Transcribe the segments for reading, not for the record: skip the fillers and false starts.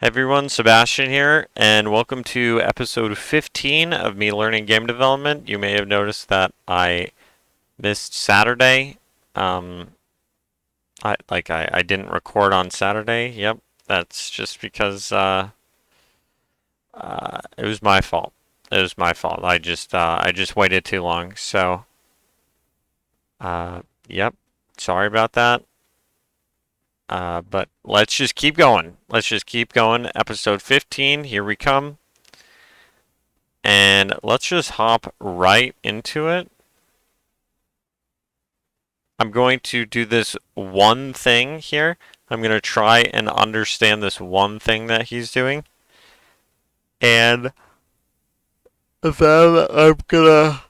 Hey everyone, Sebastian here, and welcome to episode 15 of me learning game development. You may have noticed that I missed Saturday. Um, I didn't record on Saturday. Yep, that's just because it was my fault. It was my fault. I just waited too long. So yep, sorry about that. But let's just keep going. Let's just keep going. Episode 15, here we come. And let's just hop right into it. I'm going to do this one thing here. I'm going to try and understand this one thing that he's doing. And then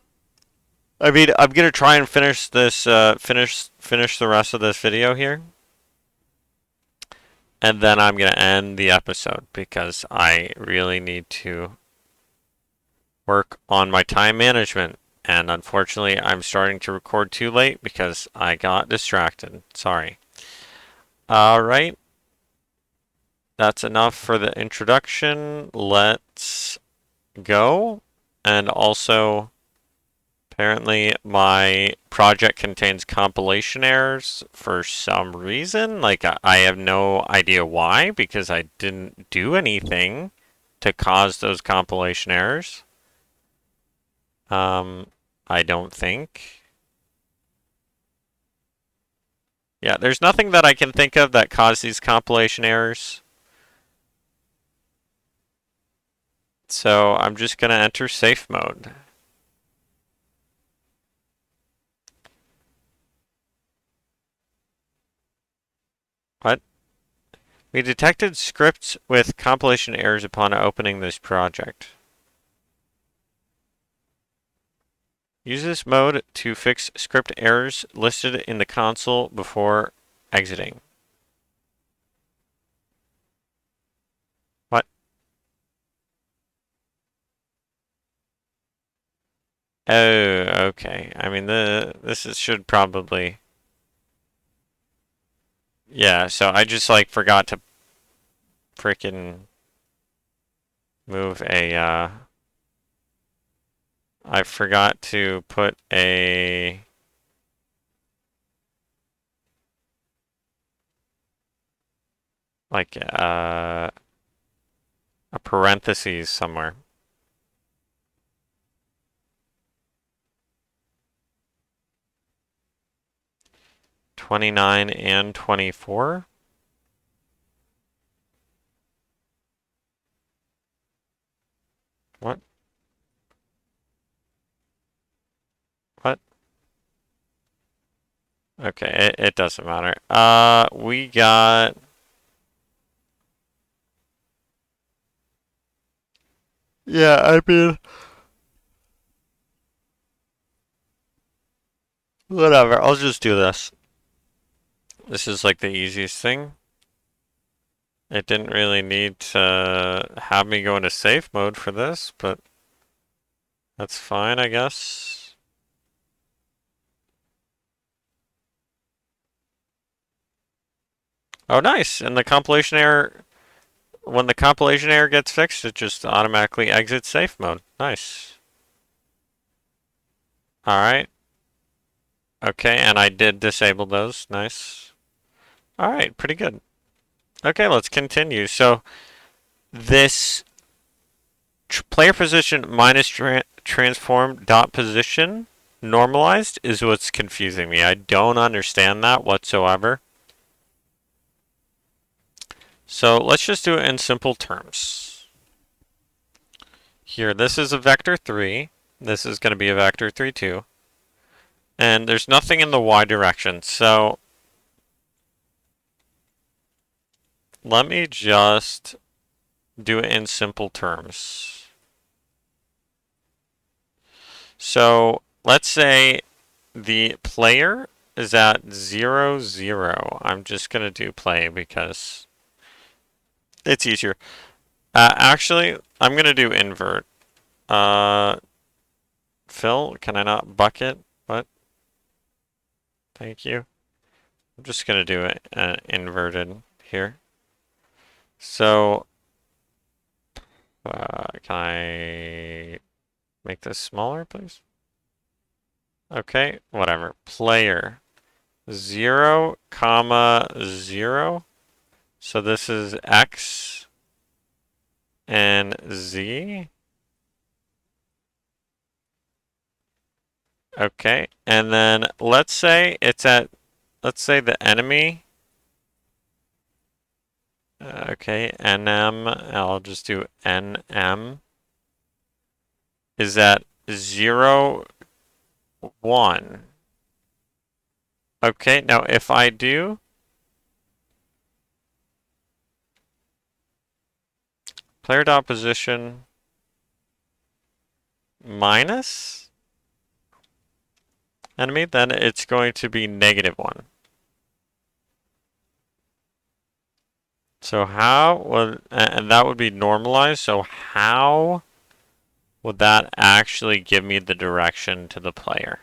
I'm gonna try and finish this, finish the rest of this video here. And then I'm gonna end the episode because I really need to work on my time management. And unfortunately, I'm starting to record too late because I got distracted. Sorry. All right. That's enough for the introduction. Let's go. And also, apparently, my project contains compilation errors for some reason. Like, I have no idea why, because I didn't do anything to cause those compilation errors. I don't think. Yeah, there's nothing that I can think of that caused these compilation errors. So I'm just going to enter safe mode. What? We detected scripts with compilation errors upon opening this project. Use this mode to fix script errors listed in the console before exiting. What? Oh, okay. I mean, should probably. Yeah, so I just like forgot to freaking move a I forgot to put like a parentheses somewhere. 29 and 24. What? What? Okay, it doesn't matter. We got. Yeah, I mean, whatever. I'll just do this. This is like the easiest thing. It didn't really need to have me go into safe mode for this, but that's fine, I guess. Oh, nice. And the compilation error, when the compilation error gets fixed, it just automatically exits safe mode. Nice. All right. Okay, and I did disable those. Nice. All right, pretty good. Okay, let's continue. So this player position minus transform dot position normalized is what's confusing me. I don't understand that whatsoever. So let's just do it in simple terms. Here, this is a vector 3. This is going to be a vector 3, 2. And there's nothing in the y direction. So let me just do it in simple terms. So let's say the player is at 0, 0. I'm just going to do play because it's easier. Actually, I'm going to do invert. Uh, Phil, can I not bucket? What? Thank you. I'm just going to do it inverted here. So Can I make this smaller, please? Okay, whatever. Player 0, comma 0. So this is X and Z. Okay, and then let's say let's say the enemy. Okay, NM, I'll just do NM, is at 0, 1. Okay, now if I do player dot position minus enemy, then it's going to be -1. So how would, and that would be normalized, so how would that actually give me the direction to the player?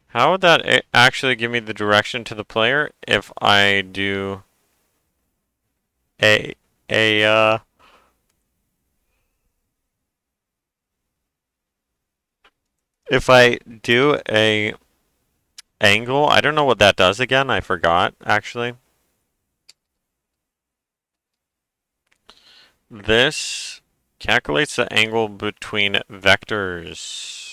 How would that actually give me the direction to the player if I do a a if I do a angle? I don't know what that does again. I forgot actually. This calculates the angle between vectors.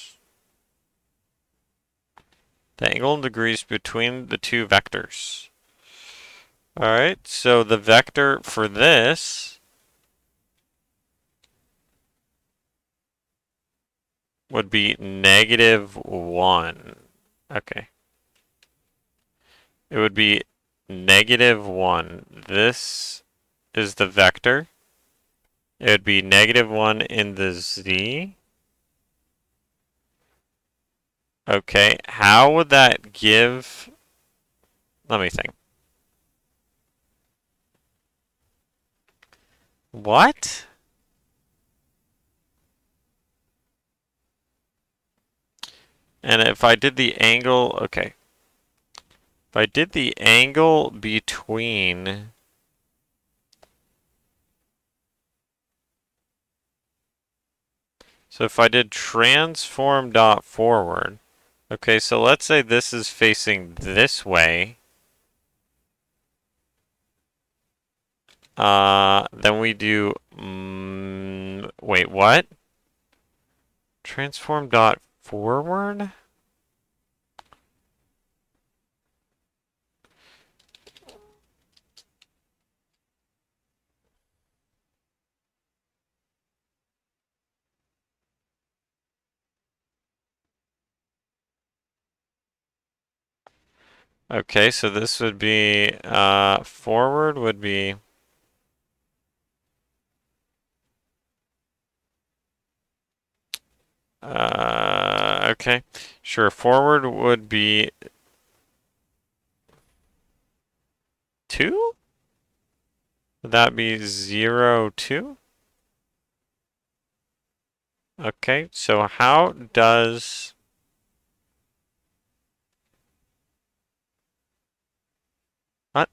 The angle in degrees between the two vectors. Alright, so the vector for this would be -1. Okay. It would be -1. This is the vector. It would be -1 in the z. Okay, how would that give... Let me think. What? And if I did the angle... Okay. If I did the angle between... So if I did transform dot forward... Okay, so let's say this is facing this way. Then we do... wait, what? Transform dot forward? Okay, so this would be, forward would be... Okay. Sure, forward would be 2? Would that be 0, 2? Okay, so how does... What?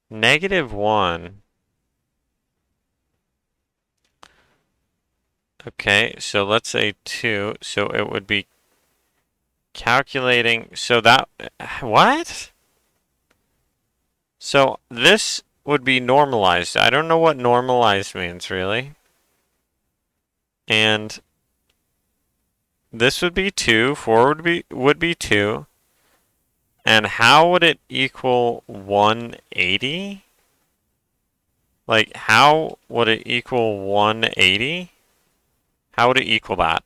-1. Okay, so let's say 2, so it would be calculating, so that... What? So this would be normalized. I don't know what normalized means, really. And this would be 2, forward would be 2. And how would it equal 180? Like, how would it equal 180? How would it equal that?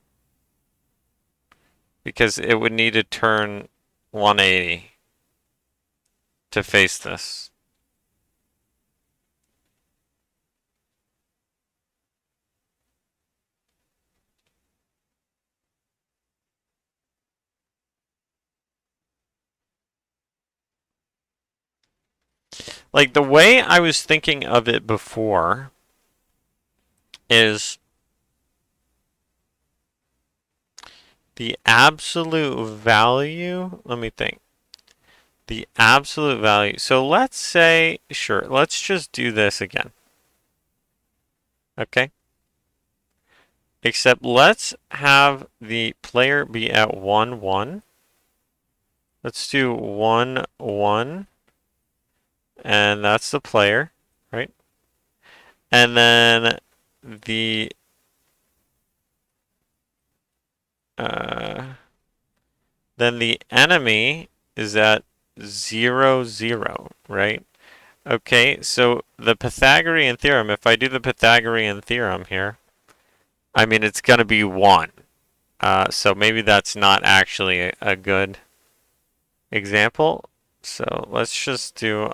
Because it would need to turn 180 to face this. Like, the way I was thinking of it before is The absolute value, let me think. The absolute value. So let's say, sure, let's just do this again. Okay? Except let's have the player be at 1, 1. Let's do 1, 1. And that's the player, right? And the uh, then the enemy is at 0, 0, right? Okay, so the Pythagorean theorem, if I do the Pythagorean theorem here, I mean, it's going to be 1. So maybe that's not actually a good example. So let's just do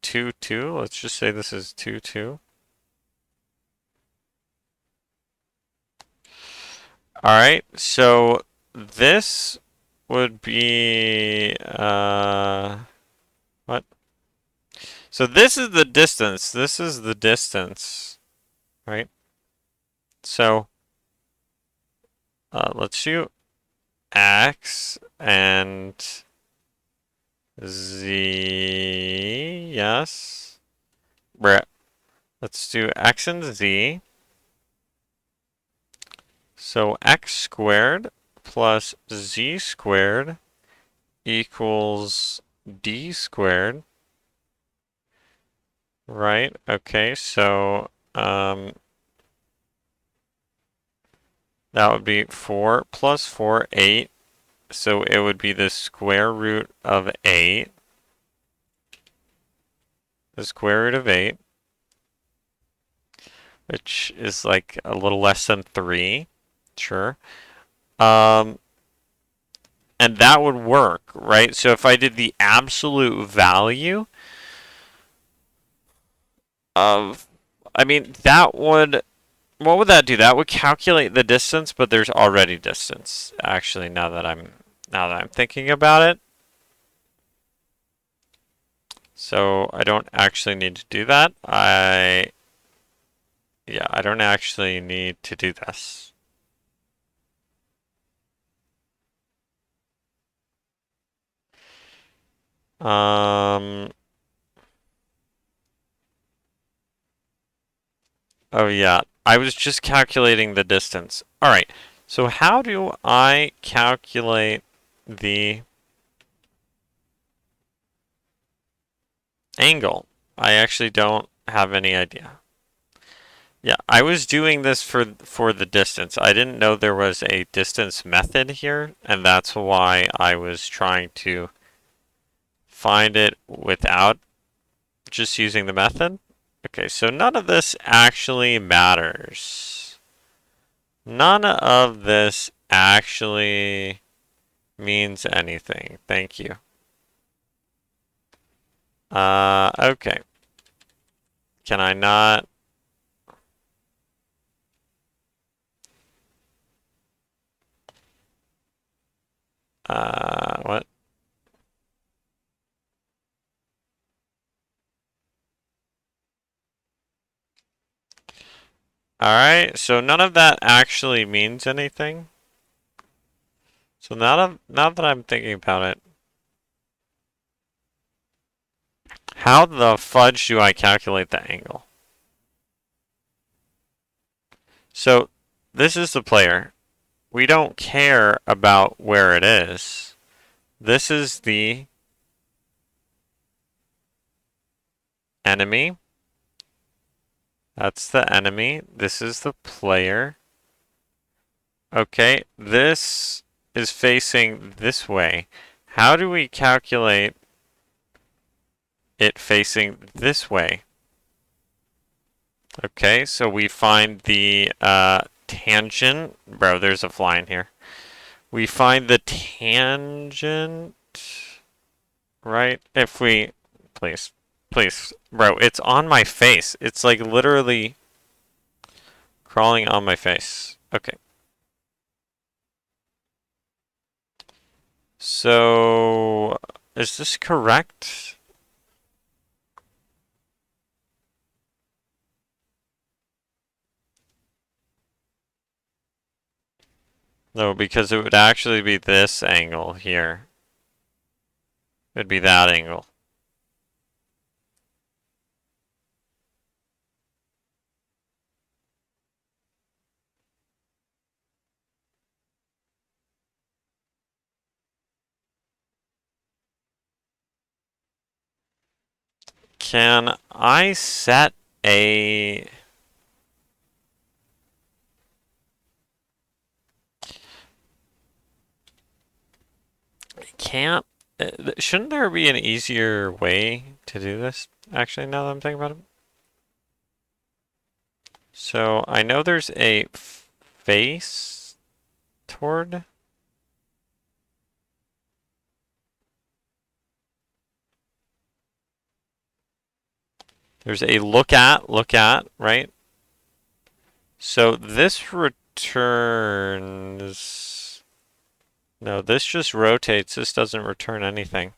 2, 2. Let's just say this is 2, 2. All right, so this would be what? So this is the distance. This is the distance, right? So let's do x and z. Yes. Let's do x and z. So x squared plus z squared equals d squared. Right, okay, so that would be 4 plus 4, 8. So it would be the square root of 8. The square root of 8, which is like a little less than 3. Sure. And that would work, right? So if I did the absolute value of, I mean, that would, what would that do? That would calculate the distance, but there's already distance. Actually, now that I'm thinking about it. So I don't actually need to do that. Yeah, I don't actually need to do this. Oh yeah, I was just calculating the distance. All right, so how do I calculate the angle? I actually don't have any idea. Yeah, I was doing this for the distance. I didn't know there was a distance method here, and that's why I was trying to find it without just using the method. Okay, so none of this actually matters. None of this actually means anything. Thank you. Okay. Can I not? What? Alright, so none of that actually means anything. So now that I'm thinking about it, how the fudge do I calculate the angle? So this is the player. We don't care about where it is. This is the enemy. That's the enemy. This is the player. Okay, this is facing this way. How do we calculate it facing this way? Okay, so we find the tangent. Bro, there's a fly in here. We find the tangent, right? If we, please, please, bro, it's on my face. It's like literally crawling on my face. Okay. So, is this correct? No, because it would actually be this angle here. It would be that angle. Can I set a... Can't... Shouldn't there be an easier way to do this? Actually, now that I'm thinking about it. So, I know there's a face toward... There's a look at, right? So this returns... No, this just rotates. This doesn't return anything.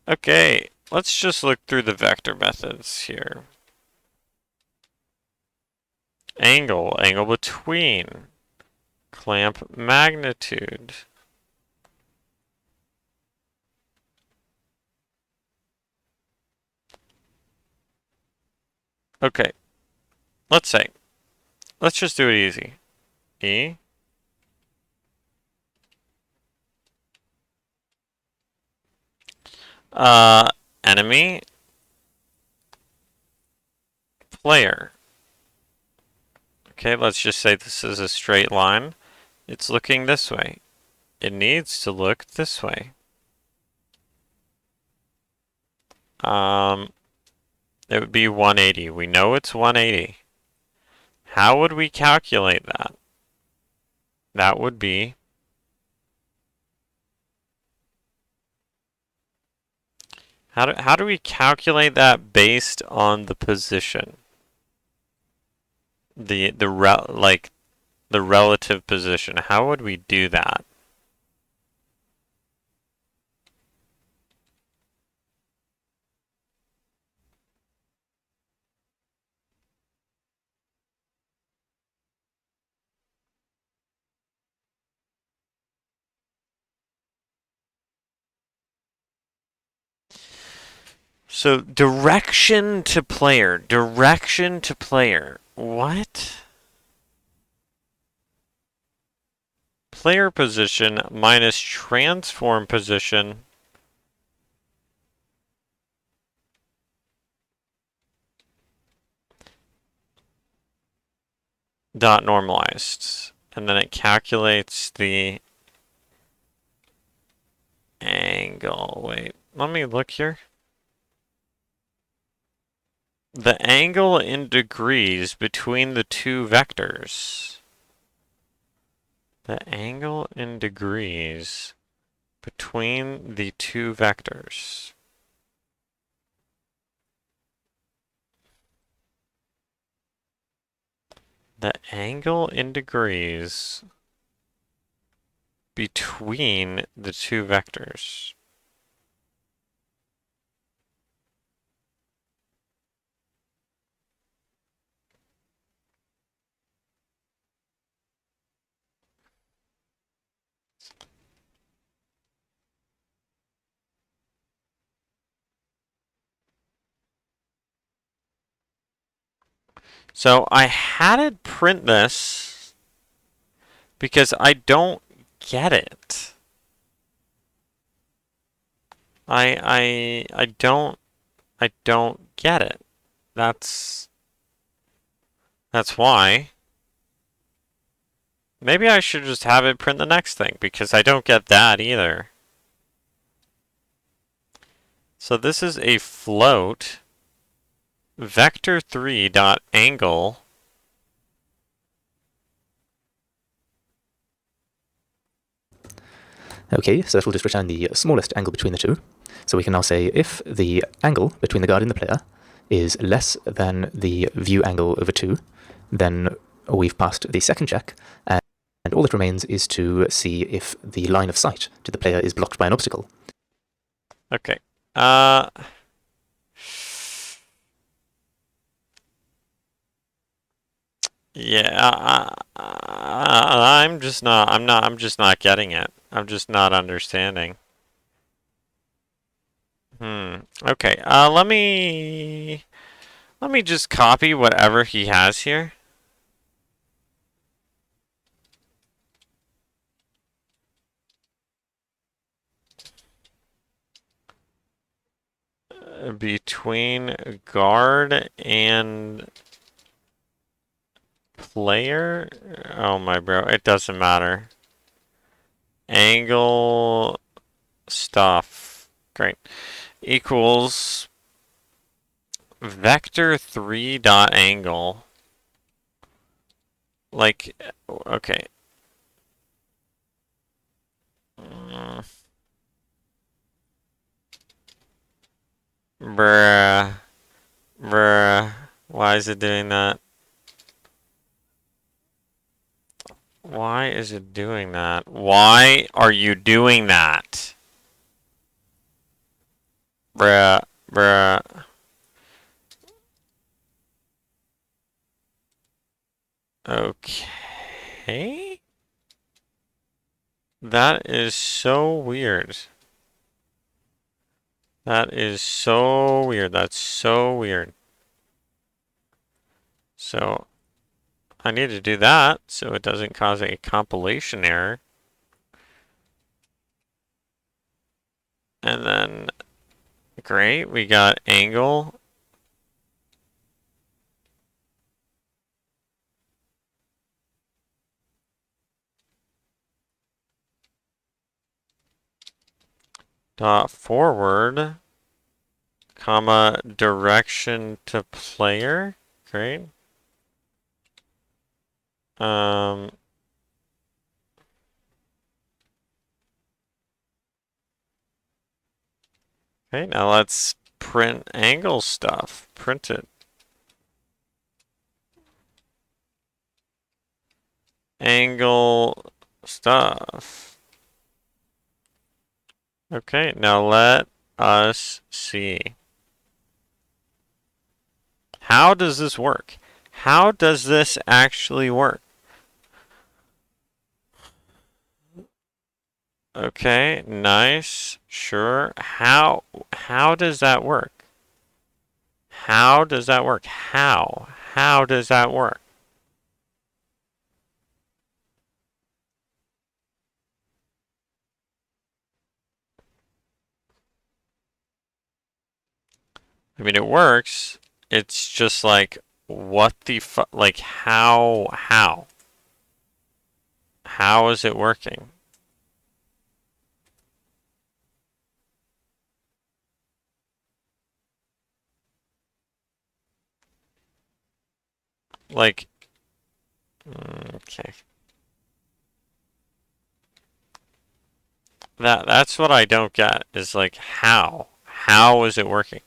Okay, let's just look through the vector methods here. Angle, angle between, clamp magnitude. Okay, let's say, let's just do it easy. E. Enemy. Player. Okay, let's just say this is a straight line. It's looking this way. It needs to look this way. It would be 180. We know it's 180. How would we calculate that? That would be how do we calculate that based on the position? The relative position. How would we do that? So direction to player. Direction to player. What? Player position minus transform position. Dot normalized. And then it calculates the angle. Wait, let me look here. The angle in degrees between the two vectors. The angle in degrees between the two vectors. The angle in degrees between the two vectors. So I had it print this because I don't get it. I don't get it. That's why. Maybe I should just have it print the next thing because I don't get that either. So this is a float vector3 dot angle. Okay, so that will just return the smallest angle between the two. So we can now say if the angle between the guard and the player is less than the view angle over 2, then we've passed the second check, and all that remains is to see if the line of sight to the player is blocked by an obstacle. Okay. Yeah, I'm just not getting it. I'm just not understanding. Okay, let me just copy whatever he has here. Between guard and player? Oh my bro, it doesn't matter. Angle stuff. Great. Equals vector 3 dot angle. Like, okay. Mm, bruh. Bruh. Why is it doing that? Why is it doing that? Why are you doing that? Bruh. Bruh. Okay. That is so weird. That is so weird. That's so weird. So I need to do that so it doesn't cause a compilation error. And then, great, we got angle. Dot forward, comma, direction to player. Great. Um, okay, now let's print angle stuff. Print it. Angle stuff. Okay, now let us see. How does this work? How does this actually work? Okay, nice. Sure. How does that work? How does that work? How? How does that work? I mean, it works. It's just like, what the fu- like, how? How is it working? Like, okay. That's what I don't get is like, how? How is it working?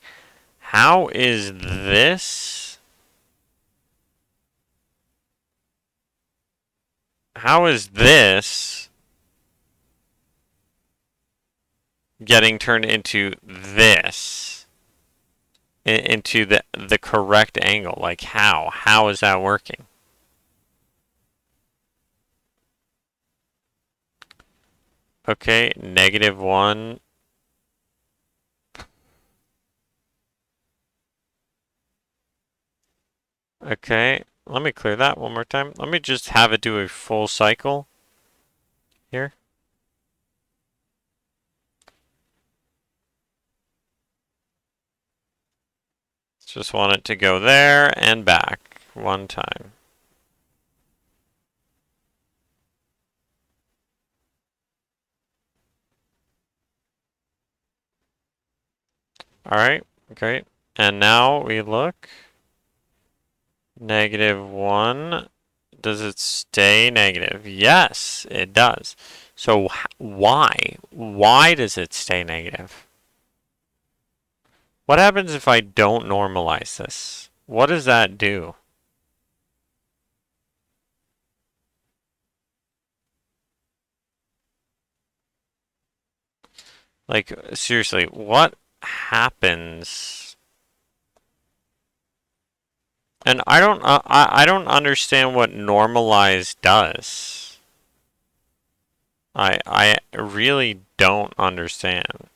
How is this? How is this getting turned into this? Into the correct angle? Like how? How is that working? Okay, -1. Okay, let me clear that one more time. Let me just have it do a full cycle here. Just want it to go there and back one time. All right, great. And now we look. -1. Does it stay negative? Yes, it does. So why? Why does it stay negative? What happens if I don't normalize this? What does that do? Like, seriously, what happens? And I don't understand what normalize does. I really don't understand.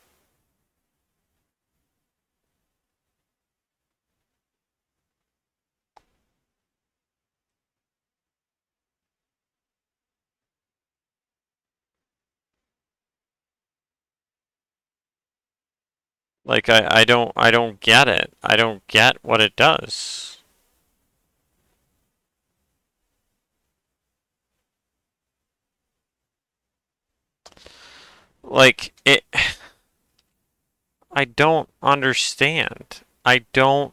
Like I don't get it. I don't get what it does. Like it I don't understand. I don't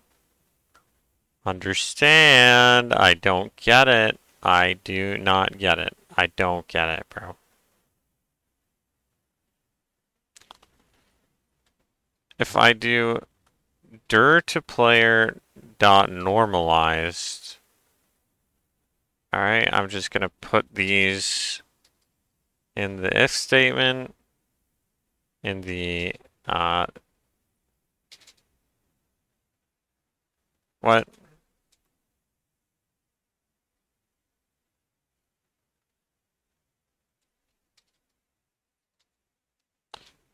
understand. I don't get it. I do not get it. I don't get it, bro. If I do dir to player dot normalized, all right, I'm just gonna put these in the if statement, in the what?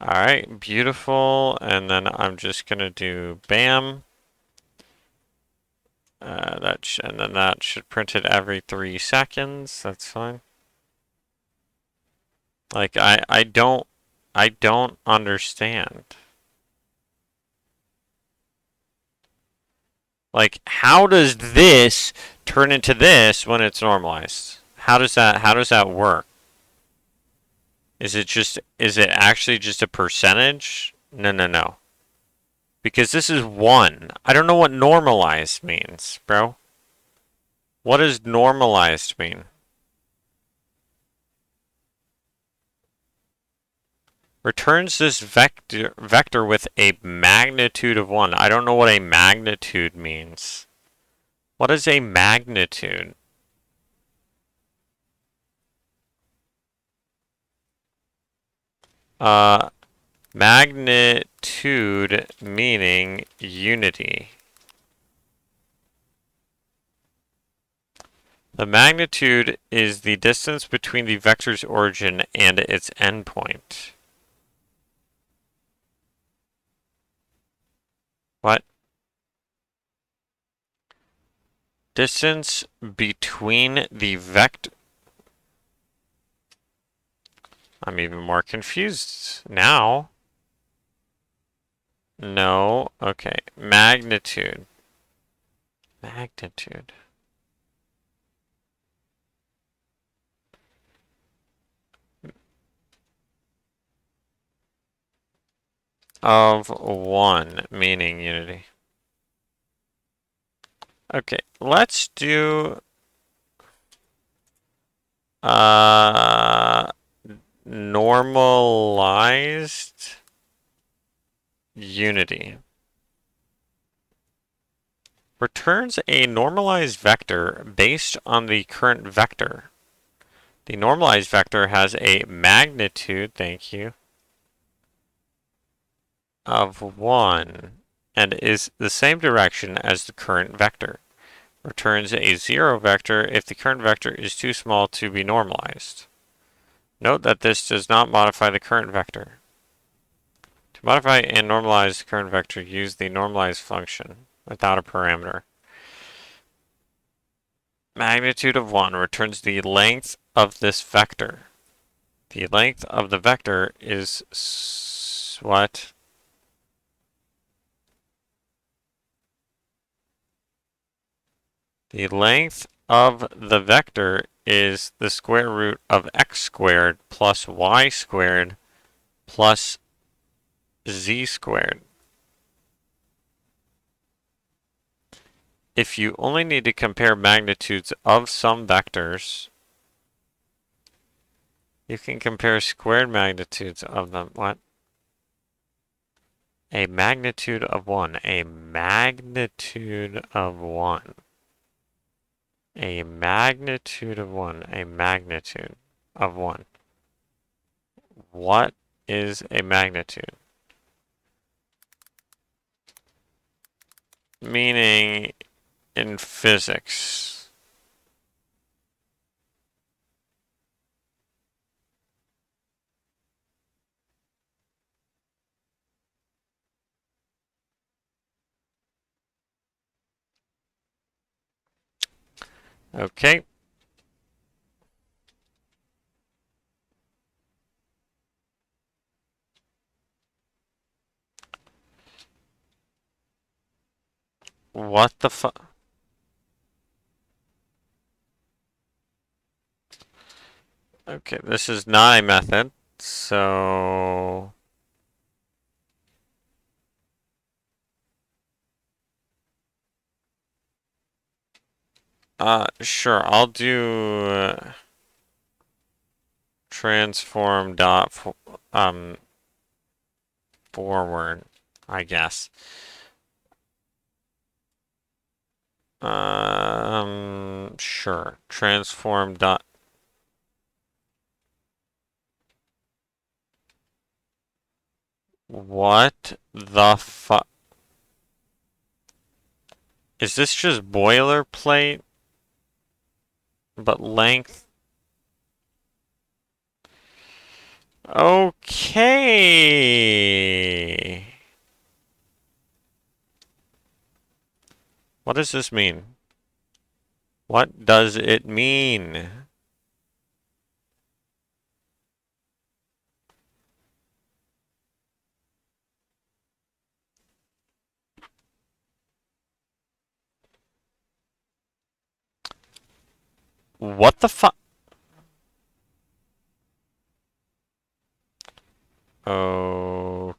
All right, beautiful. And then I'm just gonna do bam. And then that should print it every 3 seconds. That's fine. Like I don't understand. Like how does this turn into this when it's normalized? How does that work? Is it actually just a percentage? No, no, no. Because this is 1. I don't know what normalized means, bro. What does normalized mean? Returns this vector with a magnitude of 1. I don't know what a magnitude means. What is a magnitude? Uh, Magnitude meaning unity. The magnitude is the distance between the vector's origin and its endpoint. What? Distance between the vector. I'm even more confused now. No. Okay. Magnitude. Magnitude. Of 1, meaning unity. Okay, let's do uh normalized unity. Returns a normalized vector based on the current vector. The normalized vector has a magnitude, thank you, of 1 and is the same direction as the current vector. Returns a 0 vector if the current vector is too small to be normalized. Note that this does not modify the current vector. To modify and normalize the current vector, use the normalize function without a parameter. Magnitude of 1 returns the length of this vector. The length of the vector is what? The length of the vector is the square root of x squared plus y squared plus z squared. If you only need to compare magnitudes of some vectors, you can compare squared magnitudes of them. What? A magnitude of 1. A magnitude of 1. A magnitude of 1. A magnitude of 1. What is a magnitude? Meaning in physics. Okay. What the fuck? Okay, this is not a method, so sure, I'll do transform dot forward, I guess. Sure, transform dot. What the fuck? Is this just boilerplate? But length? Okay. What does this mean? What does it mean? What the fuck? Okay.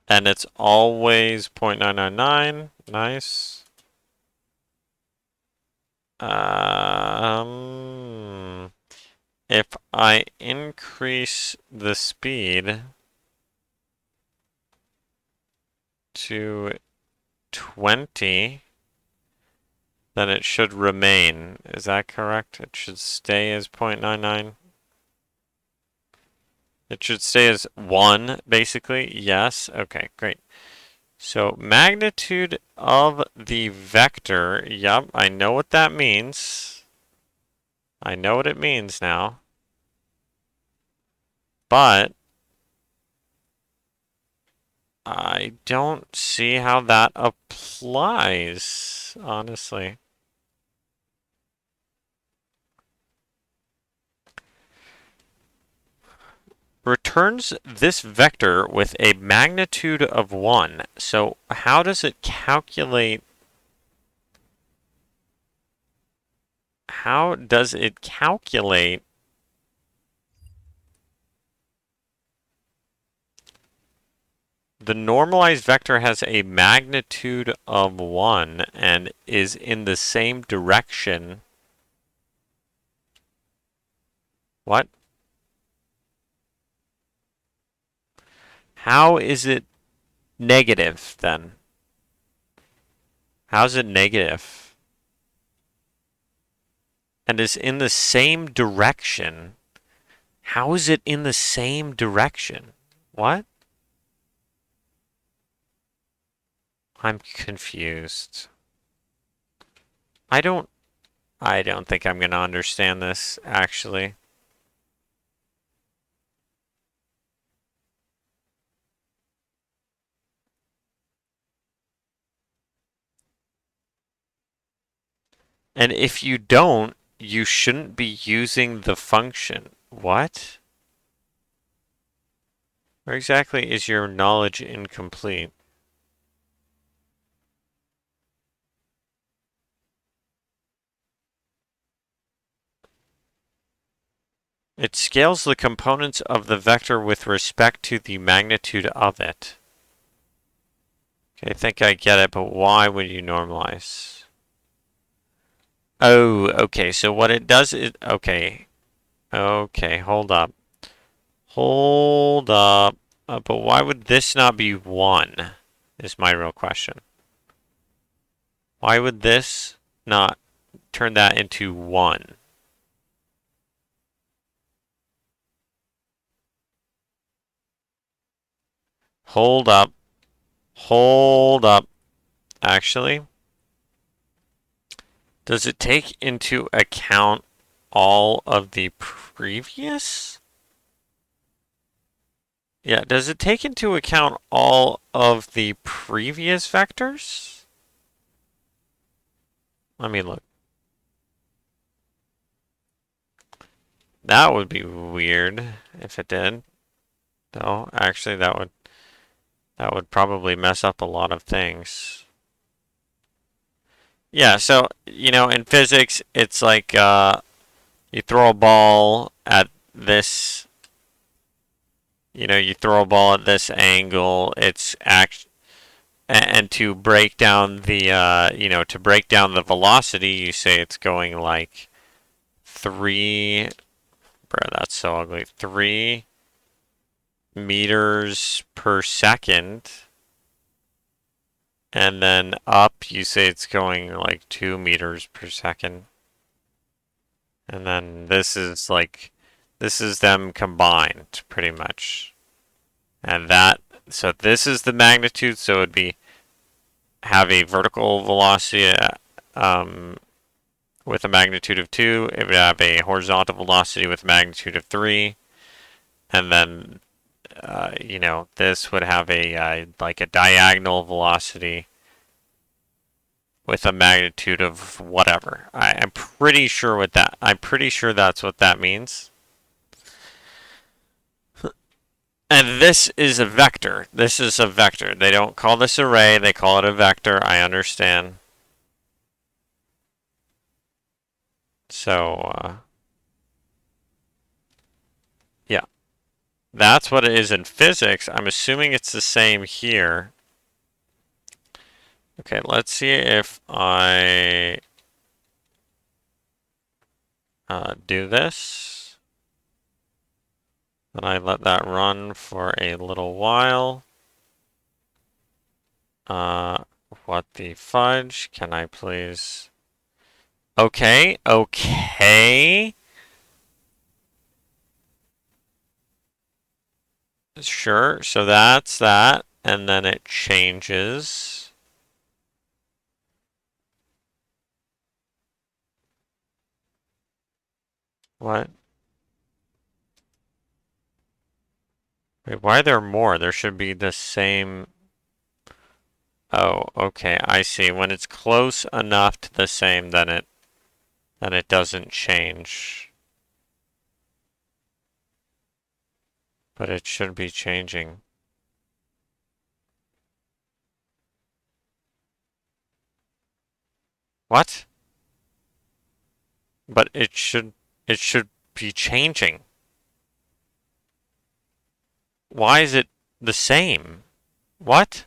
And it's always 0.999. Nice. If I increase the speed to 20, then it should remain. Is that correct? It should stay as 0.99. It should stay as 1, basically. Yes. Okay, great. So magnitude of the vector. Yep, I know what that means. I know what it means now. But I don't see how that applies, honestly. Returns this vector with a magnitude of 1. So how does it calculate? How does it calculate? The normalized vector has a magnitude of 1 and is in the same direction. What? How is it negative then? How's it negative? And is in the same direction. How is it in the same direction? What? I'm confused. I don't I don't think I'm going to understand this actually. And if you don't, you shouldn't be using the function. What? Where exactly is your knowledge incomplete? It scales the components of the vector with respect to the magnitude of it. Okay, I think I get it, but why would you normalize? Oh, okay, so what it does is, okay, hold up. Hold up. But why would this not be 1? Is my real question. Why would this not turn that into 1. Hold up. Hold up. Actually, does it take into account all of the previous? Yeah, does it take into account all of the previous vectors? Let me look. That would be weird if it did. Though, actually, that would probably mess up a lot of things. Yeah, so, in physics, it's like you throw a ball at this, you throw a ball at this angle, and to break down the velocity, you say it's going like 3, bro, that's so ugly, 3 meters per second. And then up, you say it's going like 2 meters per second. And then this is them combined, pretty much. And so this is the magnitude, so it'd be have a vertical velocity with a magnitude of 2. It would have a horizontal velocity with a magnitude of 3. And then, this would have like a diagonal velocity with a magnitude of whatever. I'm pretty sure that's what that means. And this is a vector. This is a vector. They don't call this array, they call it a vector. I understand. So, yeah. That's what it is in physics. I'm assuming it's the same here. Okay, let's see if I do this. Then I let that run for a little while. What the fudge? Can I please? Okay, okay. Sure, so that's that, and then it changes. What? Wait, why are there more? There should be the same. Oh, okay, I see. When it's close enough to the same, then it doesn't change. But it should be changing. What? But it should be changing. Why is it the same? What?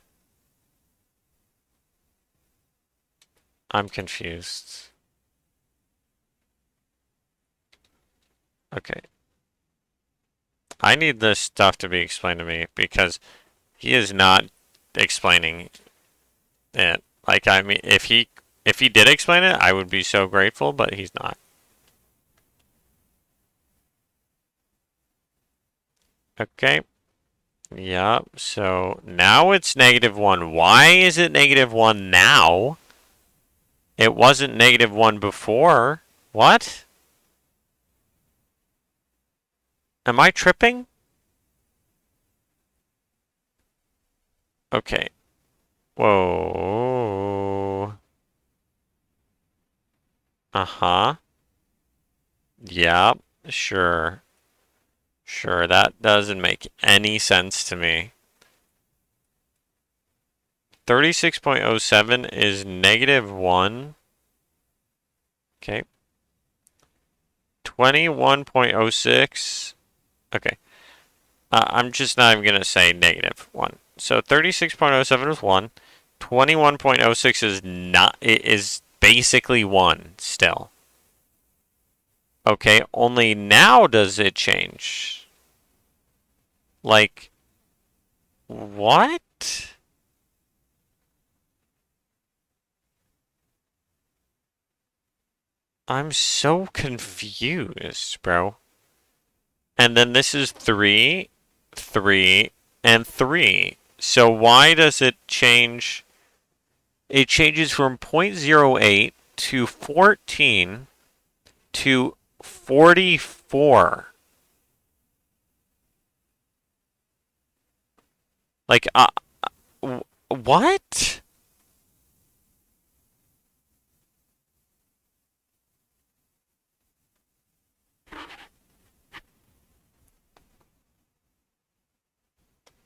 I'm confused. Okay. I need this stuff to be explained to me because he is not explaining it. Like, I mean, if he did explain it, I would be so grateful, but he's not. Okay. Yep. So now it's -1. Why is it -1 now? It wasn't -1 before. What? Am I tripping? Okay. Whoa. Uh-huh. Yep. Sure. Sure, that doesn't make any sense to me. 36.07 is -1. Okay. 21.06. Okay. I'm just not even going to say -1. So 36.07 is 1. 21.06 is not, it is basically 1 still. Okay, only now does it change. Like, what? I'm so confused, bro. And then this is 3, 3, and 3. So why does it change? It changes from 0.08 to 14 to 44. Like, what?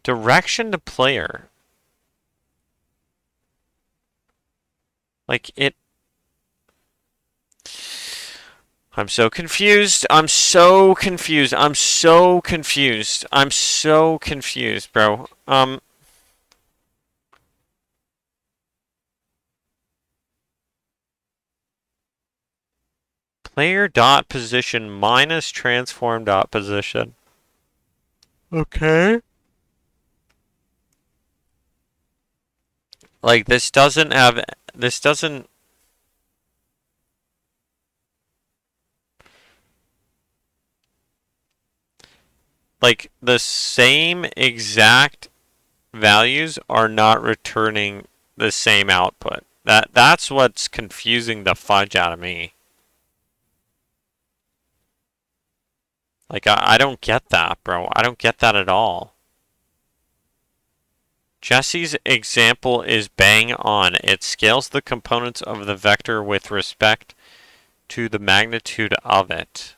Direction to player. Like, it. I'm so confused. I'm so confused. I'm so confused. I'm so confused, bro. Player dot position minus transform dot position. Okay. Like this doesn't have this doesn't like the same exact values are not returning the same output. That's what's confusing the fudge out of me. Like I don't get that, bro. I don't get that at all. Jesse's example is bang on. It scales the components of the vector with respect to the magnitude of it.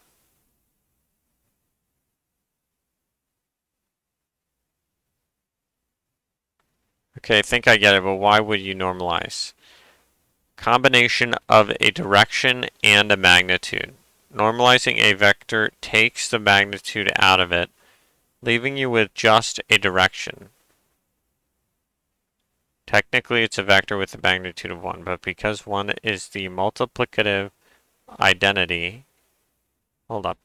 Okay, I think I get it, but why would you normalize? Combination of a direction and a magnitude. Normalizing a vector takes the magnitude out of it, leaving you with just a direction. Technically, it's a vector with a magnitude of 1, but because 1 is the multiplicative identity. Hold up.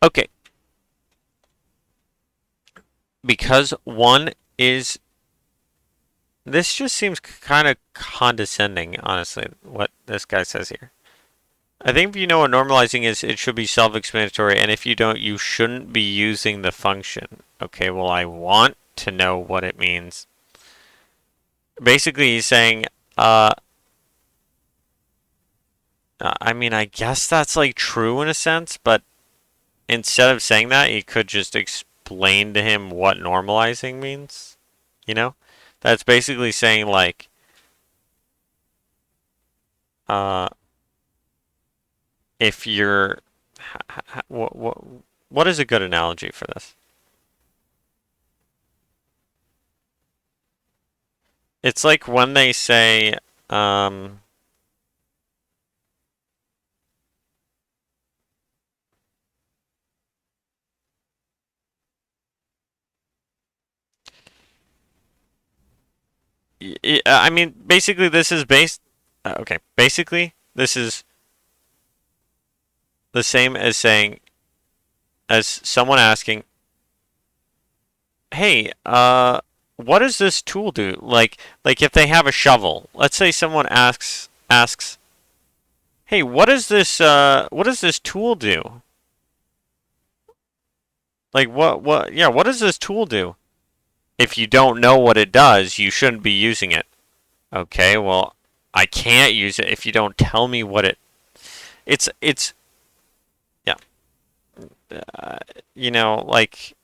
Okay. Because 1 is. This just seems kind of condescending, honestly, what this guy says here. I think if you know what normalizing is, it should be self-explanatory, and if you don't, you shouldn't be using the function. Okay, well, I want to know what it means. Basically, he's saying, I mean, I guess that's like true in a sense, but instead of saying that, he could just explain to him what normalizing means. You know? That's basically saying, like, uh, if you're. What is a good analogy for this? It's like when they say, um, I mean, basically, this is based. Okay, basically, this is the same as saying, as someone asking, "Hey, what does this tool do?" Like if they have a shovel. Let's say someone asks, "Hey, what does this tool do?" Like yeah, what does this tool do? If you don't know what it does, you shouldn't be using it. Okay, well, I can't use it if you don't tell me what it. It's yeah. Uh, like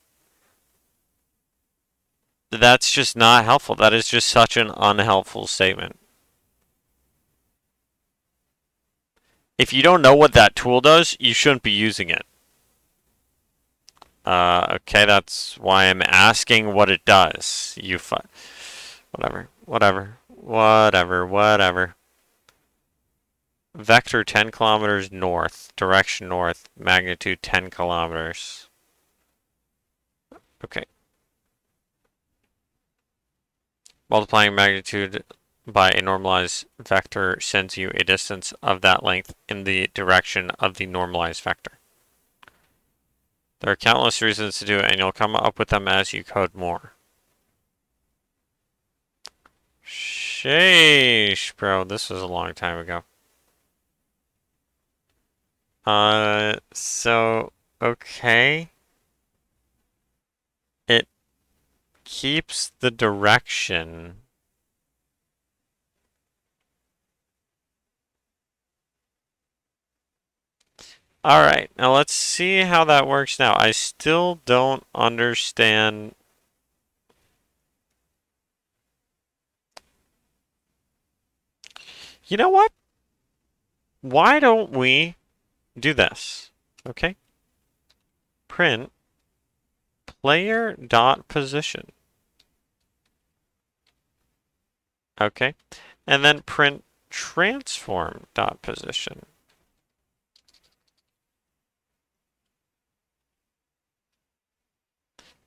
that's just not helpful. That is just such an unhelpful statement. If you don't know what that tool does, you shouldn't be using it. Okay, that's why I'm asking what it does. Whatever, whatever, whatever, whatever. Vector 10 kilometers north, direction north, magnitude 10 kilometers. Okay. Multiplying magnitude by a normalized vector sends you a distance of that length in the direction of the normalized vector. There are countless reasons to do it, and you'll come up with them as you code more. Sheesh, bro, this was a long time ago. So, okay. It keeps the direction. Alright, now let's see how that works now. I still don't understand. You know what? Why don't we do this? Okay. Print player dot position. Okay. And then print transform dot position.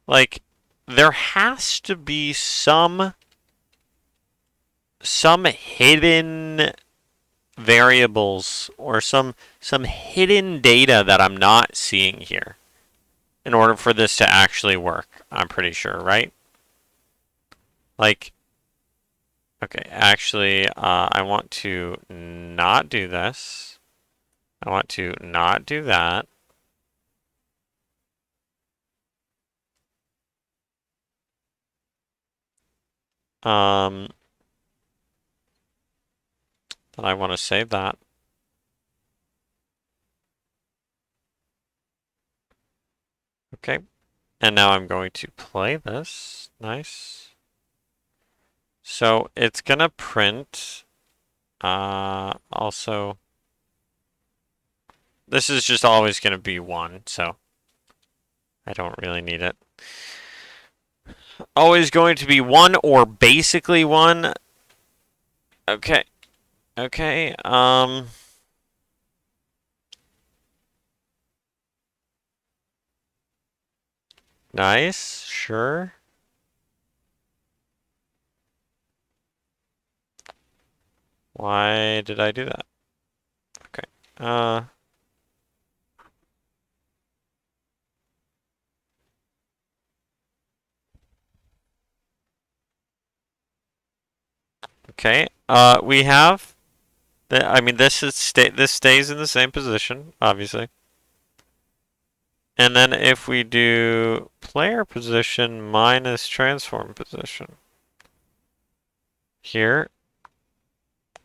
Like, there has to be some hidden variables or some hidden data that I'm not seeing here in order for this to actually work. I'm pretty sure, right? Like, okay, actually, I want to not do this. I want to not do that. Um, then I want to save that. Okay, and now I'm going to play this. Nice. So it's gonna print. Also, this is just always gonna be one, so I don't really need it. Always going to be one or basically one. Okay. Okay. Nice. Sure. Why did I do that? Okay. Okay. We have I mean, this stays in the same position, obviously. And then if we do player position minus transform position here.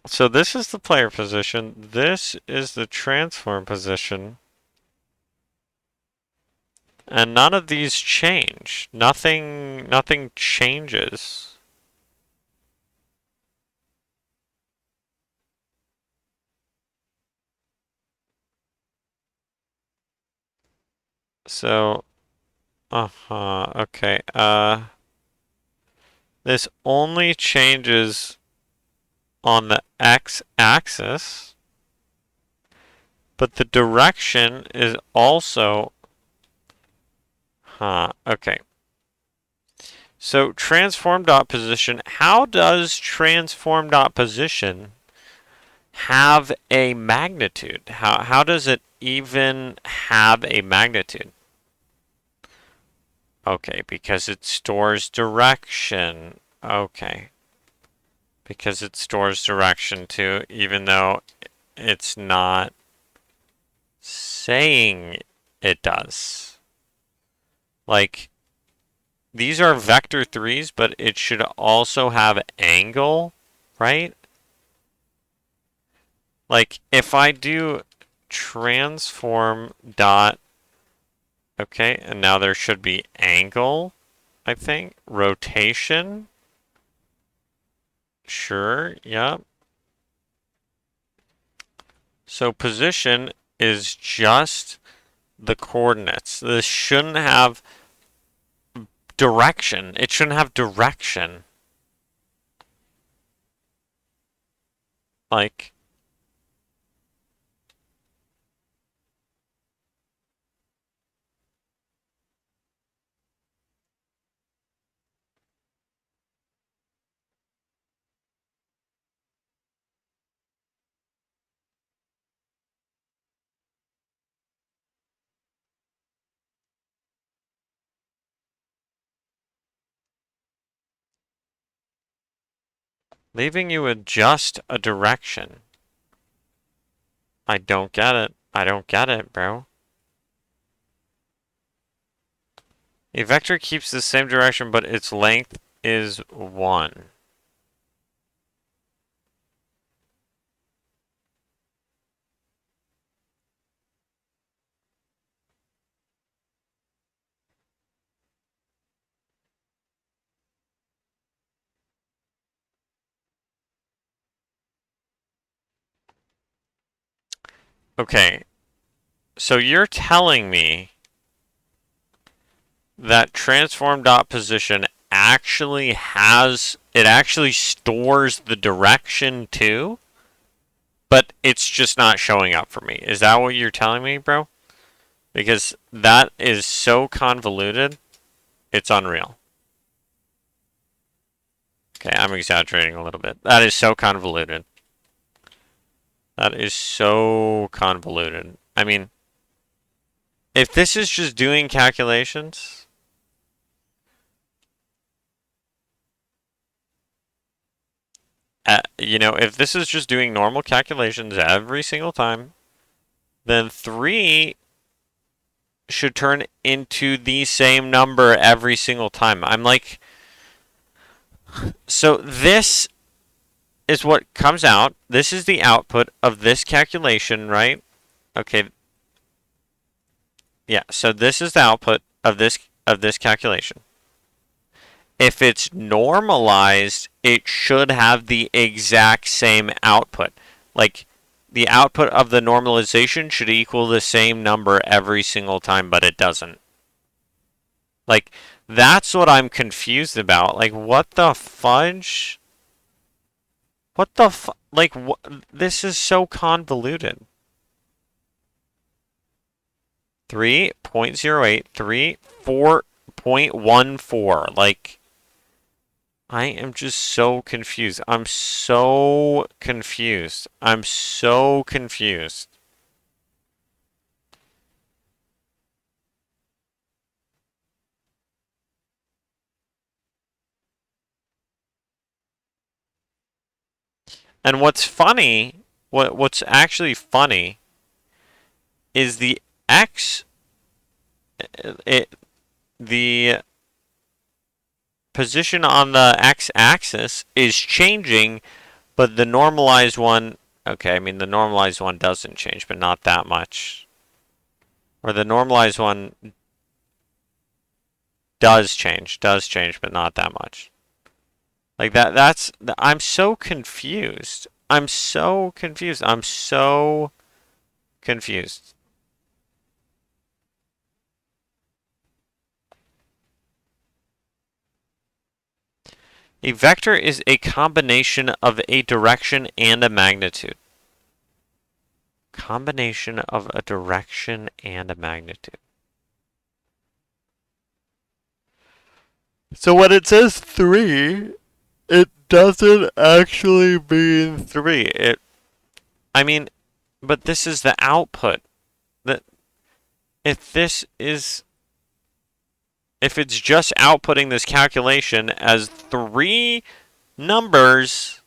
So this is the player position. This is the transform position. And none of these change. Nothing changes. So, okay. This only changes on the x-axis, but the direction is also, okay. So transform dot position, how does transform dot position have a magnitude? How does it even have a magnitude? Okay, because it stores direction. Okay. Because it stores direction too, even though it's not saying it does. Like, these are vector 3s, but it should also have angle, right? Like, if I do transform dot, okay, and now there should be angle, I think. Rotation, sure, yeah. So position is just the coordinates. This shouldn't have direction. It shouldn't have direction. Like, Leaving you with just a direction. I don't get it. I don't get it, bro. A vector keeps the same direction, but its length is 1. Okay, so you're telling me that transform.position actually stores the direction too, but it's just not showing up for me. Is that what you're telling me, bro? Because that is so convoluted, it's unreal. Okay, I'm exaggerating a little bit. That is so convoluted. That is so convoluted. I mean, if this is just doing calculations, if this is just doing normal calculations every single time, then 3 should turn into the same number every single time. I'm like, so this is what comes out. This is the output of this calculation, right? Okay. Yeah, so this is the output of this calculation. If it's normalized, it should have the exact same output. Like the output of the normalization should equal the same number every single time, but it doesn't. Like that's what I'm confused about. Like what the fudge? What the like what? This is so convoluted. 3.08, 4.14. Like I am just so confused. I'm so confused. I'm so confused. And what's actually funny is the x it the position on the x-axis is changing, but the normalized one, okay, I mean the normalized one doesn't change, but not that much. Or the normalized one does change, but not that much. Like that's I'm so confused. I'm so confused. I'm so confused. A vector is a combination of a direction and a magnitude. Combination of a direction and a magnitude. So when it says 3, it doesn't actually mean 3. I mean, but this is the output. That if this is if it's just outputting this calculation as 3 numbers,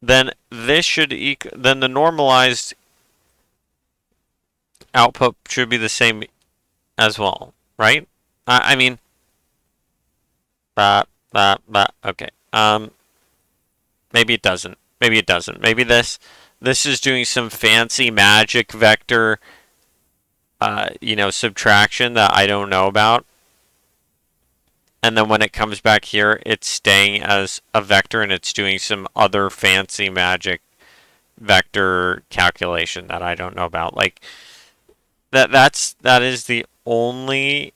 then this should then the normalized output should be the same as well, right? I mean, okay. Maybe it doesn't. Maybe it doesn't. Maybe this is doing some fancy magic vector, subtraction that I don't know about. And then when it comes back here, it's staying as a vector and it's doing some other fancy magic vector calculation that I don't know about. Like that is the only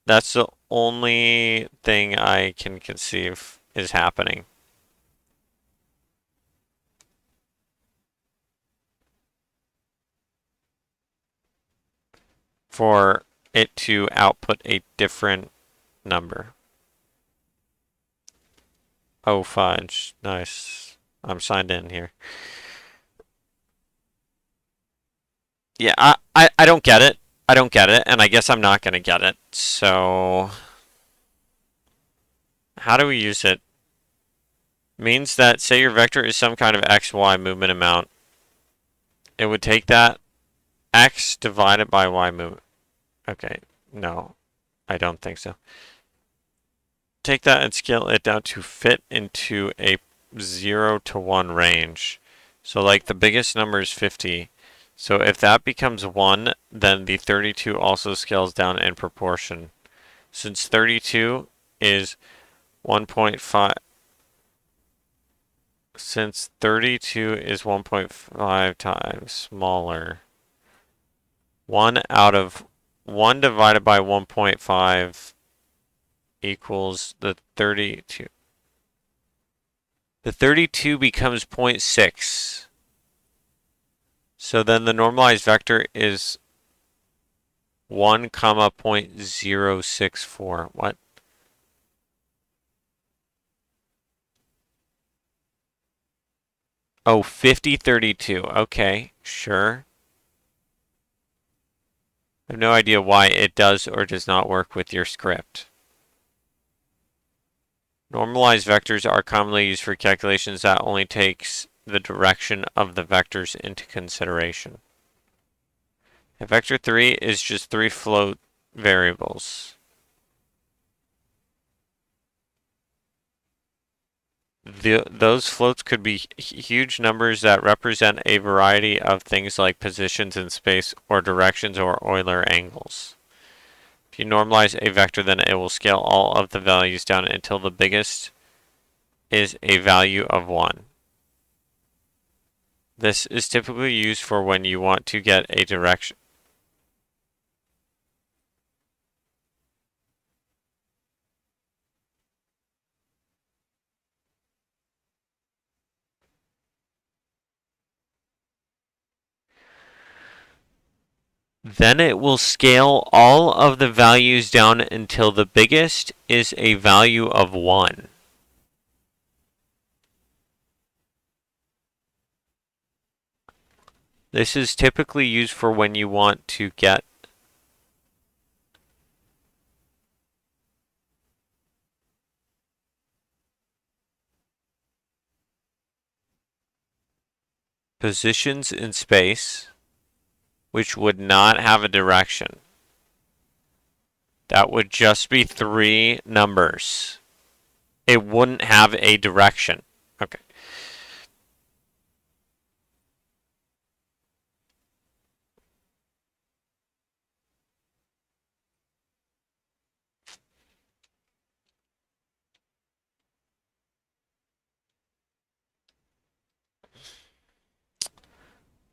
that's the only thing I can conceive is happening. For it to output a different number. Oh, fudge. Nice. I'm signed in here. Yeah, I don't get it. I don't get it, and I guess I'm not going to get it. So How do we use it? Means that say your vector is some kind of xy movement amount. It would take that x divided by y movement. Okay, no, I don't think so. Take that and scale it down to fit into a 0 to 1 range. So like the biggest number is 50. So if that becomes 1, then the 32 also scales down in proportion. Since 32 is 1.5, since 32 is 1.5 times smaller, 1 divided by 1.5 equals the 32. The 32 becomes 0.6. So then the normalized vector is 1 comma 0.064. What? Oh, 5032. Okay, sure. I have no idea why it does or does not work with your script. Normalized vectors are commonly used for calculations that only takes the direction of the vectors into consideration. And vector 3 is just 3 float variables. Those floats could be huge numbers that represent a variety of things like positions in space or directions or Euler angles. If you normalize a vector, then it will scale all of the values down until the biggest is a value of 1. This is typically used for when you want to get a direction. Then it will scale all of the values down until the biggest is a value of 1. This is typically used for when you want to get positions in space which would not have a direction. That would just be 3 numbers. It wouldn't have a direction. Okay.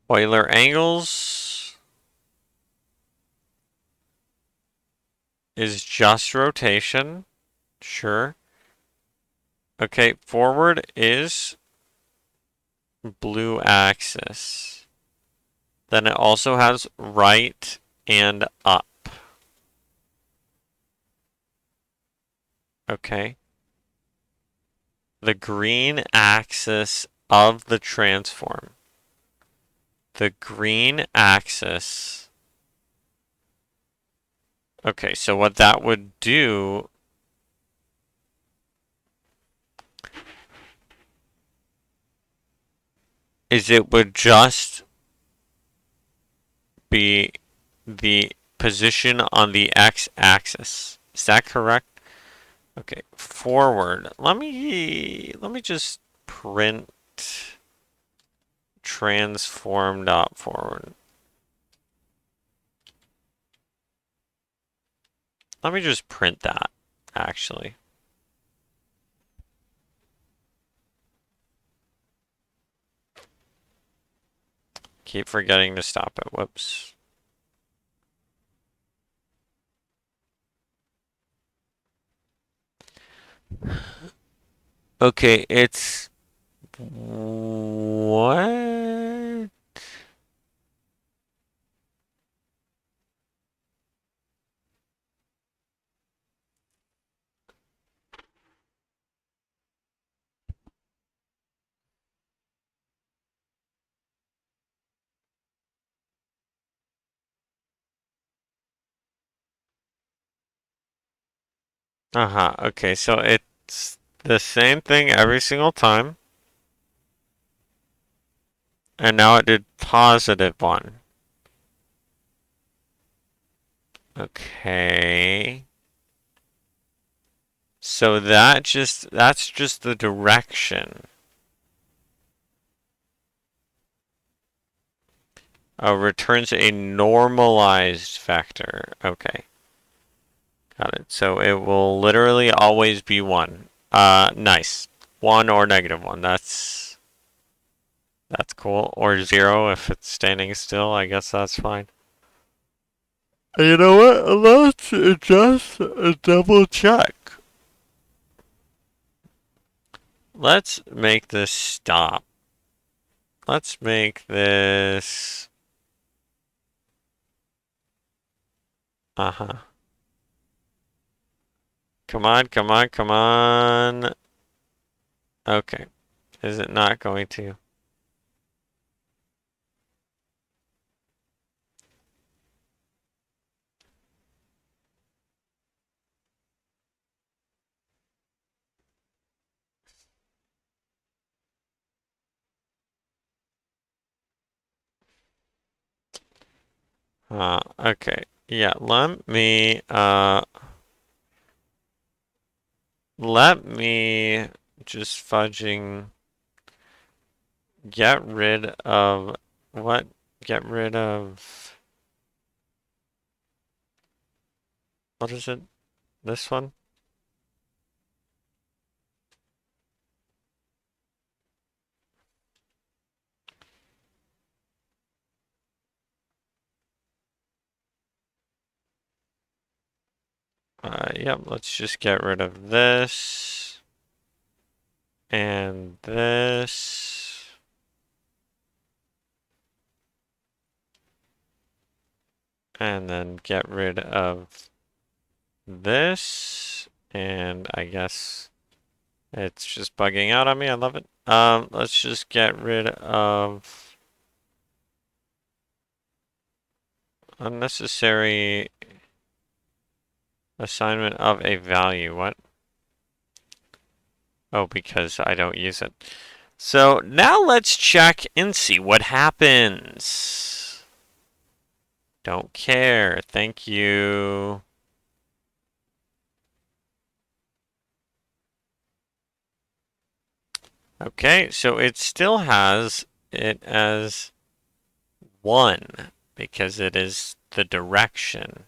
Euler angles is just rotation. Sure. Okay, forward is blue axis. Then it also has right and up. Okay. The green axis of the transform. The green axis. Okay, so what that would do is it would just be the position on the x-axis. Is that correct? Okay, forward. Let me just print transform.forward. Let me just print that, actually. Keep forgetting to stop it. Whoops. Okay, it's what? Uh-huh. Okay, so It's the same thing every single time. And now it did +1. Okay. So that's just the direction. Oh, returns a normalized vector. Okay. Got it. So it will literally always be 1. Nice. 1 or -1. That's cool. Or 0 if it's standing still. I guess that's fine. You know what? Let's just double check. Let's make this stop. Let's make this... Uh-huh. Come on, come on, come on. Okay. Is it not going to? Okay. Yeah, let me just fudging get rid of what? Get rid of what is it? This one? Yep, let's just get rid of this and this. And then get rid of this. And I guess it's just bugging out on me. I love it. Let's just get rid of unnecessary assignment of a value. What? Oh, because I don't use it. So now let's check and see what happens. Don't care. Thank you. Okay, so it still has it as 1 because it is the direction.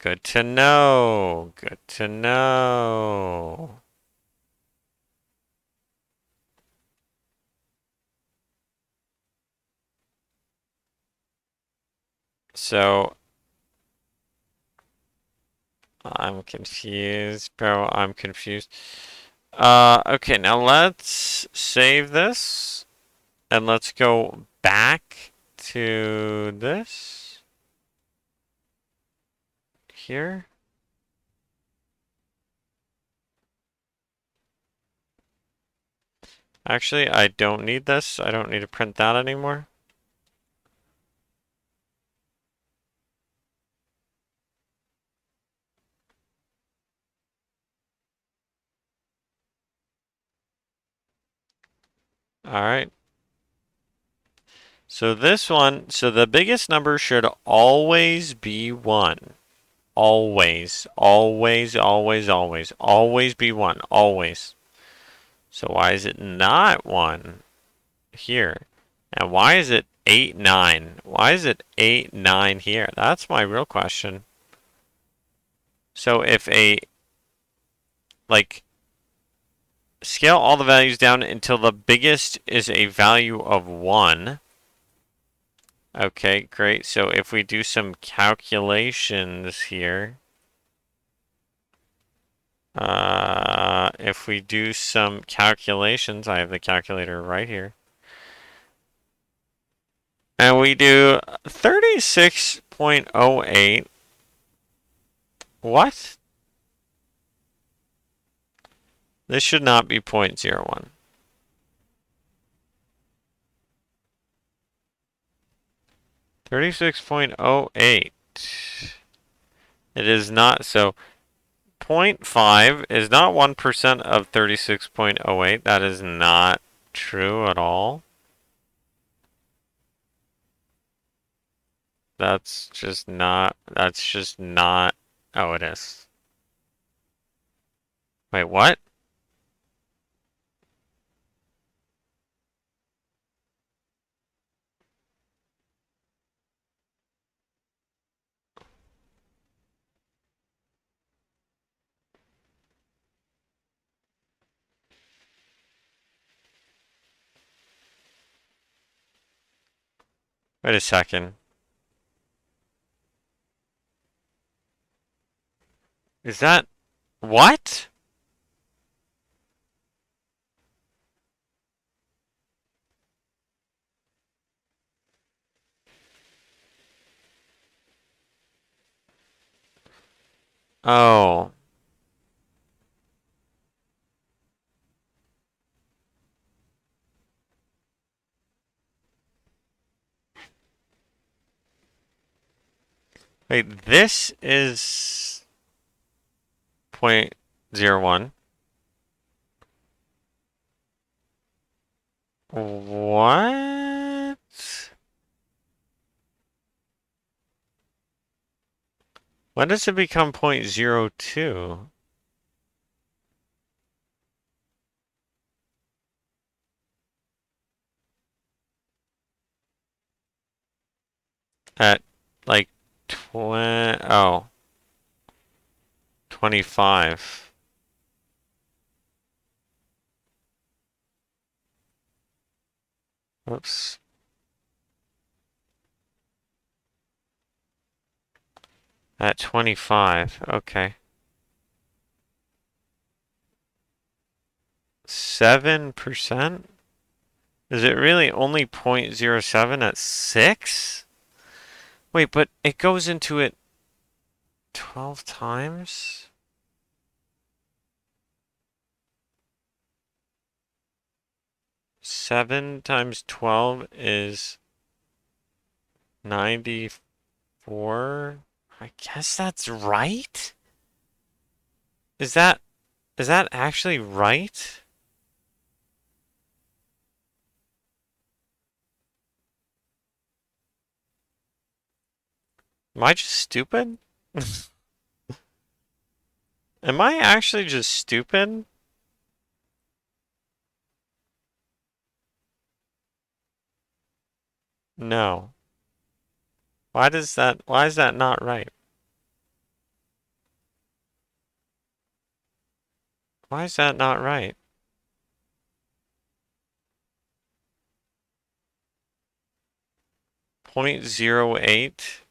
Good to know. Good to know. So I'm confused, bro. I'm confused. Okay, now let's save this and let's go back to this here. Actually, I don't need this. I don't need to print that anymore. All right. So this one, so the biggest number should always be 1. Always, always, always, always, always be 1. Always. So why is it not 1 here? And why is it 8, 9? Why is it 8, 9 here? That's my real question. So if like, scale all the values down until the biggest is a value of 1. Okay, great. So if we do some calculations here, if we do some calculations, I have the calculator right here, and we do 36.08, what? This should not be 0.01. 36.08. It is not, so 0.5 is not 1% of 36.08. That is not true at all. That's just not, oh, it is. Wait, what? Wait a second. Is that, what? Oh. Wait, this is 0.01. What? When does it become 0.02? At like 25. Whoops. At 25. Okay. 7%? Is it really only 0.07 at 6? Wait, but it goes into it 12 times? Seven times 12 is 94. I guess that's right? Is that actually right? Am I just stupid? Am I actually just stupid? No. Why is that not right? Why is that not right? 0.08?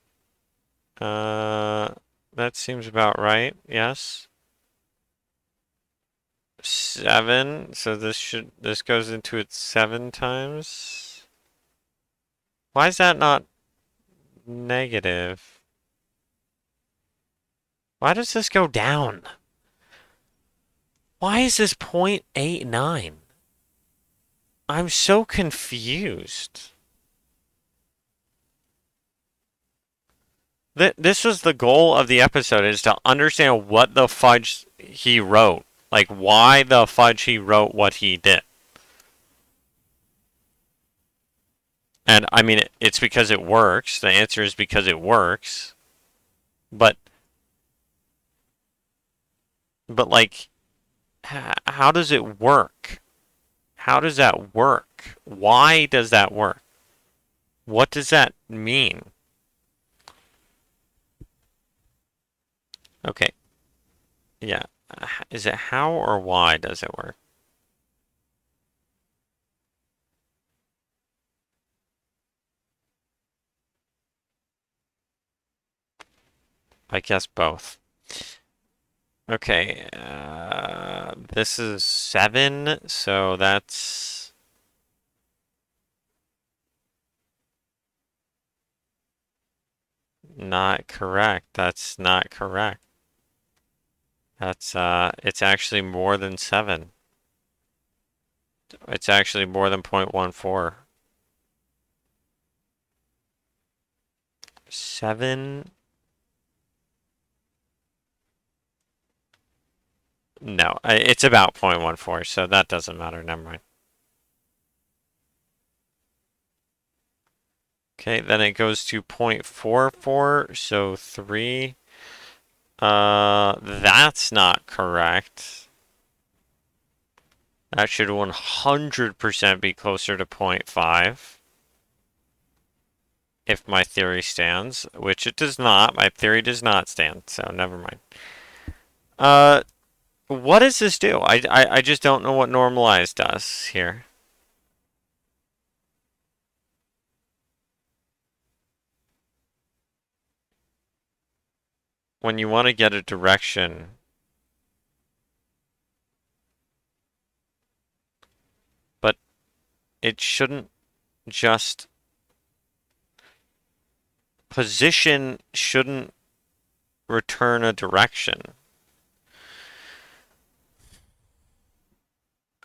Uh, that seems about right. Yes. 7. So this goes into it 7 times. Why is that not negative? Why does this go down? Why is this 0.89? I'm so confused. This was the goal of the episode, is to understand what the fudge he wrote. Like, why the fudge he wrote what he did. And, I mean, it's because it works. The answer is because it works. But, like, how does it work? How does that work? Why does that work? What does that mean? Okay, yeah. Is it how or why does it work? I guess both. Okay, this is 7, so that's not correct. That's not correct. That's, it's actually more than 7. It's actually more than 0.14. 7 No, it's about 0.14, so that doesn't matter. Never mind. Okay, then it goes to 0.44, so 3. That's not correct. That should 100% be closer to 0.5. If my theory stands, which it does not. My theory does not stand, so never mind. Uh, what does this do? I just don't know what normalize does here. When you want to get a direction, but it shouldn't just position shouldn't return a direction.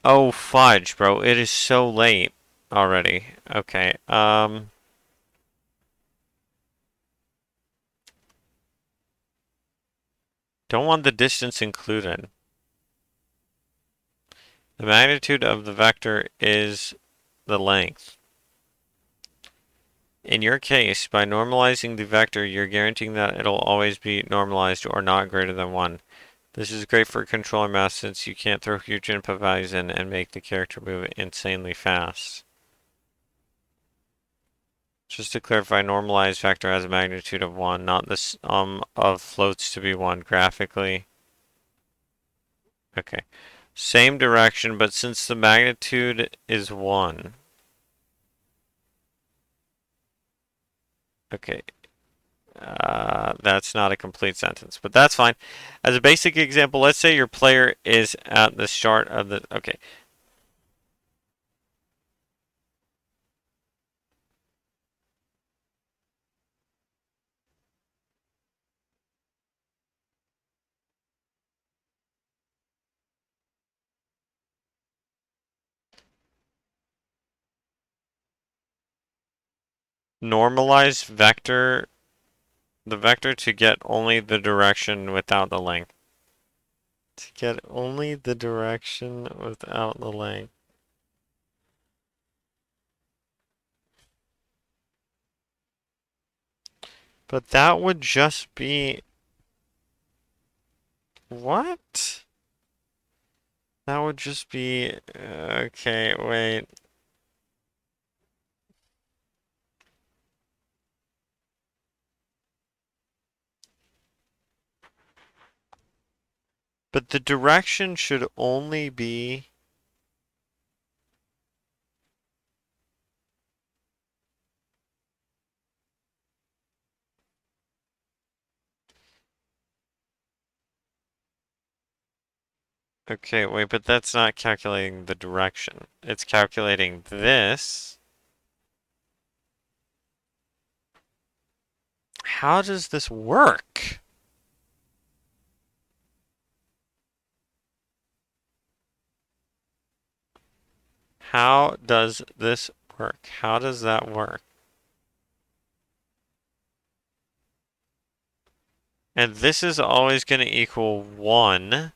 Oh fudge, bro. It is so late already. Okay. Don't want the distance included. The magnitude of the vector is the length. In your case, by normalizing the vector, you're guaranteeing that it'll always be normalized or not greater than 1. This is great for controlling math since you can't throw huge input values in and make the character move insanely fast. Just to clarify, normalized vector has a magnitude of 1, not the sum of floats to be 1 graphically. Okay. Same direction, but since the magnitude is 1. Okay. That's not a complete sentence, but that's fine. As a basic example, let's say your player is at the start of the... Okay. Normalize vector... The vector to get only the direction without the length. To get only the direction without the length. But that would just be... What? That would just be... Okay, wait. But the direction should only be... Okay, wait, but that's not calculating the direction. It's calculating this. How does this work? How does this work? How does that work? And this is always going to equal 1.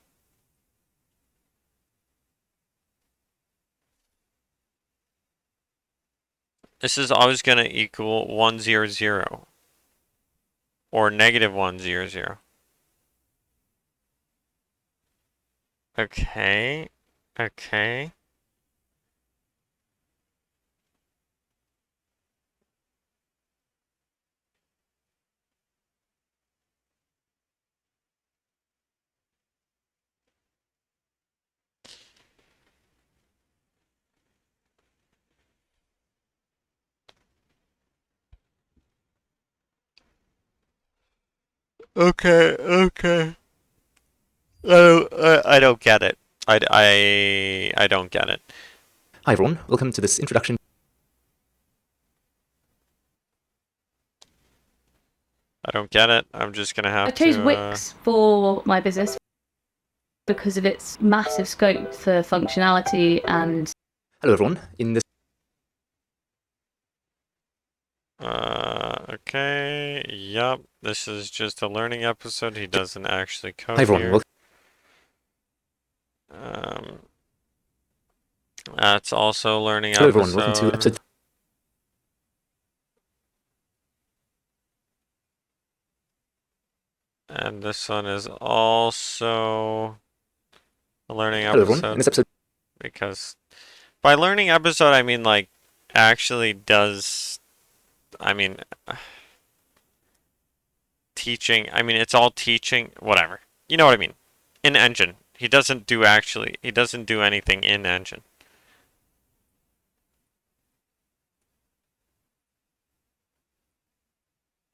This is always going to equal 1, 0, 0. Or negative 1, 0, 0. Okay. Okay. Okay, okay. I don't get it. I don't get it. Hi everyone, welcome to this introduction. I don't get it. I'm just gonna have I chose to. Wix for my business because of its massive scope for functionality and... Hello everyone, in this... Okay. Yup. This is just a learning episode. He doesn't actually code Hi everyone, here. welcome... That's also learning Hello everyone, welcome to episode. episode. And this one is also a learning Hello everyone, in episode this episode. because by learning episode I mean like actually does I mean teaching. I mean it's all teaching, whatever. You know what I mean. In engine. He doesn't do anything in engine.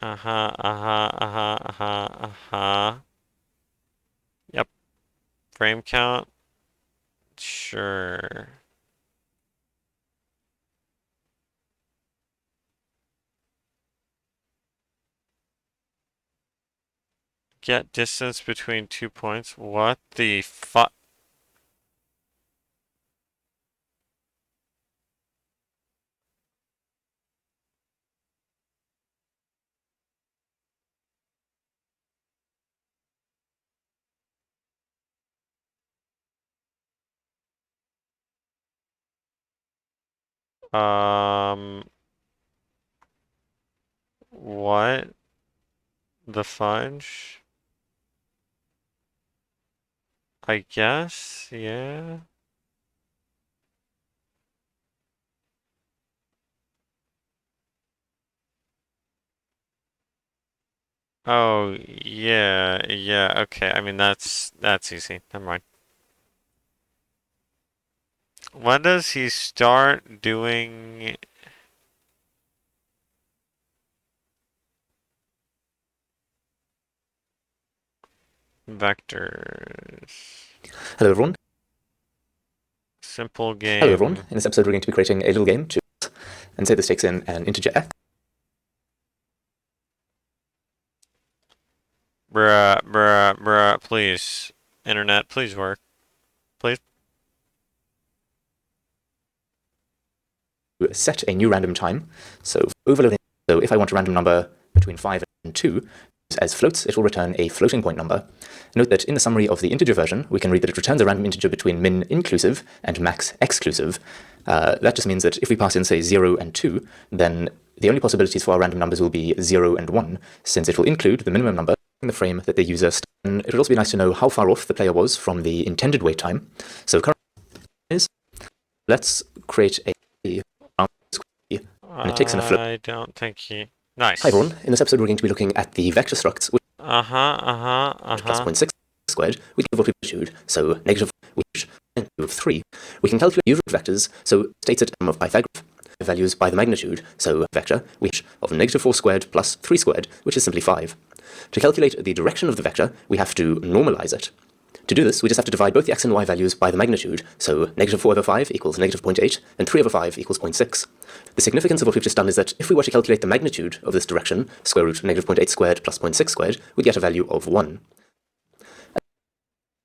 Uh-huh, uh-huh, uh-huh, uh-huh, uh-huh. Yep. Frame count. Sure. Get distance between 2 points. What the fuck? What the fudge? I guess, yeah. Oh, yeah, yeah, okay. I mean, that's easy. Never mind. When does he start doing vectors? Hello everyone. Simple Hello everyone. game. In this episode, we're going to be creating a little game to, and say this takes in an integer f. Bruh, bruh, bruh, please. Internet, please work. Please. Set a new random time. So overloading. So if I want a random number between 5 and 2 as floats, it will return a floating point number. Note that in the summary of the integer version, we can read that it returns a random integer between min inclusive and max exclusive. That just means that if we pass in, say, 0 and 2, then the only possibilities for our random numbers will be 0 and 1, since it will include the minimum number in the frame that the user started. And it would also be nice to know how far off the player was from the intended wait time. So currently is, let's create a and it takes in a float. I don't think he. Nice. Hi everyone, in this episode we're going to be looking at the vector structs, which Uh-huh, uh-huh, plus uh-huh. 0.6 squared, we give what we issued, so negative which of 3. We can calculate usual vectors, so states at m of Pythagoras, values by the magnitude, so vector which of negative 4 squared plus 3 squared, which is simply 5. To calculate the direction of the vector, we have to normalize it. To do this, we just have to divide both the x and y values by the magnitude, so negative 4 over 5 equals negative 0.8, and 3 over 5 equals 0.6. The significance of what we've just done is that if we were to calculate the magnitude of this direction, square root negative 0.8 squared plus 0.6 squared, we'd get a value of 1.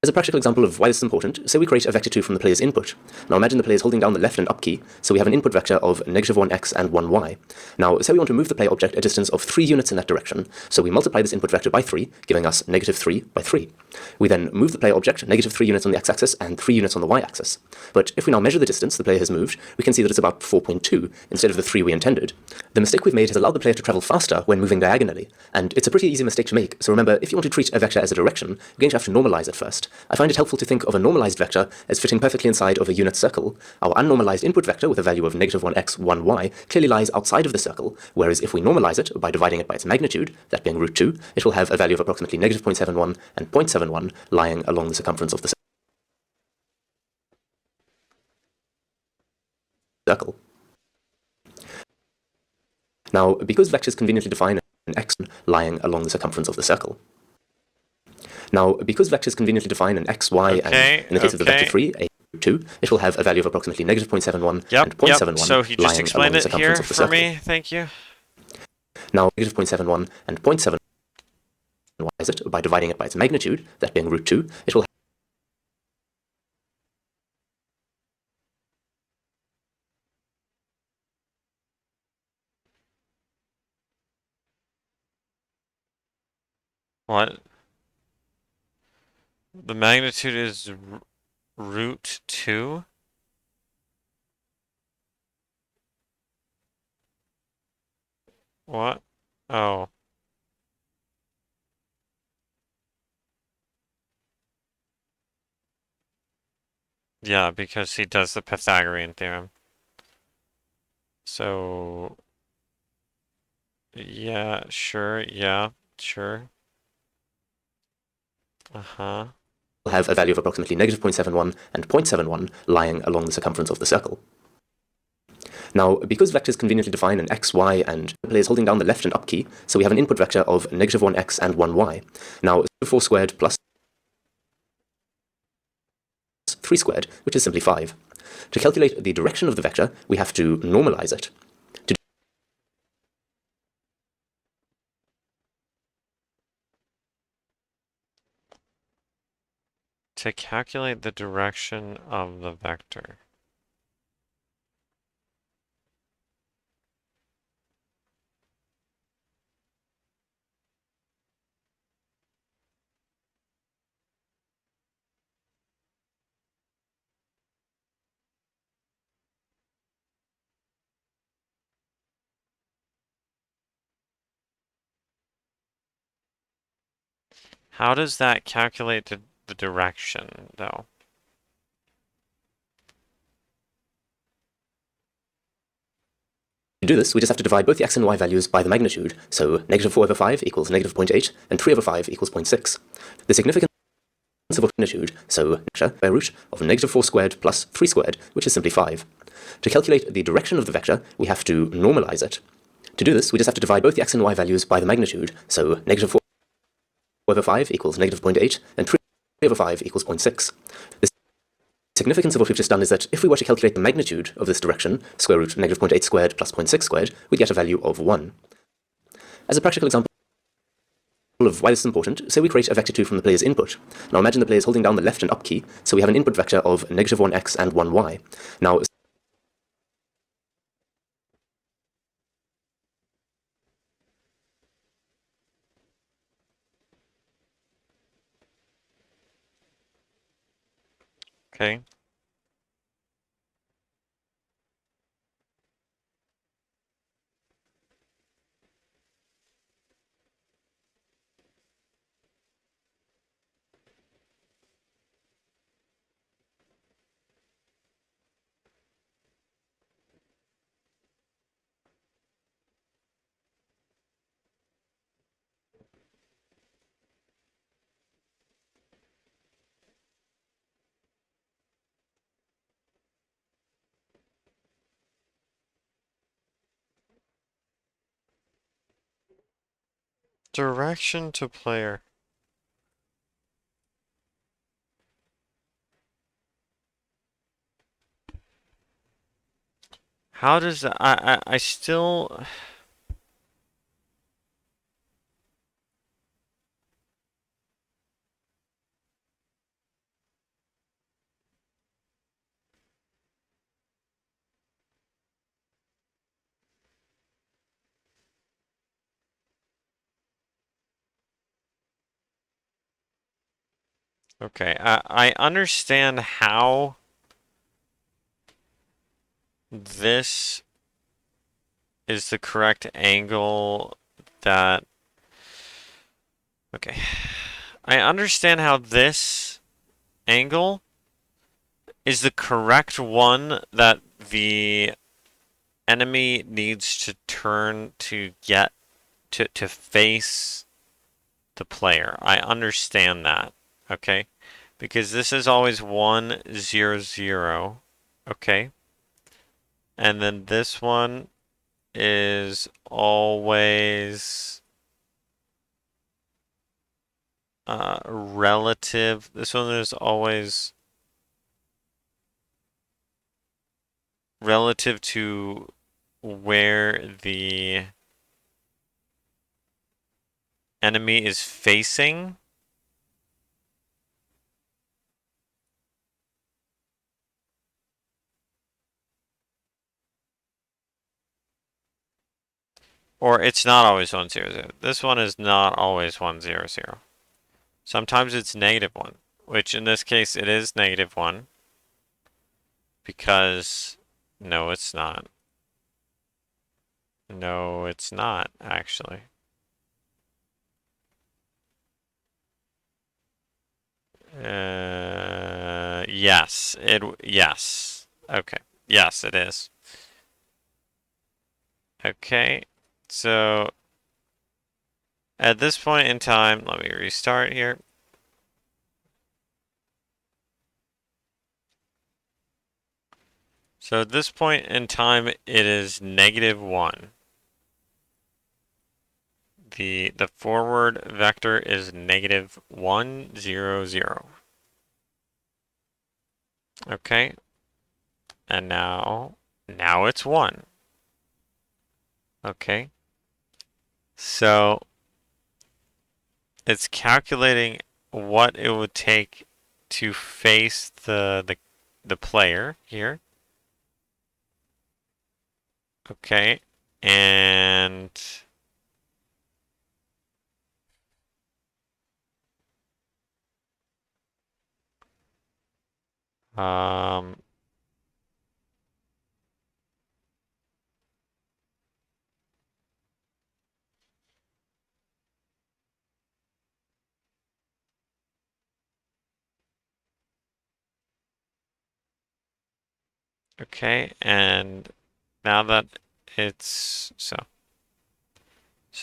As a practical example of why this is important, say we create a vector 2 from the player's input. Now imagine the player is holding down the left and up key, so we have an input vector of negative 1x and 1y. Now say we want to move the player object a distance of 3 units in that direction, so we multiply this input vector by 3, giving us negative 3 by 3. We then move the player object negative 3 units on the x-axis and 3 units on the y-axis. But if we now measure the distance the player has moved, we can see that it's about 4.2 instead of the 3 we intended. The mistake we've made has allowed the player to travel faster when moving diagonally, and it's a pretty easy mistake to make, so remember, if you want to treat a vector as a direction, you're going to have to normalize it first. I find it helpful to think of a normalized vector as fitting perfectly inside of a unit circle. Our unnormalized input vector with a value of negative 1x, 1y clearly lies outside of the circle, whereas if we normalize it by dividing it by its magnitude, that being root 2, it will have a value of approximately negative 0.71 and 0.71 lying along the circumference of the circle. Now, because vectors conveniently define an x lying along the circumference of the circle. Now, because vectors conveniently define an x, y, and in the case of the vector 3, a 2, it will have a value of approximately negative 0.71 and 0.71 So he just lying along explained the it circumference here of the for circle. me. Thank you. Now, negative 0.71 and 0.71 is it by dividing it by its magnitude, that being root 2, it will What? The magnitude is root 2? What? Oh. Yeah, because he does the Pythagorean theorem. So, yeah, sure, yeah, sure. Uh-huh. Have a value of approximately negative 0.71 and 0.71 lying along the circumference of the circle. Now, because vectors conveniently define an x, y, and the player is holding down the left and up key, so we have an input vector of negative 1x and 1y. Now, 4 squared plus 3 squared, which is simply 5. To calculate the direction of the vector, we have to normalize it. To calculate the direction of the vector. How does that calculate the direction, though? To do this, we just have to divide both the x and y values by the magnitude, so negative 4 over 5 equals negative 0.8, and 3 over 5 equals 0.6. The significance of a magnitude, so by a root of negative 4 squared plus 3 squared, which is simply 5. To calculate the direction of the vector, we have to normalize it. To do this, we just have to divide both the x and y values by the magnitude, so negative 4 over 5 equals negative 0.8, and 3 over 5 equals 0.6. The significance of what we've just done is that if we were to calculate the magnitude of this direction, square root negative 0.8 squared plus 0.6 squared, we'd get a value of 1. As a practical example of why this is important, say we create a vector 2 from the player's input. Now imagine the player is holding down the left and up key, so we have an input vector of negative 1x and 1y. Now, Okay. Direction to player. How does that, I still, okay, I understand how this is the correct angle that, okay, I understand how this angle is the correct one that the enemy needs to turn to get to face the player. I understand that, okay? Because this is always 1, 0, 0, okay? And then this one is always relative. This one is always relative to where the enemy is facing. Or it's not always 1, 0, 0. This one is not always 1, 0, 0. Sometimes it's negative 1, which in this case it is negative 1 because no, it's not. No, it's not, actually. Yes. Okay. Yes, it is. Okay. So at this point in time, let me restart here. So at this point in time, it is -1. The forward vector is -1, 0, 0. Okay. And now it's 1. Okay. So it's calculating what it would take to face the player here. Okay. And um okay, and now that it's so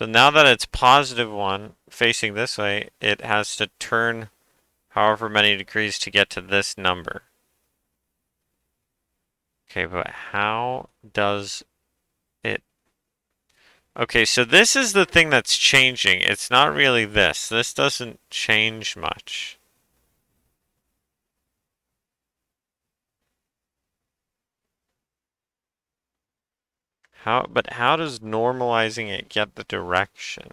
now that it's +1 facing this way, it has to turn however many degrees to get to this number. Okay, but how does it? Okay, so this is the thing that's changing. It's not really this. This doesn't change much. But how does normalizing it get the direction?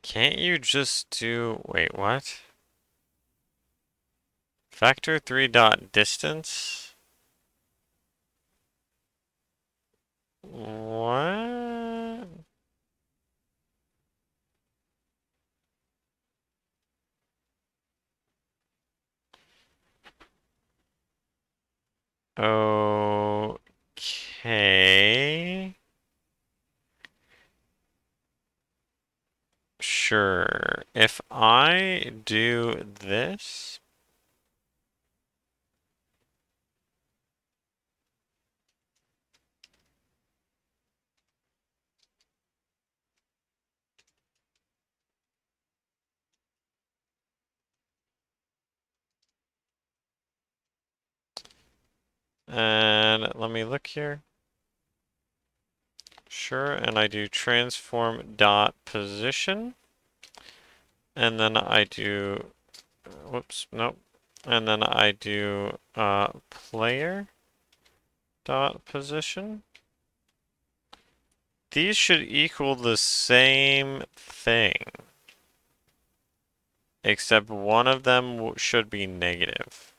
Can't you just do, wait, what? Vector 3 dot distance? What? Okay. Sure. If I do this, and let me look here. Sure, and I do transform dot position, and then I do, whoops, nope, and then I do player dot position. These should equal the same thing, except one of them should be negative.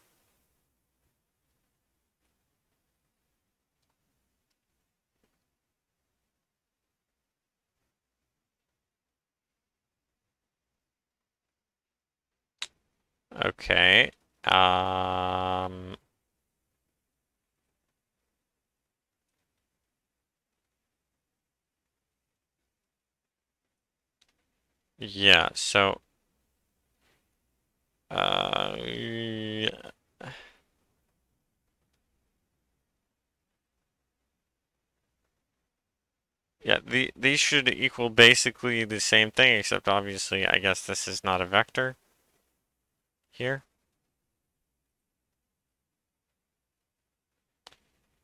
Okay. Um, yeah, so yeah. Yeah, these should equal basically the same thing, except obviously I guess this is not a vector here.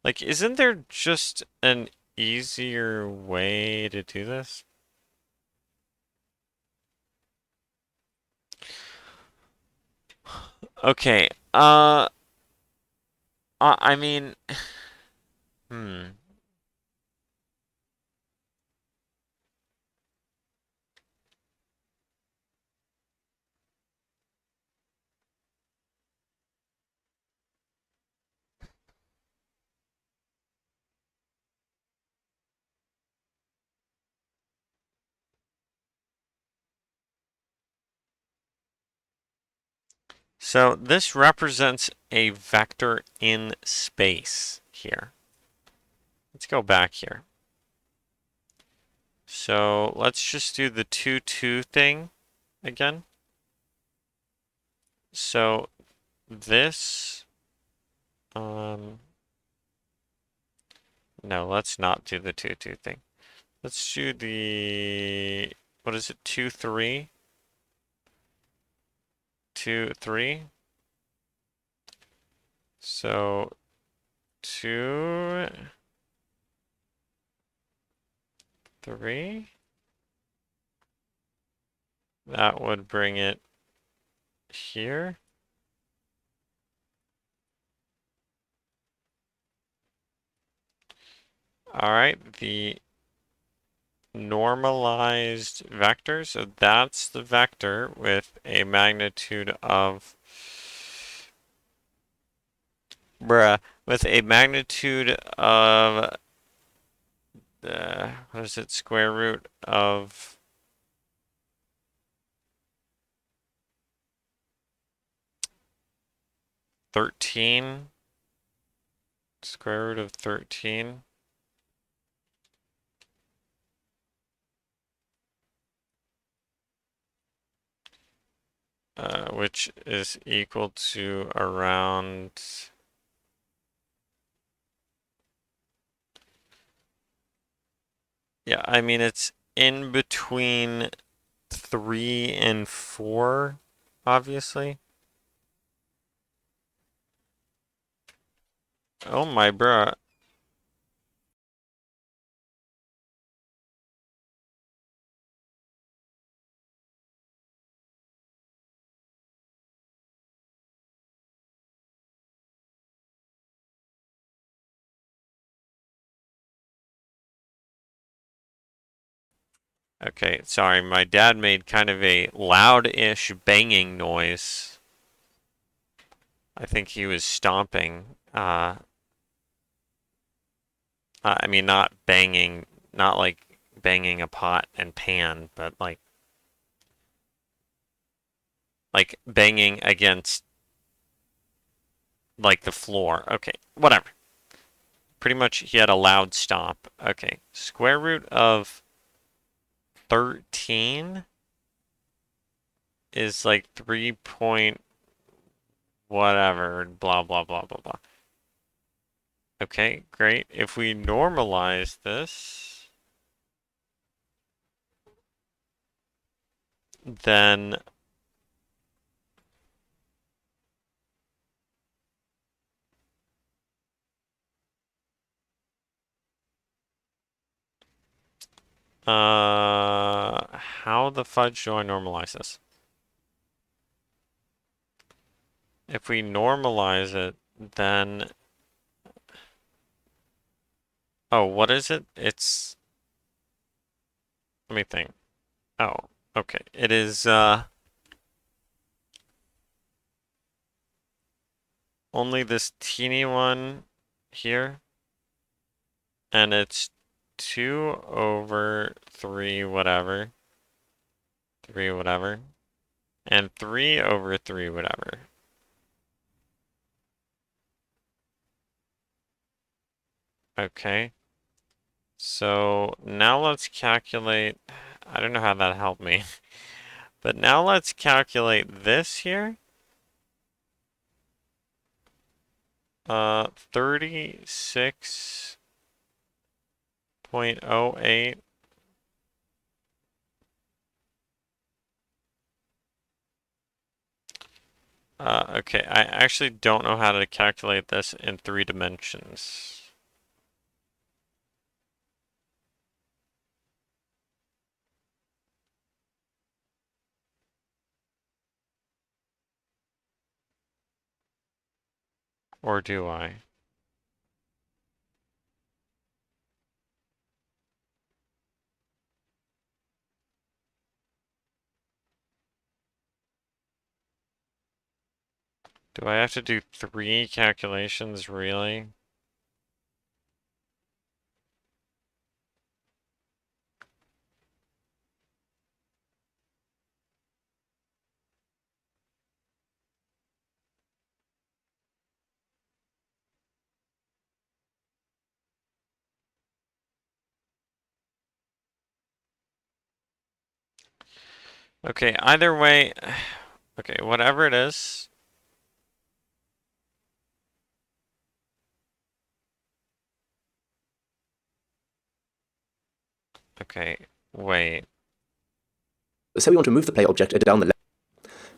Like, isn't there just an easier way to do this? Okay, I mean, hmm. So this represents a vector in space here. Let's go back here. So let's just do the 2, 2 thing again. So this, no, let's not do the 2, 2 thing. Let's do the, what is it, 2, 3? 2, 3. So 2, 3. That would bring it here. All right, the normalized vector. So that's the vector with a magnitude of, with a magnitude of, what is it, square root of 13, square root of 13. Which is equal to around, yeah, I mean, it's in between 3 and 4, obviously. Oh my bruh. Okay, sorry, my dad made kind of a loud-ish banging noise. I think he was stomping. I mean, not banging, not like banging a pot and pan, but like banging against like the floor. Okay, whatever. Pretty much he had a loud stomp. Okay, square root of 13 is like 3 point whatever, blah, blah, blah, blah, blah. Okay, great. If we normalize this, then how the fudge do I normalize this? If we normalize it, then, oh, what is it? It's, let me think. Oh, okay. It is, only this teeny one here, and it's 2 over 3 whatever, 3 whatever, and 3 over 3 whatever. Okay. So now let's calculate, I don't know how that helped me, but now let's calculate this here. 36.08. Okay, I actually don't know how to calculate this in 3 dimensions. Or do I? Do I have to do 3 calculations, really? Okay, either way, okay, whatever it is. Okay, wait. So we want to move the player object down the left.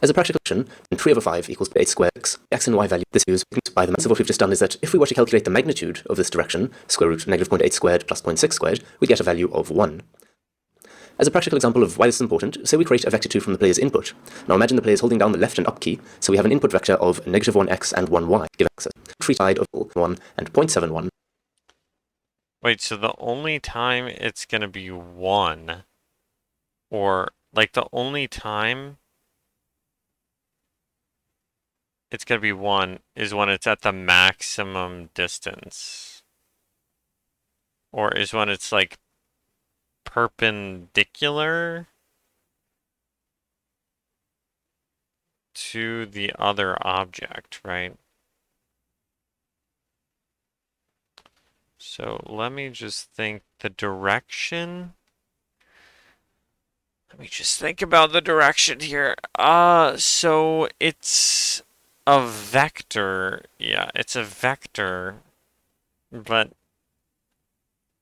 As a practical action, then 3 over 5 equals 8 squared x. X and y value this is by the math. So what we've just done is that if we were to calculate the magnitude of this direction, square root negative 0.8 squared plus 0.6 squared, we get a value of 1. As a practical example of why this is important, say we create a vector 2 from the player's input. Now imagine the player is holding down the left and up key, so we have an input vector of negative 1x and 1y, give access. Free side of 1 and 0.71. Wait, so the only time it's gonna be 1, or like the only time it's gonna be 1 is when it's at the maximum distance. Or is when it's like perpendicular to the other object, right? So let me just think the direction. Let me just think about the direction here. So it's a vector. Yeah, it's a vector. But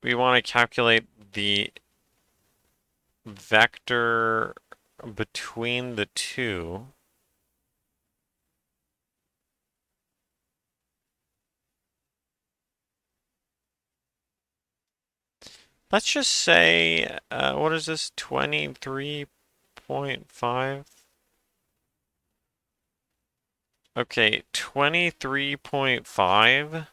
we want to calculate the vector between the two. Let's just say, what is this, 23.5? Okay, 23.5.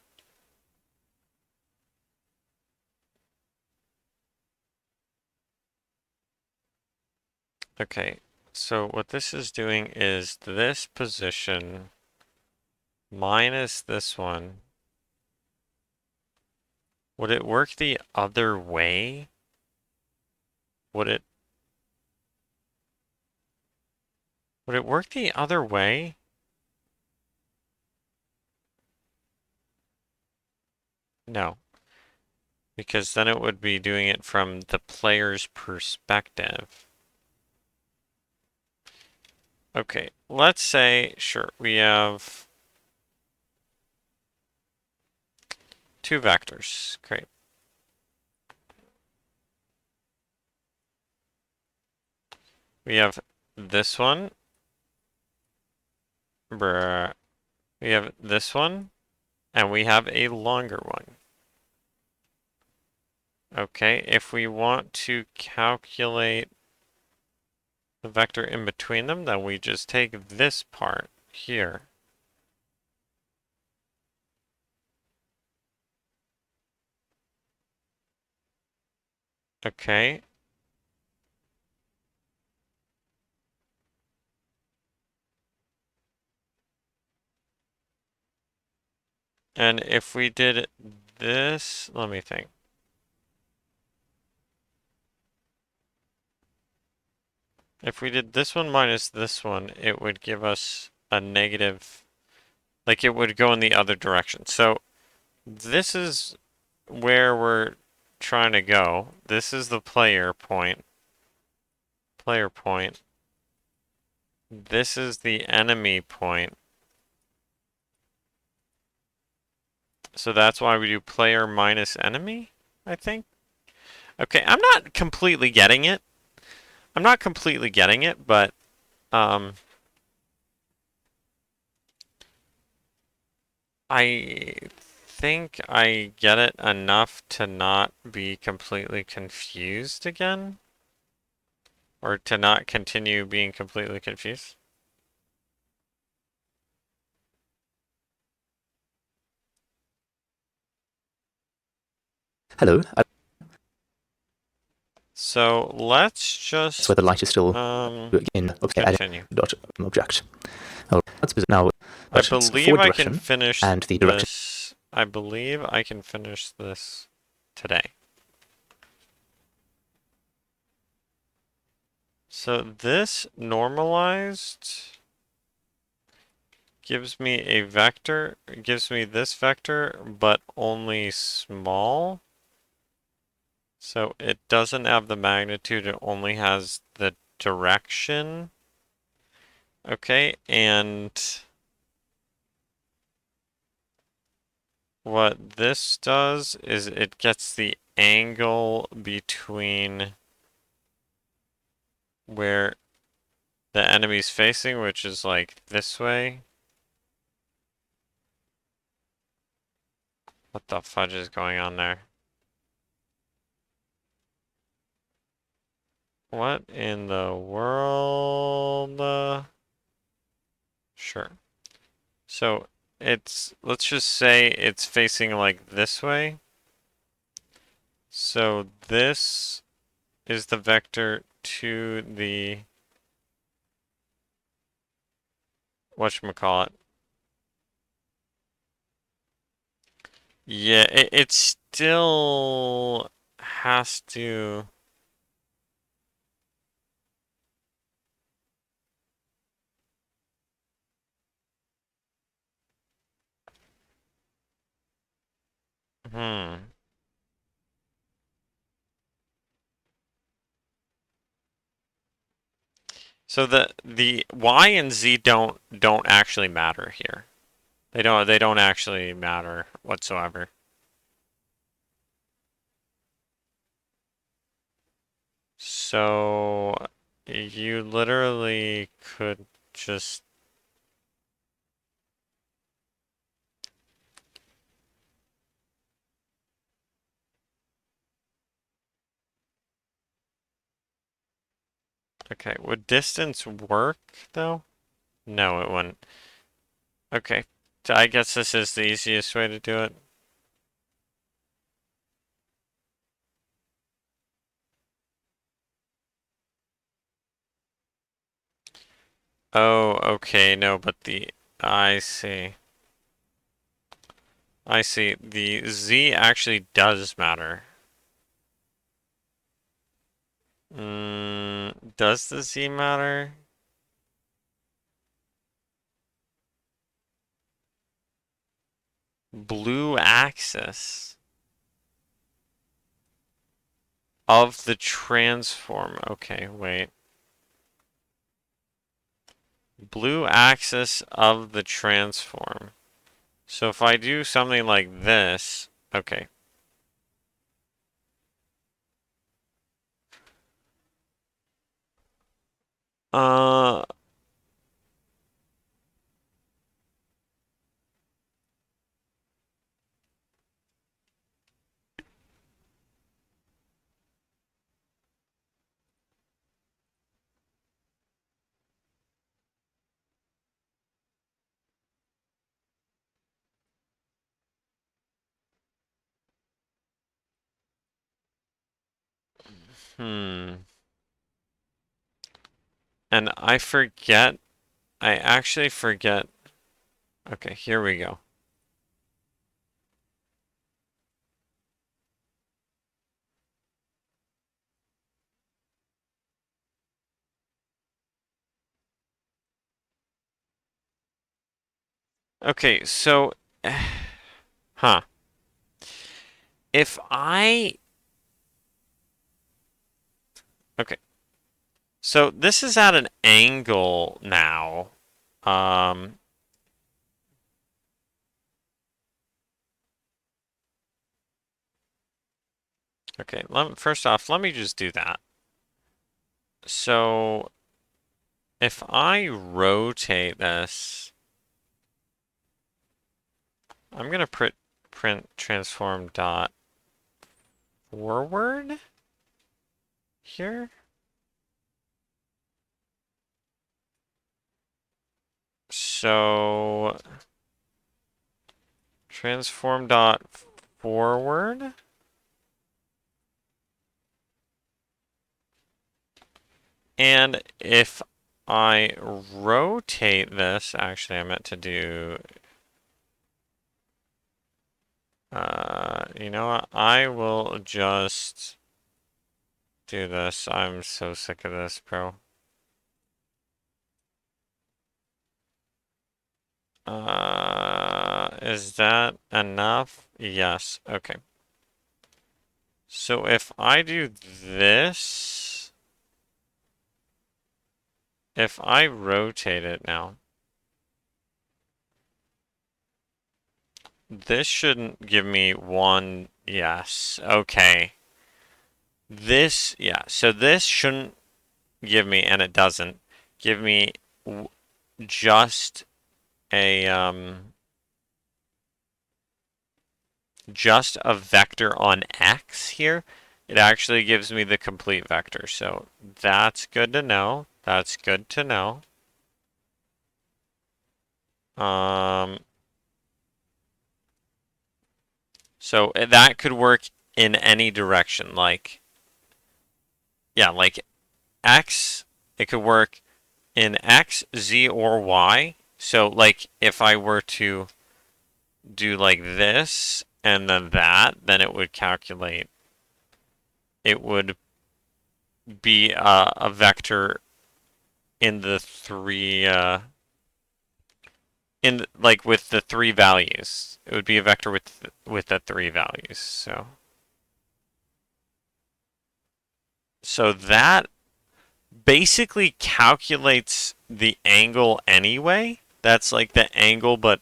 Okay, so what this is doing is this position minus this one. Would it work the other way? Would it work the other way? No, because then it would be doing it from the player's perspective. Okay, let's say, sure, we have two vectors. Great. We have this one. Bruh. We have this one, and we have a longer one. Okay, if we want to calculate the vector in between them, then we just take this part here. Okay. And if we did this, let me think. If we did this one minus this one, it would give us a negative, like it would go in the other direction. So this is where we're trying to go. This is the player point. Player point. This is the enemy point. So that's why we do player minus enemy, I think. Okay, I'm not completely getting it. I'm not completely getting it, but I think I get it enough to not be completely confused again. Or to not continue being completely confused. Hello. So let's just That's where the light is still in continue. dot object. Oh, now I believe I can finish and the direction. this. I believe I can finish this today. So this normalized gives me a vector, gives me this vector, but only small. So it doesn't have the magnitude, it only has the direction. Okay, and what this does is it gets the angle between where the enemy's facing, which is like this way. What the fudge is going on there? What in the world? Sure. So let's just say it's facing like this way. So this is the vector to the whatchamacallit. Yeah, it still has to. Hmm. So the Y and Z don't actually matter here. They don't actually matter whatsoever. So you literally could just okay, would distance work though? No, it wouldn't. Okay. I guess this is the easiest way to do it. Oh, okay, no, but I see. I see. The Z actually does matter. Does the Z matter? Blue axis of the transform. Okay, wait. Blue axis of the transform. So if I do something like this, okay. Uh, hmm. And I actually forget. Okay, here we go. Okay, so, huh. If I, okay, so this is at an angle now. Um, okay, first off, let me just do that. So if I rotate this, I'm gonna print transform dot forward here. So transform dot forward. And if I rotate this, actually I meant to do, you know what? I will just do this. I'm so sick of this, bro. Is that enough? Yes. Okay. So if I do this, if I rotate it now, this shouldn't give me one. Yes. Okay. This, yeah. So this shouldn't give me, and it doesn't give me just just a vector on X here. It actually gives me the complete vector. So that's good to know. That's good to know. So that could work in any direction. Like, yeah, like X, it could work in X, Z, or Y. So like if I were to do like this and then that, then it would calculate. It would be a vector in the three in like with the three values. It would be a vector with the three values. So that basically calculates the angle anyway. That's like the angle, but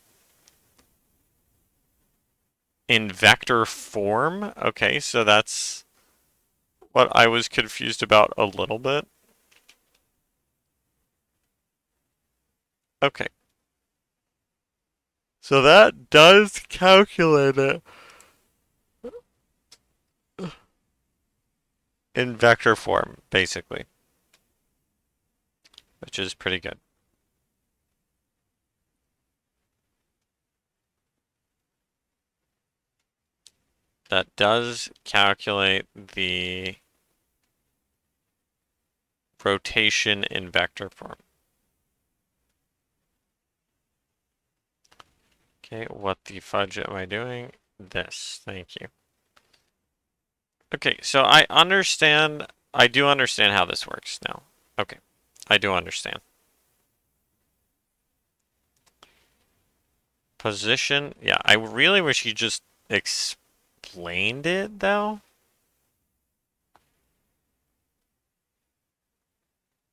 in vector form. Okay, so that's what I was confused about a little bit. Okay. So that does calculate it in vector form, basically, which is pretty good. That does calculate the rotation in vector form. Okay, what the fudge am I doing? This, thank you. Okay, so I do understand how this works now. Okay, I do understand. Position, yeah, I really wish you just explained it though.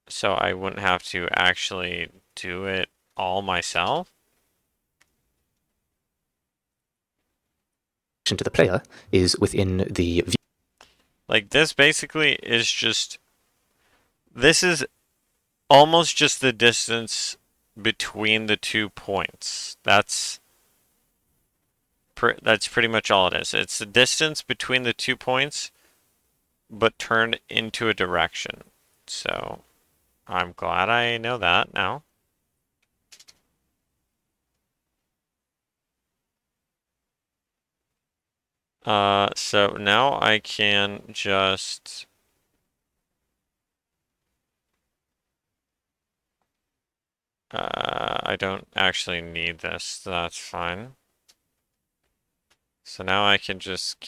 So I wouldn't have to actually do it all myself. To the player is within the view. Like this basically is just, this is almost just the distance between the 2 points. That's pretty much all it is. It's the distance between the 2 points, but turned into a direction. So I'm glad I know that now. So now I can just I don't actually need this, so that's fine. So now I can just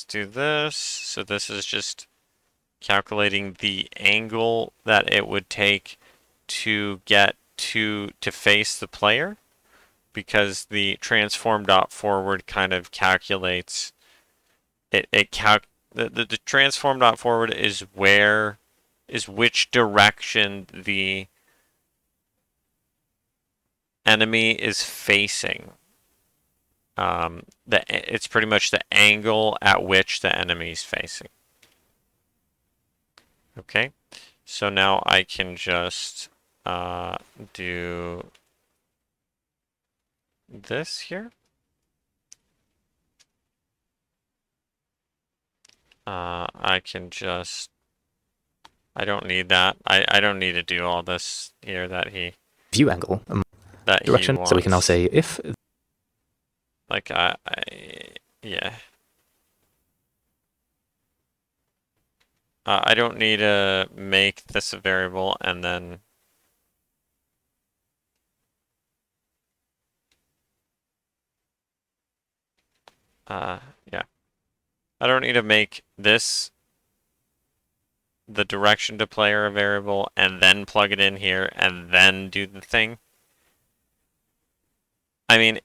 do this. So this is just calculating the angle that it would take to get to face the player, because the transform dot forward kind of calculates the transform dot forward is which direction the enemy is facing. It's pretty much the angle at which the enemy is facing. Okay, so now I can just do this here. I can just, I don't need that. I don't need to do all this here that he view angle direction. So we can now say if, like yeah. I don't need to make this a variable and then yeah. I don't need to make this the direction to player a variable and then plug it in here and then do the thing. I mean,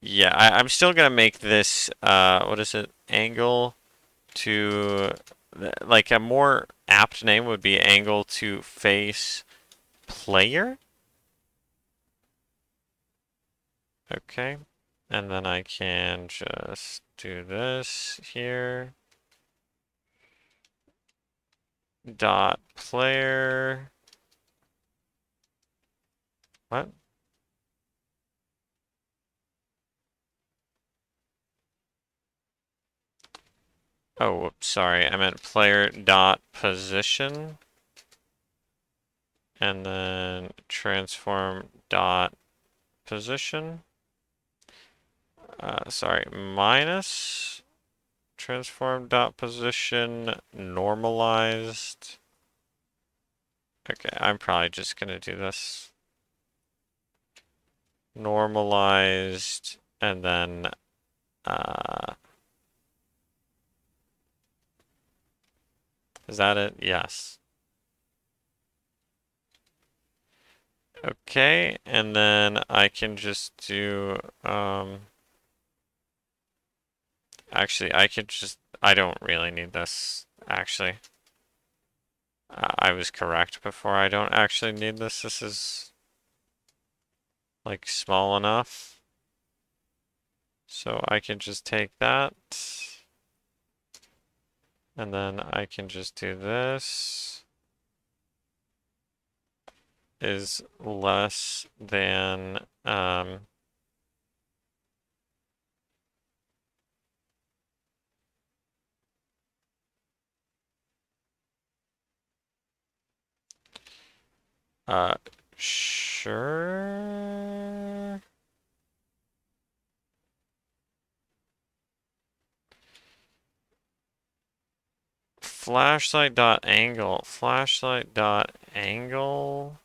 yeah, I'm still gonna make this what is it, angle to like a more apt name would be angle to face player. Okay, and then I can just do this here. Dot player. What? Oh, whoops, sorry. I meant player dot position. And then transform dot position. Sorry, minus transform dot position normalized. Okay, I'm probably just gonna do this. Normalized and then is that it? Yes. Okay, and then I can just do actually I could just I don't really need this actually. I was correct before. I don't actually need this. This is like small enough. So I can just take that. And then I can just do this is less than sure. Flashlight dot angle. Flashlight dot angle.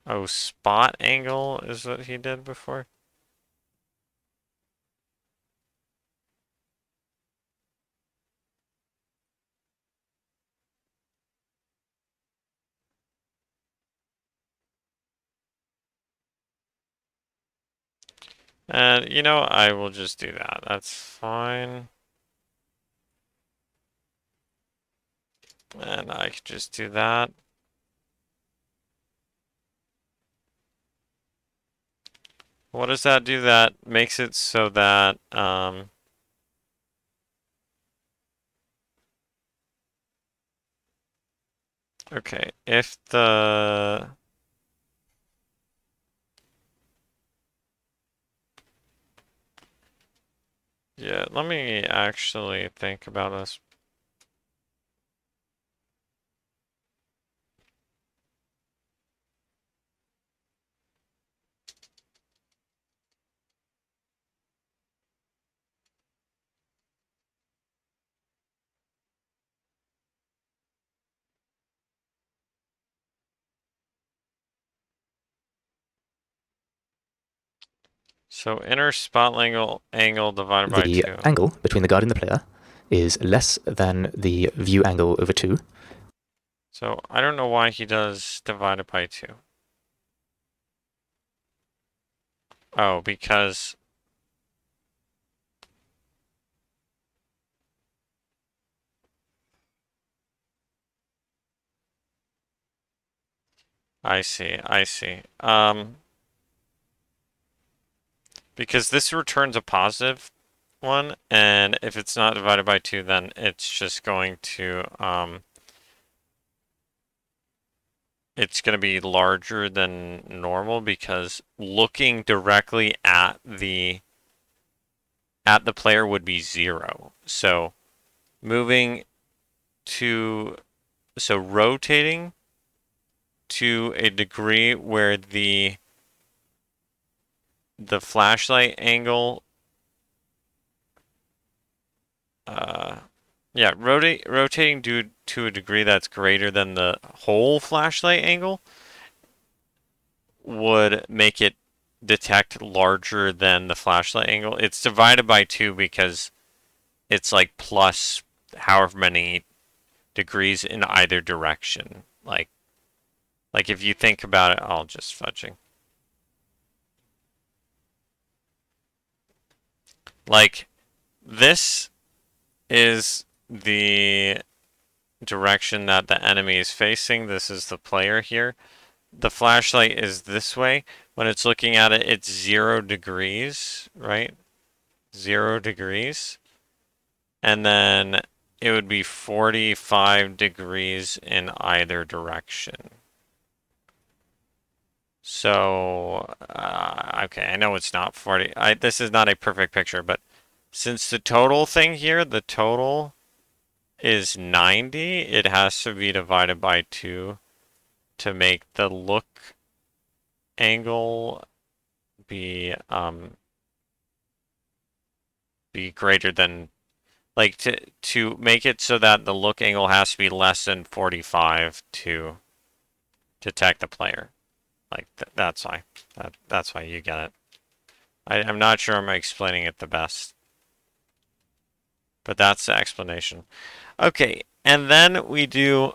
Oh, spot angle is what he did before. And you know, I will just do that. That's fine. And I could just do that. What does that do? That makes it so that okay, if the yeah, let me actually think about this. So inner spot angle divided by The 2. angle between the guard and the player is less than the view angle over 2. So I don't know why he does divided by 2. Oh, because I see, I see. Because this returns a positive one, and if it's not divided by 2, then it's just going to it's going to be larger than normal because looking directly at the player would be 0. So moving to so rotating to a degree where the flashlight angle yeah, rotating due to a degree that's greater than the whole flashlight angle would make it detect larger than the flashlight angle. It's divided by 2 because it's like plus however many degrees in either direction. Like if you think about it, I'll just fudging. Like this is the direction that the enemy is facing. This is the player here. The flashlight is this way. When it's looking at it, it's 0 degrees, right? 0 degrees. And then it would be 45 degrees in either direction. So, okay, I know it's not 40. This is not a perfect picture, but since the total thing here, the total is 90, it has to be divided by 2 to make the look angle be greater than, like, to make it so that the look angle has to be less than 45 to detect the player. Like that's why. That's why you get it. I'm not sure I'm explaining it the best, but that's the explanation. Okay, and then we do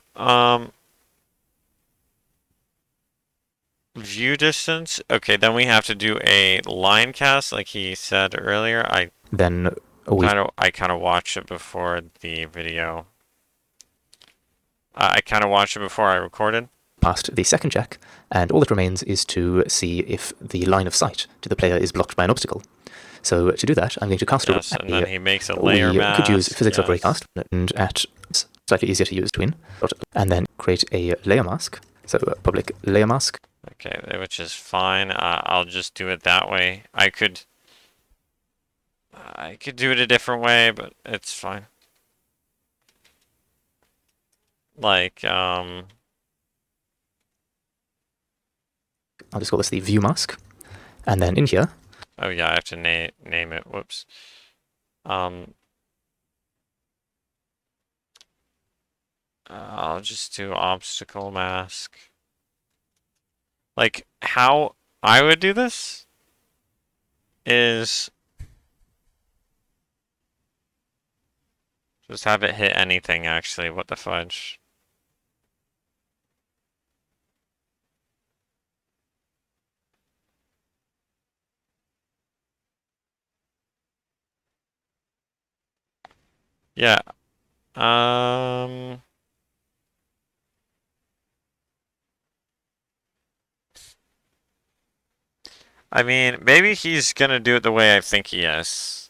view distance. Okay, then we have to do a line cast, like he said earlier. Then we I kind of watched it before the video. I kind of watched it before I recorded. passed the second check, and all that remains is to see if the line of sight to the player is blocked by an obstacle. So to do that, I'm going to cast Yes, and then he makes a layer we mask. could use physics of yes. raycast, and at slightly easier to use between, and then create a layer mask. So a public layer mask. Okay, which is fine. I'll just do it that way. I could do it a different way, but it's fine. Like, I'll just call this the view mask, and then in here. Oh yeah, I have to name it. Whoops. I'll just do obstacle mask. Like, how I would do this is just have it hit anything, actually. What the fudge? Yeah. I mean, maybe he's gonna do it the way I think he is.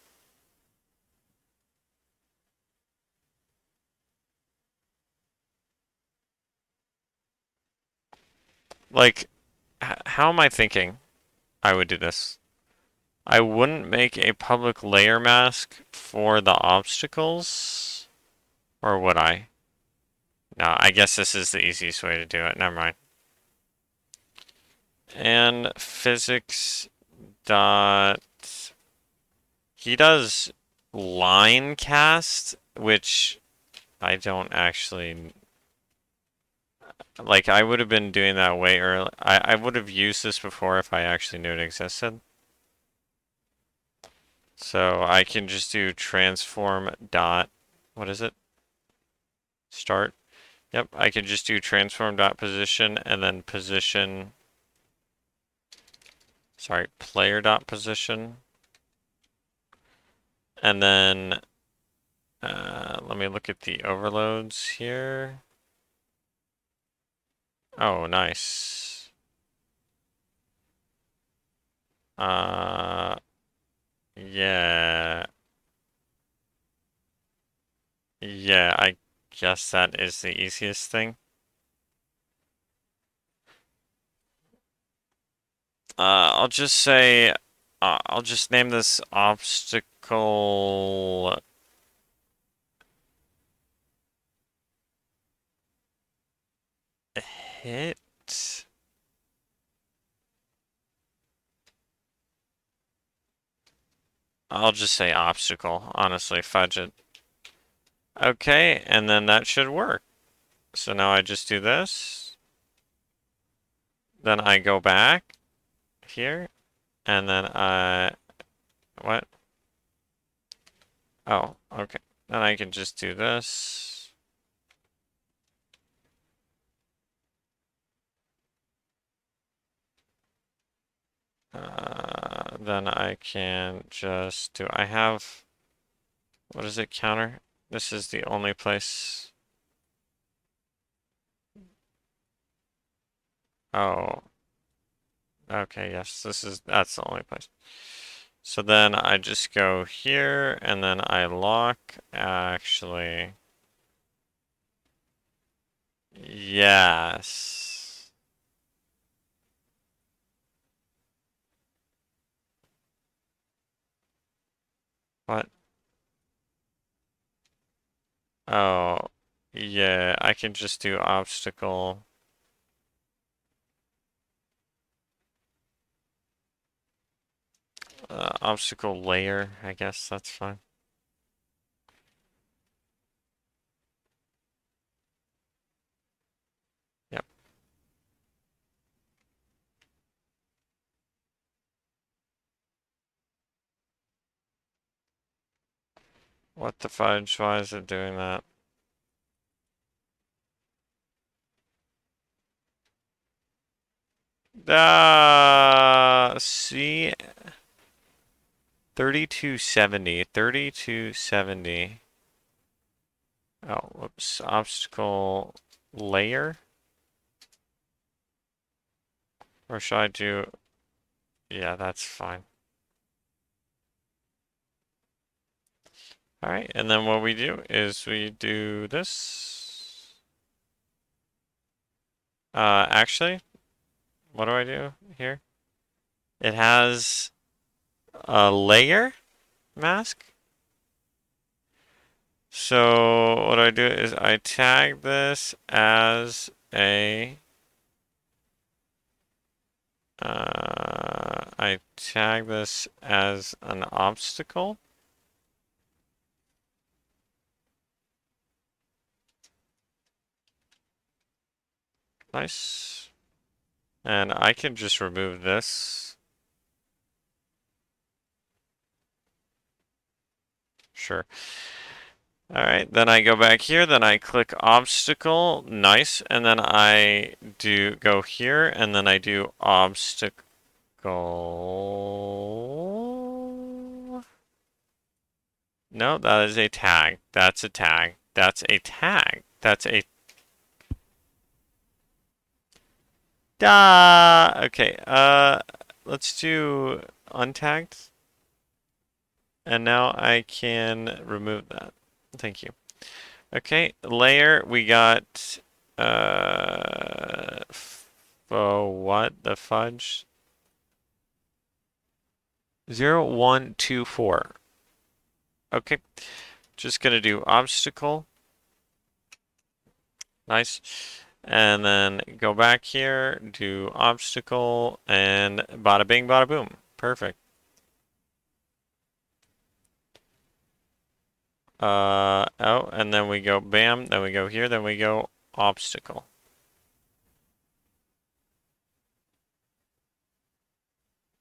Like, how am I thinking I would do this? I wouldn't make a public layer mask for the obstacles, or would I? No, I guess this is the easiest way to do it. Never mind. And physics dot. He does line cast, which I don't actually like. I would have been doing that way early. I would have used this before if I actually knew it existed. So I can just do transform dot. What is it? Start. Yep, I can just do transform dot position and then position. Sorry, player dot position. And then let me look at the overloads here. Oh, nice. Yeah. Yeah, I guess that is the easiest thing. I'll just say, I'll just name this obstacle hit. I'll just say obstacle, honestly, fudge it. Okay, and then that should work. So now I just do this. Then I go back here, and then what? Oh, okay. Then I can just do this. Then I can just do, I have, what is it, counter? This is the only place. Oh, okay, yes, that's the only place. So then I just go here and then I lock, actually. Yes. What? Oh, yeah, I can just do obstacle. Obstacle layer, I guess that's fine. Yep. What the fudge? Why is it doing that? See, 3270. Oh, whoops. Obstacle layer? Or should I do... Yeah, that's fine. Alright, and then what we do is we do this. Actually, what do I do here? It has a layer mask. So what I do is I tag this as a I tag this as an obstacle. Nice. And I can just remove this. Sure. Alright, then I go back here, then I click obstacle, nice, and then I do go here, and then I do obstacle. No, that is a tag. That's a tag. That's a tag. That's a... Okay, let's do untagged. And now I can remove that. Thank you. Okay, layer, we got, oh, what the fudge? 0124. Okay, just gonna do obstacle. Nice. And then go back here, do obstacle, and bada bing, bada boom. Perfect. Oh, and then we go bam, then we go here, then we go obstacle.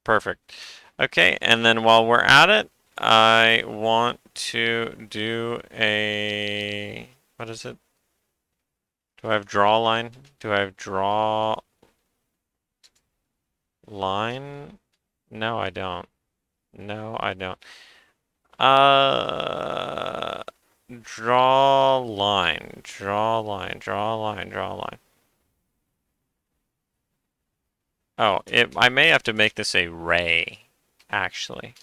Perfect. Okay, and then while we're at it, I want to do a, what is it? Do I have draw line? Do I have draw line? No, I don't. No, I don't. Uh, draw line, draw line, draw line, draw line. Oh, I may have to make this a ray, actually.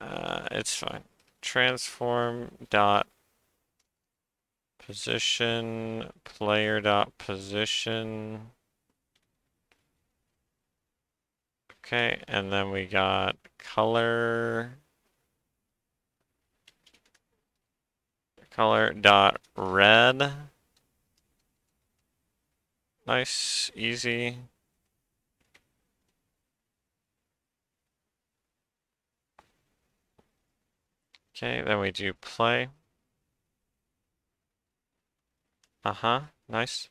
It's fine. Transform dot position, player dot position. Okay, and then we got color dot red. Nice, easy. Okay, then we do play. Uh-huh, nice.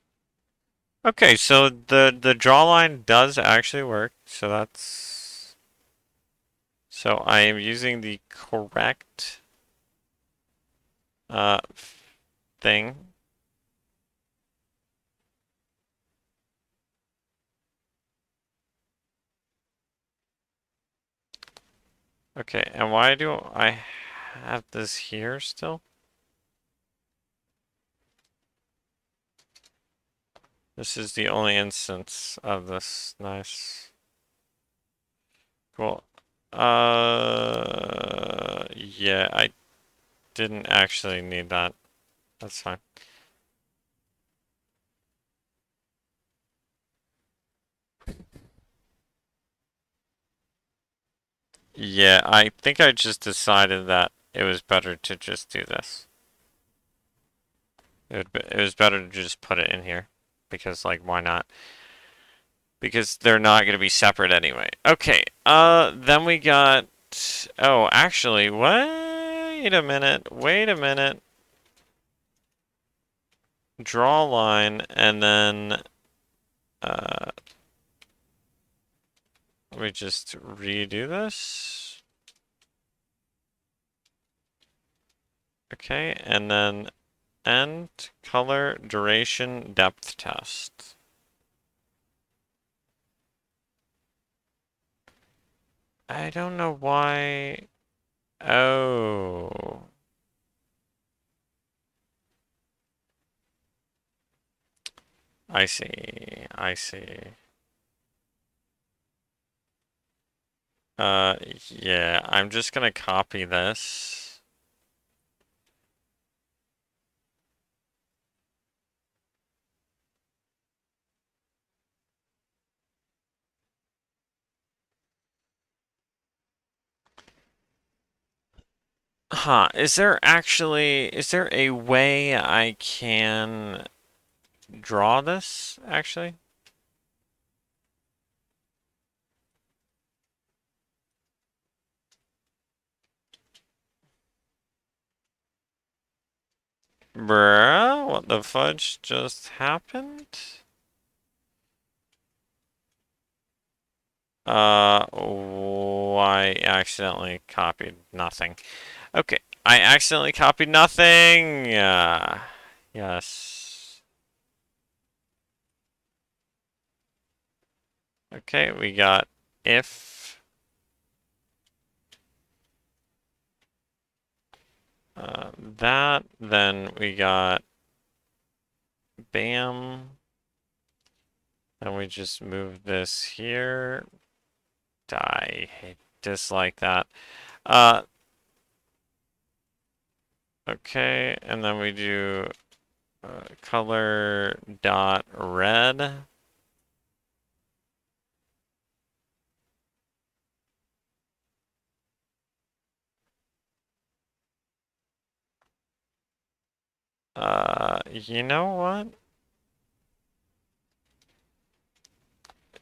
Okay, so the draw line does actually work, so that's... So I am using the correct uh thing. Okay, and why do I have this here still? This is the only instance of this. Nice. Cool. Yeah, I didn't actually need that. That's fine. Yeah, I think I just decided that it was better to just do this. It was better to just put it in here. Because, like, why not? Because they're not going to be separate anyway. Okay, then we got... Oh, actually, wait a minute. Wait a minute. Draw a line, and then... let me just redo this. Okay, and then end color duration depth test. I don't know why. Oh. I see. I see. Yeah, I'm just gonna copy this. Huh, is there a way I can draw this, actually? Bruh, what the fudge just happened? Oh, I accidentally copied nothing. Okay, I accidentally copied nothing! Yes. Okay, we got if that, then we got bam, and we just move this here. I dislike that. Uh, okay, and then we do color dot red. You know what?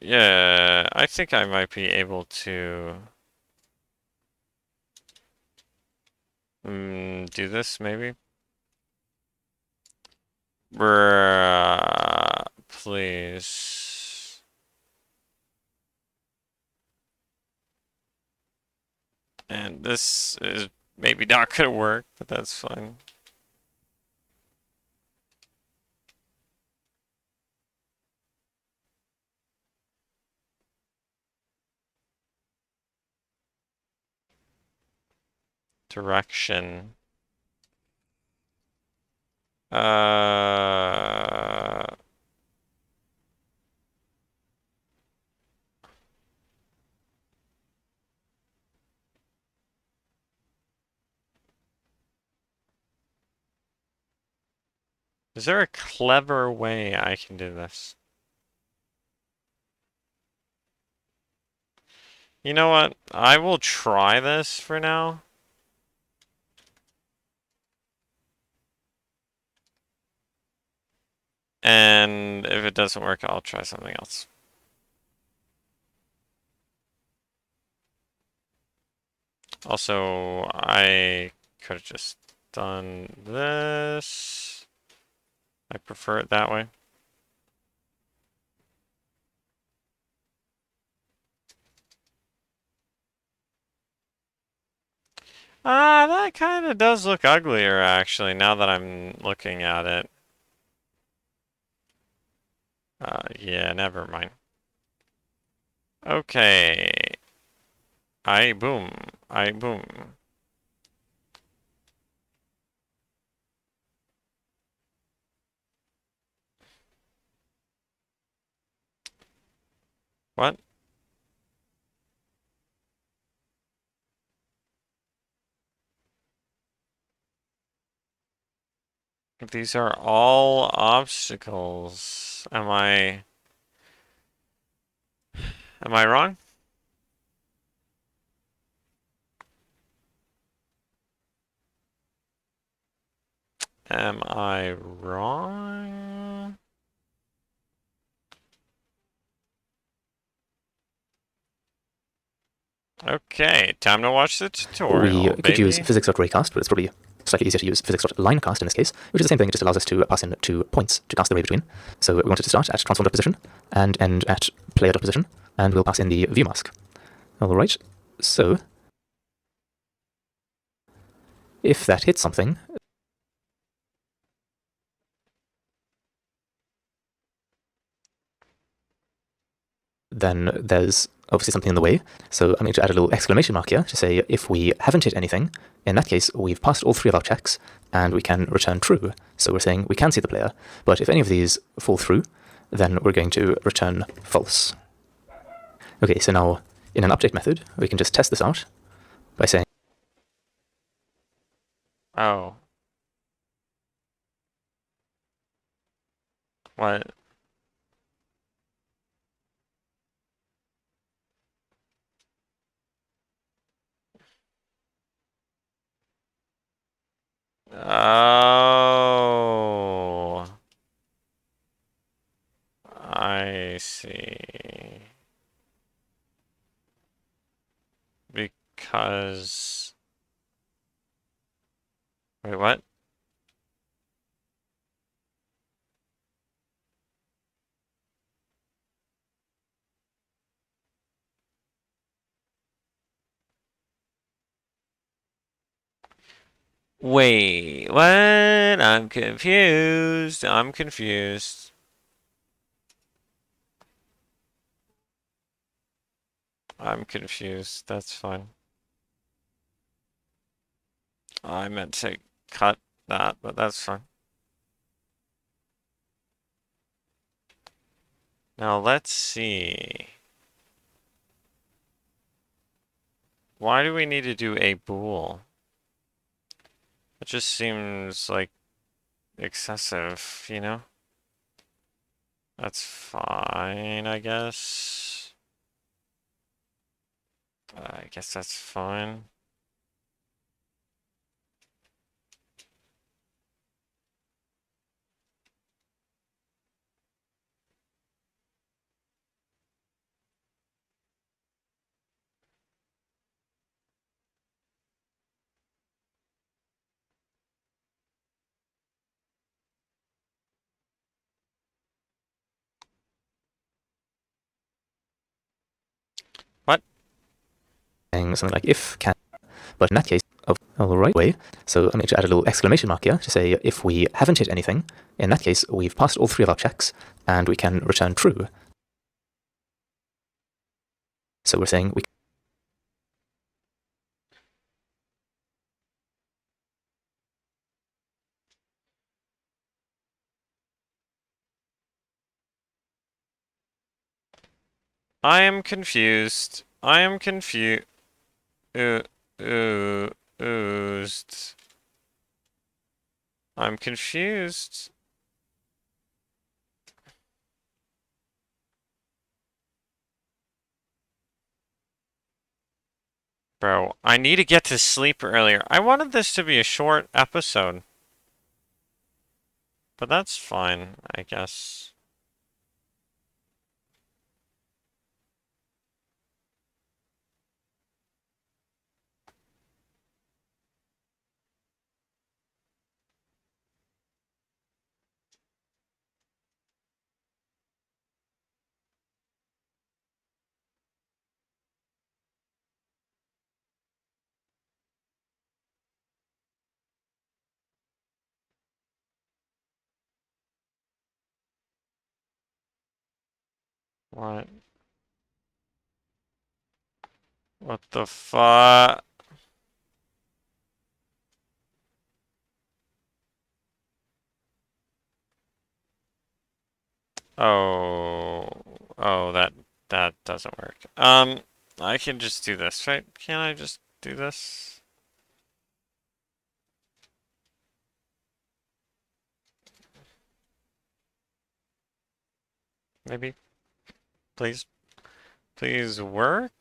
Yeah, I think I might be able to do this maybe. Bruh, please. And this is maybe not gonna work, but that's fine. Direction. Uh, is there a clever way I can do this? You know what? I will try this for now. And if it doesn't work, I'll try something else. Also, I could have just done this. I prefer it that way. That kind of does look uglier, actually, now that I'm looking at it. Yeah, never mind. Okay. I boom. I boom. What? These are all obstacles. Am I wrong? Am I wrong? Okay, time to watch the We tutorial, could use baby. physics.raycast, but it's probably slightly easier to use physics.linecast in this case, which is the same thing, it just allows us to pass in 2 points to cast the ray between. So we want it to start at transform.position and end at player.position, and we'll pass in the view mask. Alright, so if that hits something, then there's obviously something in the way. So I'm going to add a little exclamation mark here to say if we haven't hit anything, in that case we've passed all 3 of our checks and we can return true. So we're saying we can see the player, but if any of these fall through, then we're going to return false. Okay, so now in an update method, we can just test this out by saying Oh. What? Oh. I see. Because... Wait, what? Wait, what? I'm confused. I'm confused. I'm confused. That's fine. I meant to cut that, but that's fine. Now let's see. Why do we need to do a bool? It just seems like excessive, you know? That's fine, I guess. I guess that's fine. What? something like if can, but in that case, alright way. So I'm going to add a little exclamation mark here to say if we haven't hit anything, in that case we've passed all 3 of our checks and we can return true. So we're saying we I am confused. I am confused. Oozed. I'm confused. Bro, I need to get to sleep earlier. I wanted this to be a short episode. But that's fine, I guess. What? What the fuck? Oh, oh, that doesn't work. I can just do this, right? Can't I just do this? Maybe? Please? Please work?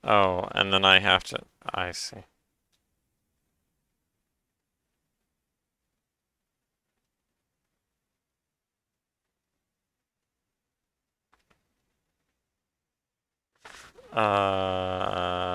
Oh, and then I have to... I see. Um...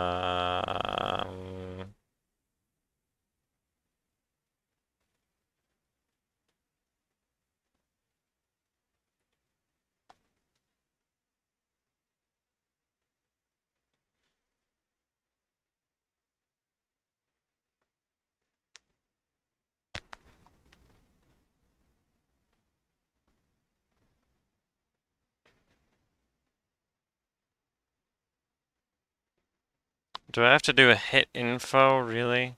Do I have to do a hit info, really?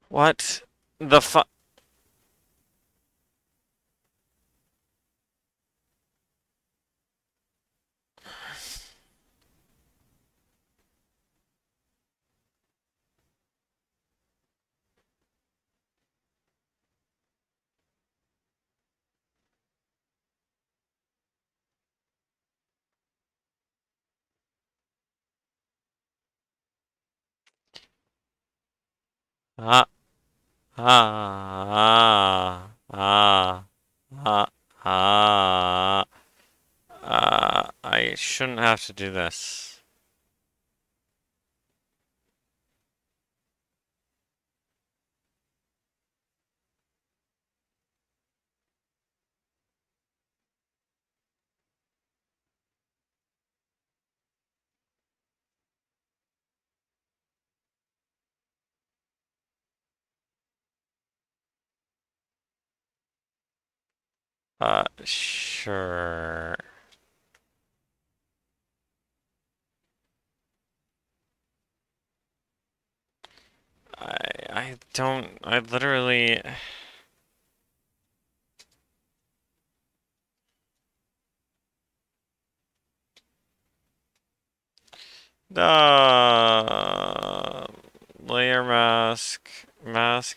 What the fu- Ah, ah, ah, ah, ah, I shouldn't have to do this. Sure. I, I literally, uh, layer mask, max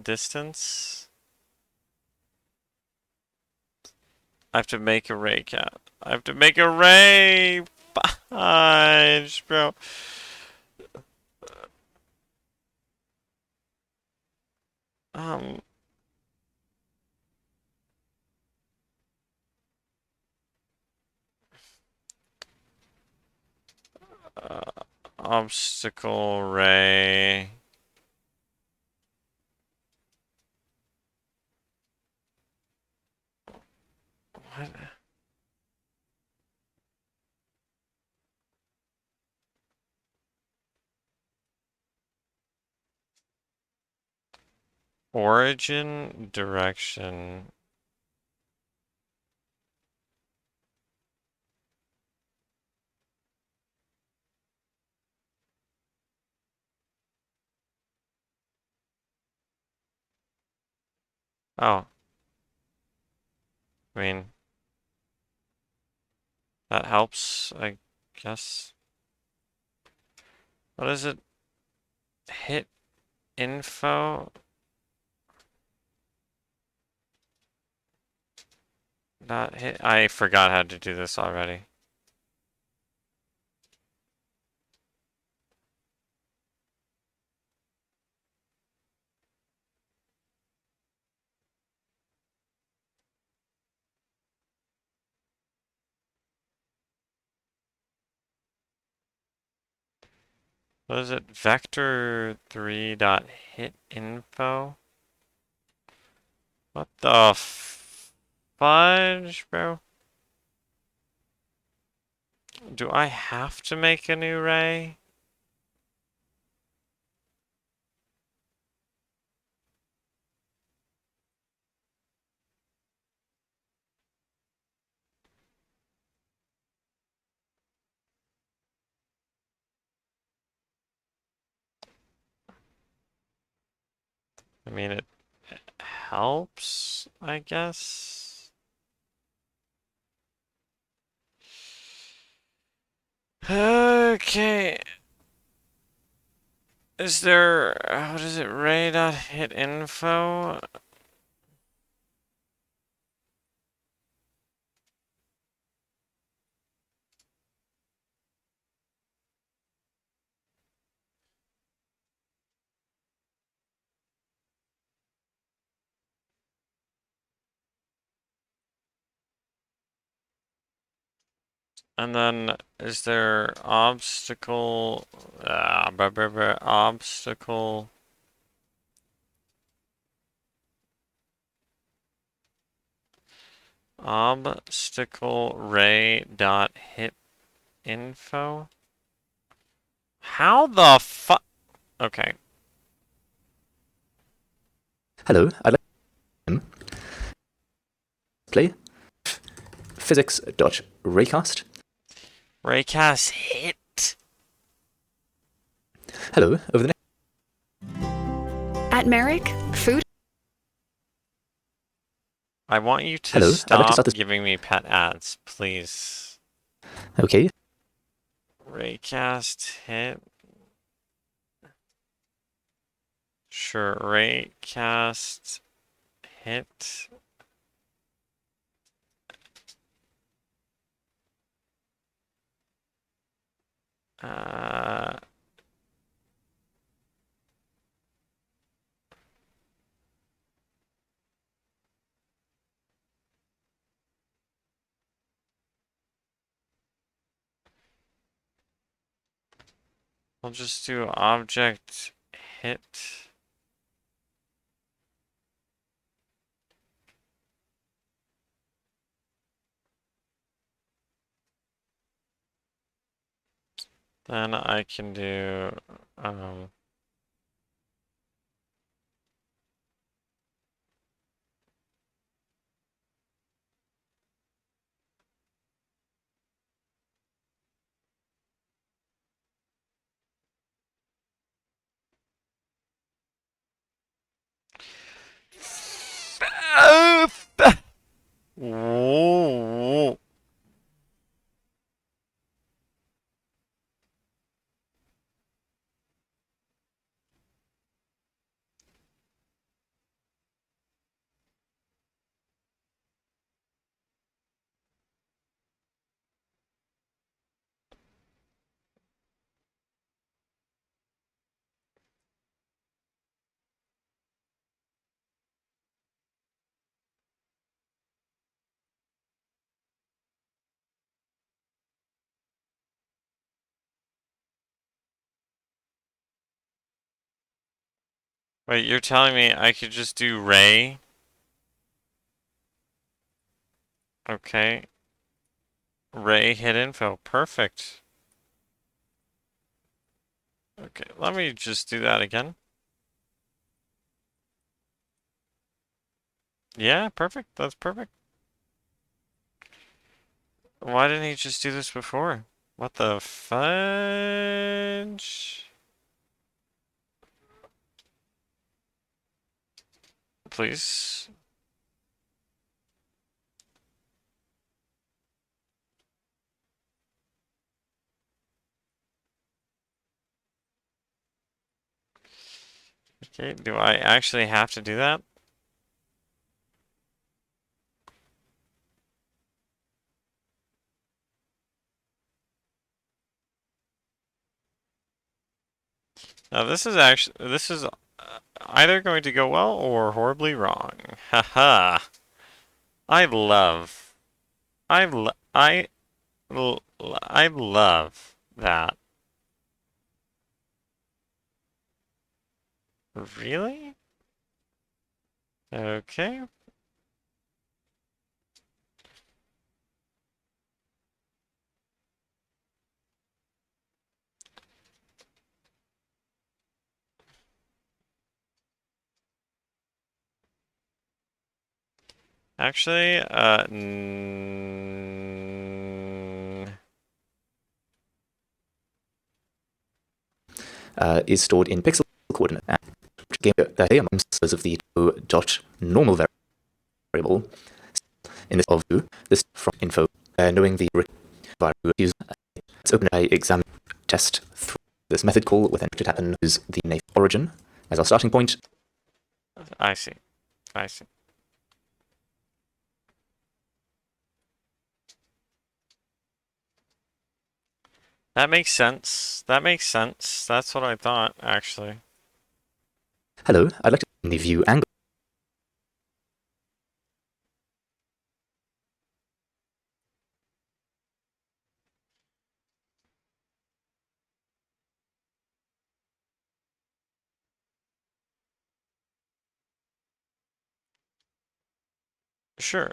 distance. I have to make a ray cat. I have to make a ray! Fudge, bro. Um, uh, obstacle ray. What? Origin direction. Oh, I mean, that helps, I guess. What is it? Hit info? Not hit. I forgot how to do this already. What is it? Vector 3 dot hit info? What the fudge, bro? Do I have to make a new ray? I mean, it helps, I guess. Okay. Is there, what is it, ray.hit info? And then, is there obstacle, obstacle, obstacle ray dot hit info? How the fuck? Okay. Hello, I'd like to play physics.raycast. Raycast hit. Hello, over the next. At Merrick, food. I want you to Hello, I'd like to stop start this. giving me pet ads, please. Okay. Raycast hit. Sure, Raycast hit. Uh, I'll just do object hit. Then I can do, um, Whoa. Wait, you're telling me I could just do Ray? Okay. Ray hit info. Perfect. Okay, let me just do that again. Yeah, perfect. That's perfect. Why didn't he just do this before? What the fudge? Please. Okay, do I actually have to do that? Now this is either going to go well or horribly wrong. Haha. I love, I lo I love that. Really? Okay. Actually, is stored in pixel coordinate. And they are those of the dot normal variable in this of this from info. Knowing the use let's open a exam test through this method call with enter happen is the name origin as our starting point. I see. I see. That makes sense. That makes sense. That's what I thought, actually. Hello, I'd like to in the view angle. Sure.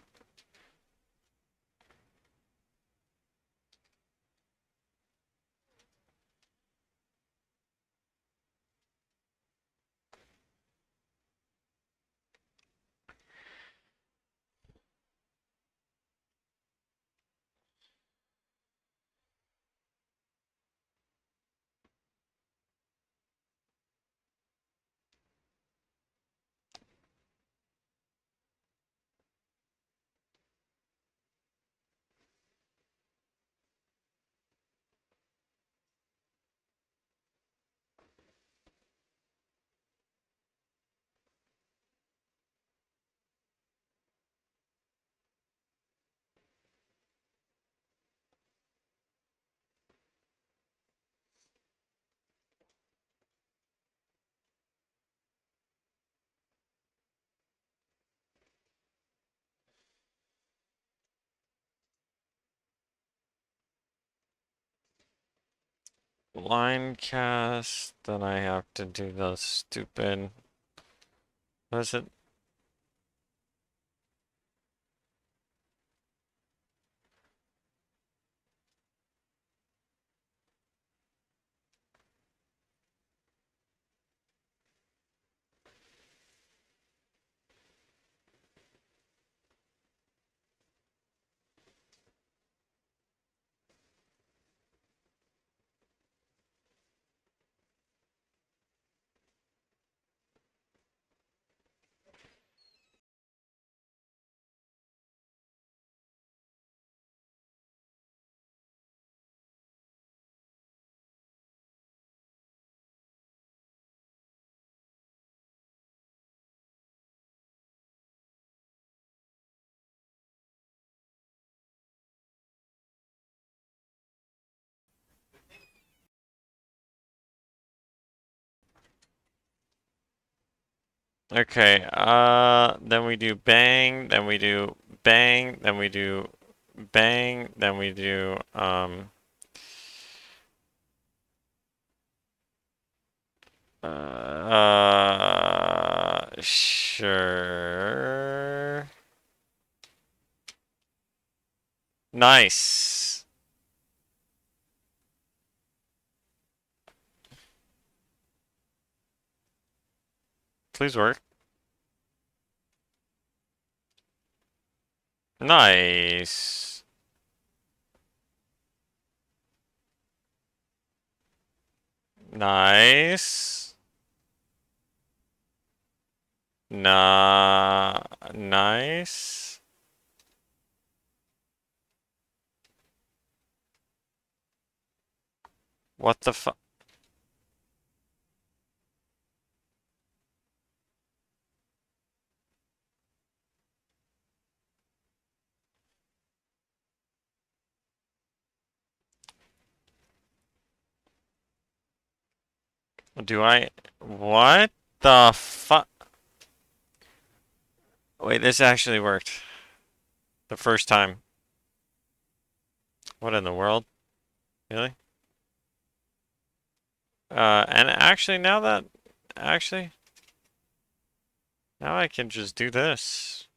Line cast, then I have to do the stupid. What is it? Okay, then we do bang, then we do bang, then we do bang, then we do, sure. Nice. Please work. Nice. Nice. Nice. What the fu- Do I? What the fuck? Wait, this actually worked. The first time. What in the world? Really? And actually, actually, now I can just do this.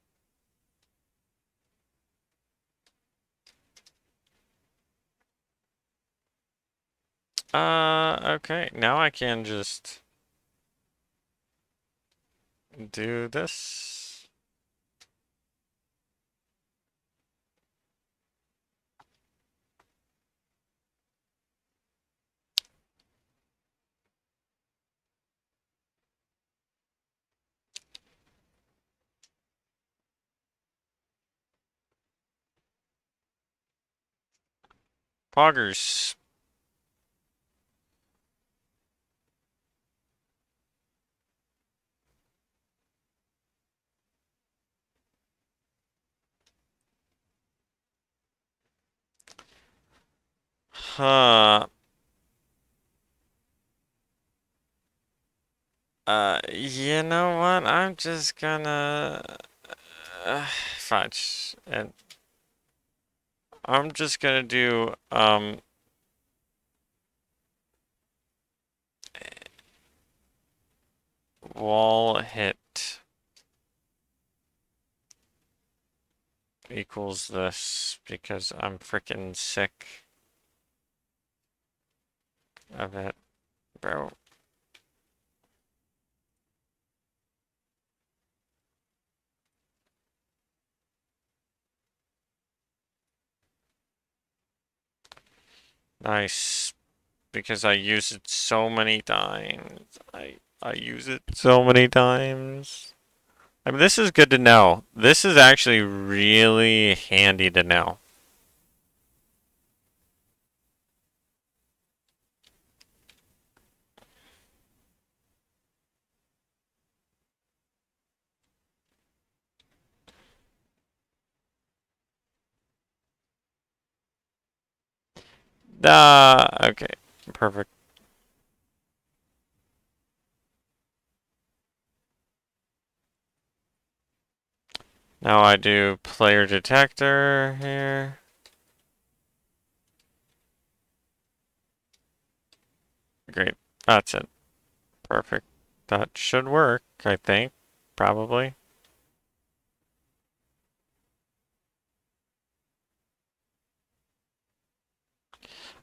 Okay, now I can just do this. Poggers. Huh. You know what? I'm just gonna fudge, and I'm just gonna do wall hit equals this because I'm freaking sick of it, bro. Nice, because I use it so many times. I use it so many times. I mean, this is good to know. This is actually really handy to know. Okay, perfect. Now I do player detector here. Great, that's it. Perfect. That should work, I think. Probably.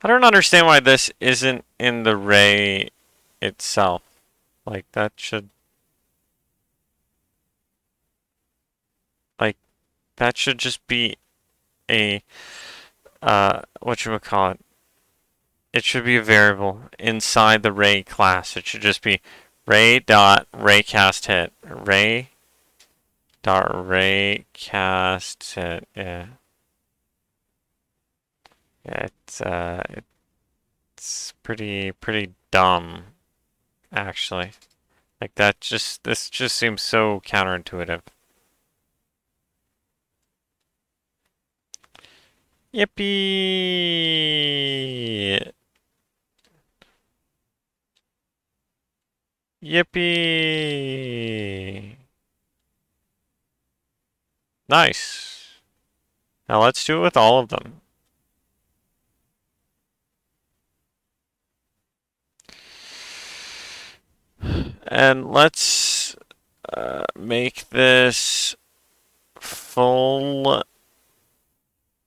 I don't understand why this isn't in the ray itself. Like, that should... Like, that should just be a... whatchamacallit. It should be a variable inside the ray class. It should just be ray dot raycast hit. Ray dot raycast hit. Yeah. Yeah, it's pretty dumb, actually. Like this just seems so counterintuitive. Yippee! Yippee! Nice. Now let's do it with all of them. And let's make this full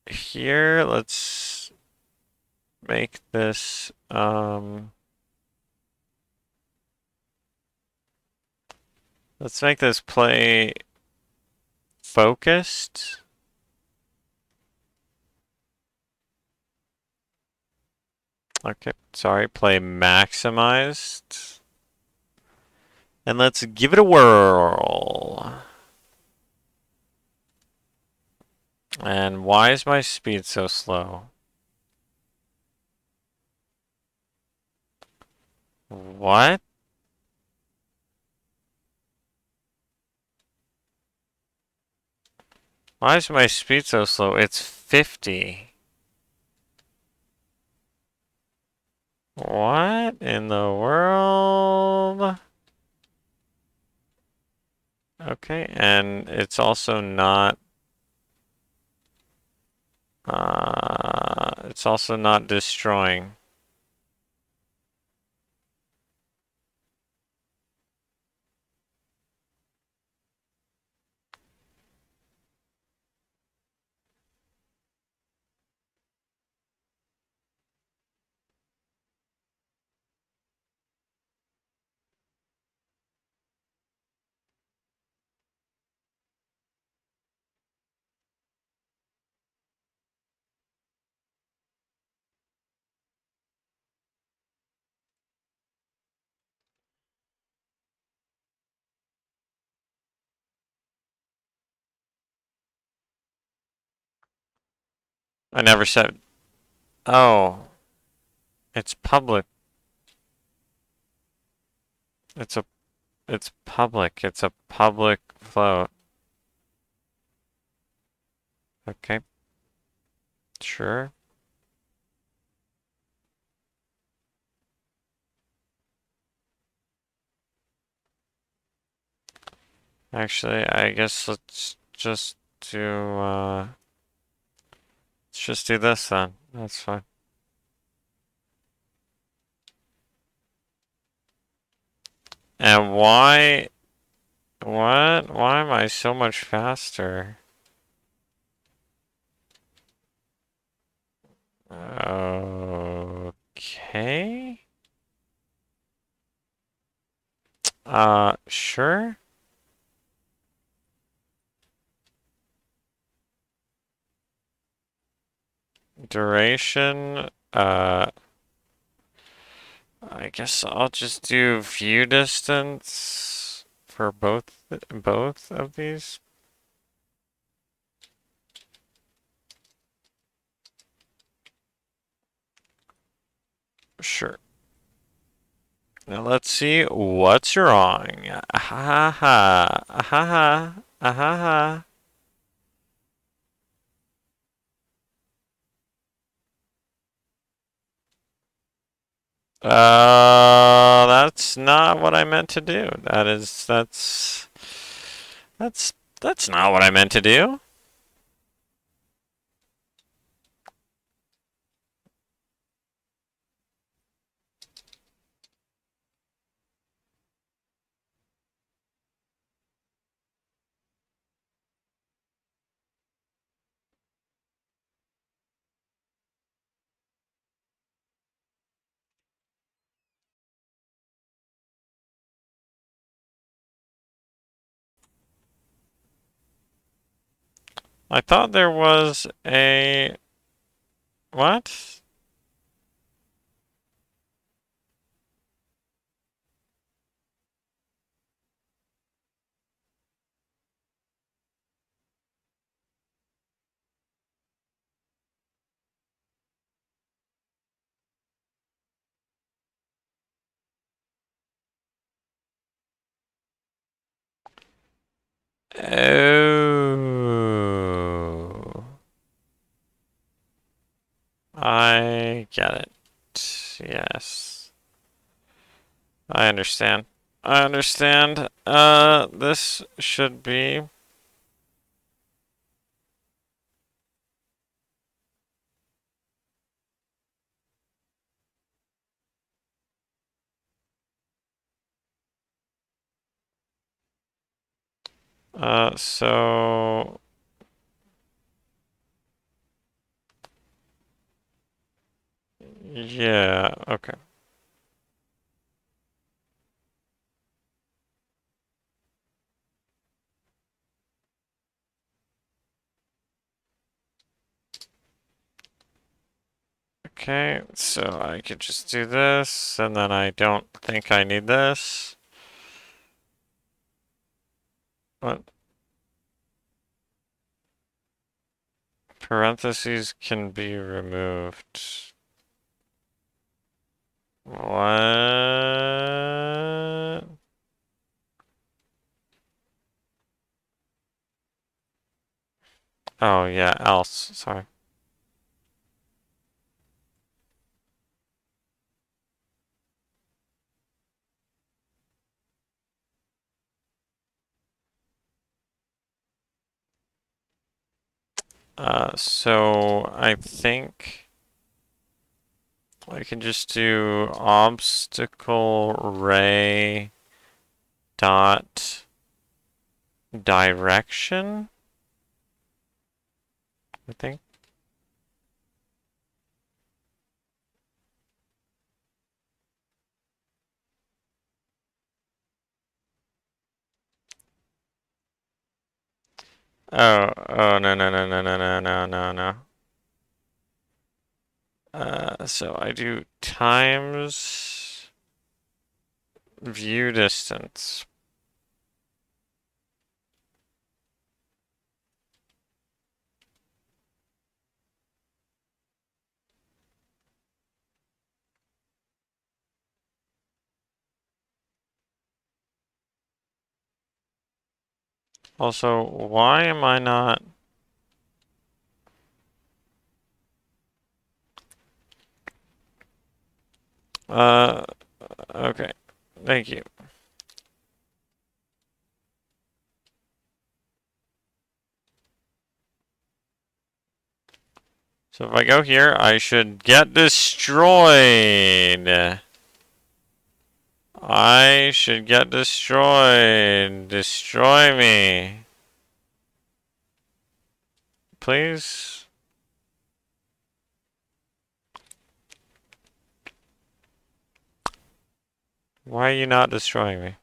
here. Let's make this let's make this play focused. Okay, sorry, play maximized. And let's give it a whirl. And why is my speed so slow? What? Why is my speed so slow? It's 50. What in the world? Okay, and it's also not destroying. I never said Oh, it's public. It's a it's public. It's a public float. Okay, sure. Actually, I guess let's just do this then. That's fine. And why what? Why am I so much faster? Okay. Sure. Duration, I guess I'll just do view distance for both of these. Sure. Now let's see what's wrong. Ha ha ha. Ha ha. Ha ha. That's not what I meant to do. That's that's not what I meant to do. I thought there was a what? Oh. I get it. Yes. I understand. I understand. This should be. So. Yeah, okay. Okay, so I could just do this, and then I don't think I need this. What? Parentheses can be removed. What? Oh, yeah, else. Sorry. So I think I can just do obstacle ray dot direction, I think. Oh, no, no, no, no, no, no, no, no, no. So I do times view distance. Also, why am I not... Okay. Thank you. So if I go here, I should get destroyed. I should get destroyed. Destroy me. Please? Why are you not destroying me?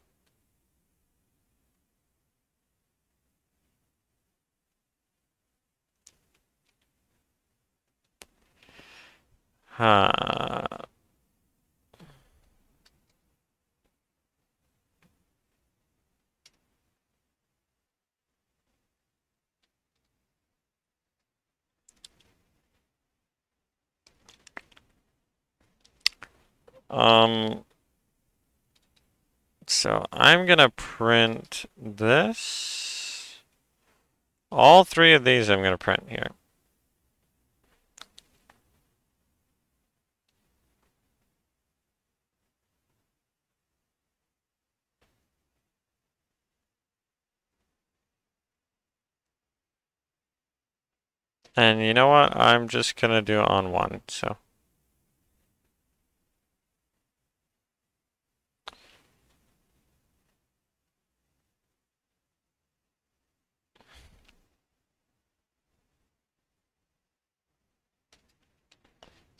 Huh. Um, so I'm gonna print this. All three of these I'm gonna print here. And you know what? I'm just gonna do it on one, so.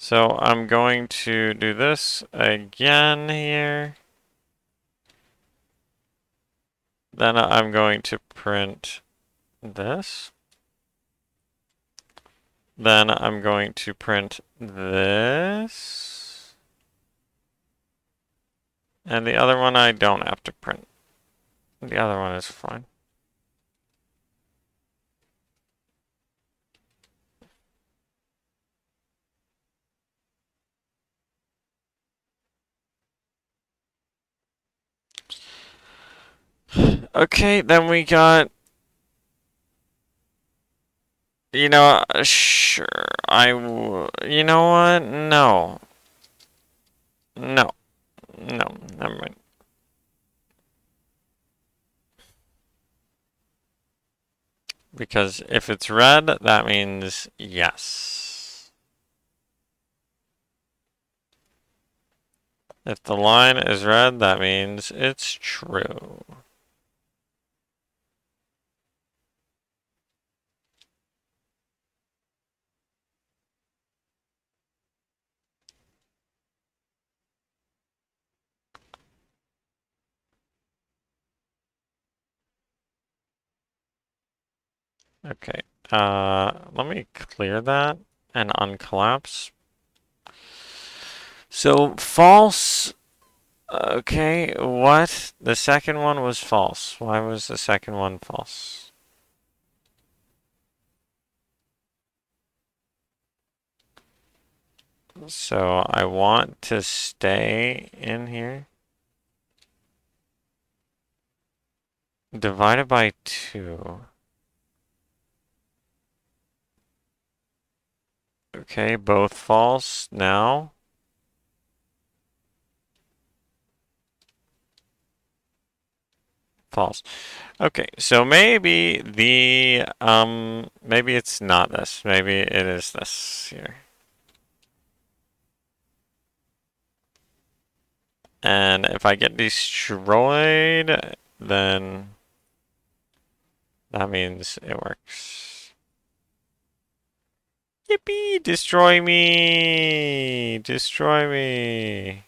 So I'm going to do this again here. Then I'm going to print this. Then I'm going to print this. And the other one I don't have to print. The other one is fine. Okay, then we got... You know, sure, you know what? No. No. No, never mind. Because if it's red, that means yes. If the line is red, that means it's true. Okay, let me clear that and uncollapse. So false, okay, what? The second one was false. Why was the second one false? So I want to stay in here. Divided by 2. Okay, both false now. False. Okay, so maybe maybe it's not this. Maybe it is this here. And if I get destroyed, then that means it works. Yippee! Destroy me! Destroy me!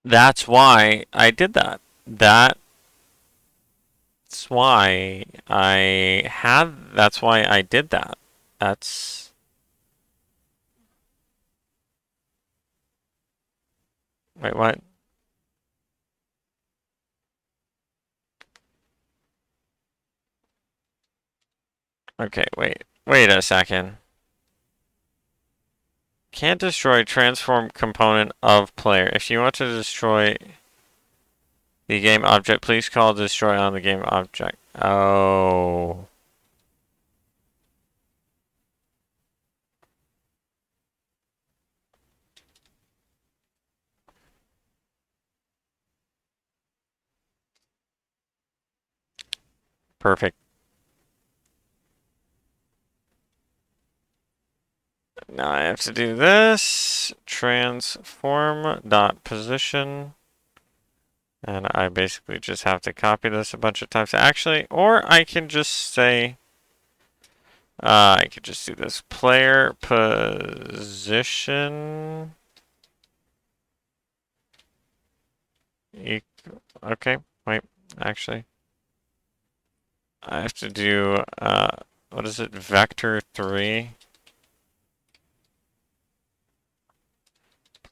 That's why I did that. That's why that's why I did that. That's... Wait, what? Okay, wait a second. Can't destroy transform component of player. If you want to destroy the game object, please call destroy on the game object. Oh. Perfect. Now I have to do this. Transform dot position. And I basically just have to copy this a bunch of times. Actually, or I can just say, I could just do this. Player position. Okay, wait, actually. I have to do, what is it, vector 3.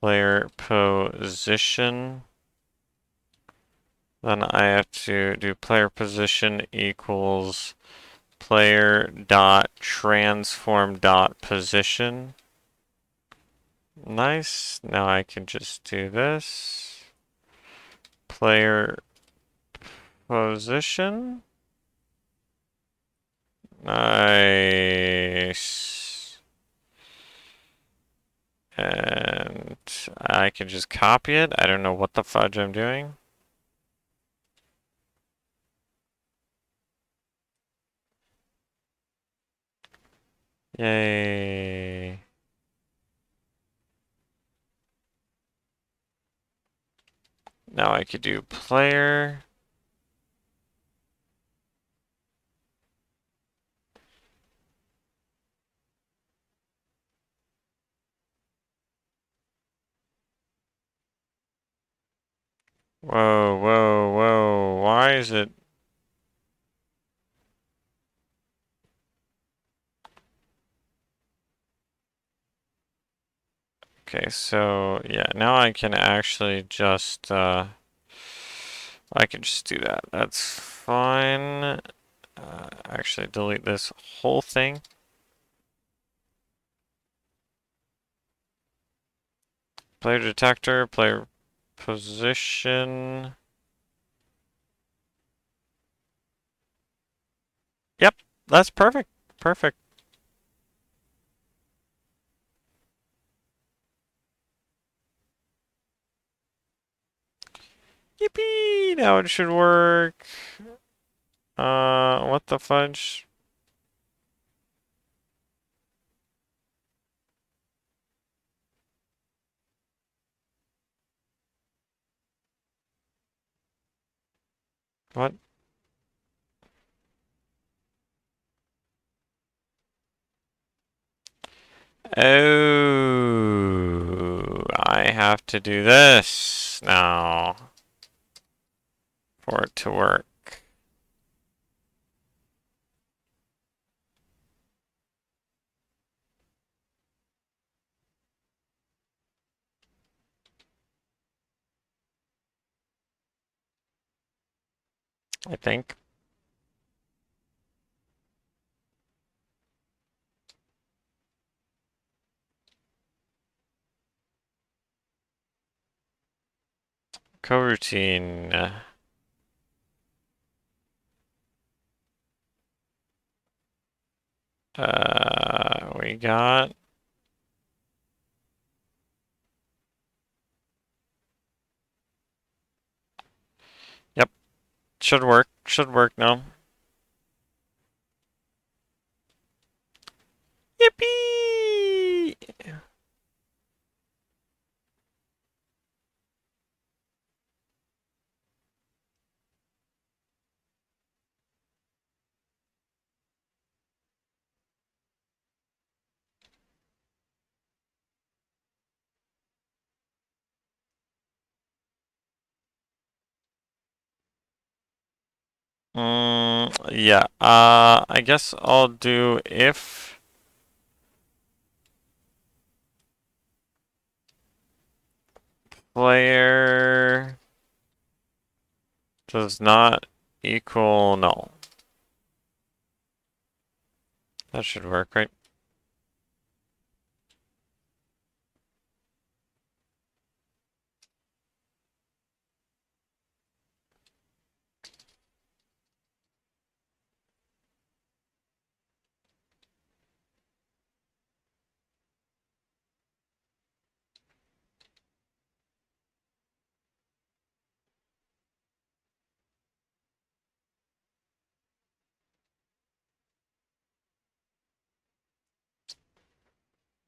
Player position. Then I have to do player position equals player dot transform dot position. Nice. Now I can just do this. Player position. Nice. And I can just copy it. I don't know what the fudge I'm doing. Yay. Now I could do player. Whoa, whoa, whoa. Why is it? Okay, so yeah, now I can actually just, I can just do that. That's fine. Actually, delete this whole thing. Player detector, player position. Yep, that's perfect. Perfect. Yippee! Now it should work. What the fudge? What? Oh, I have to do this now for it to work. I think. Coroutine. We got. Yep, should work. Should work now. Yippee! Yeah. I guess I'll do if player does not equal null. That should work, right?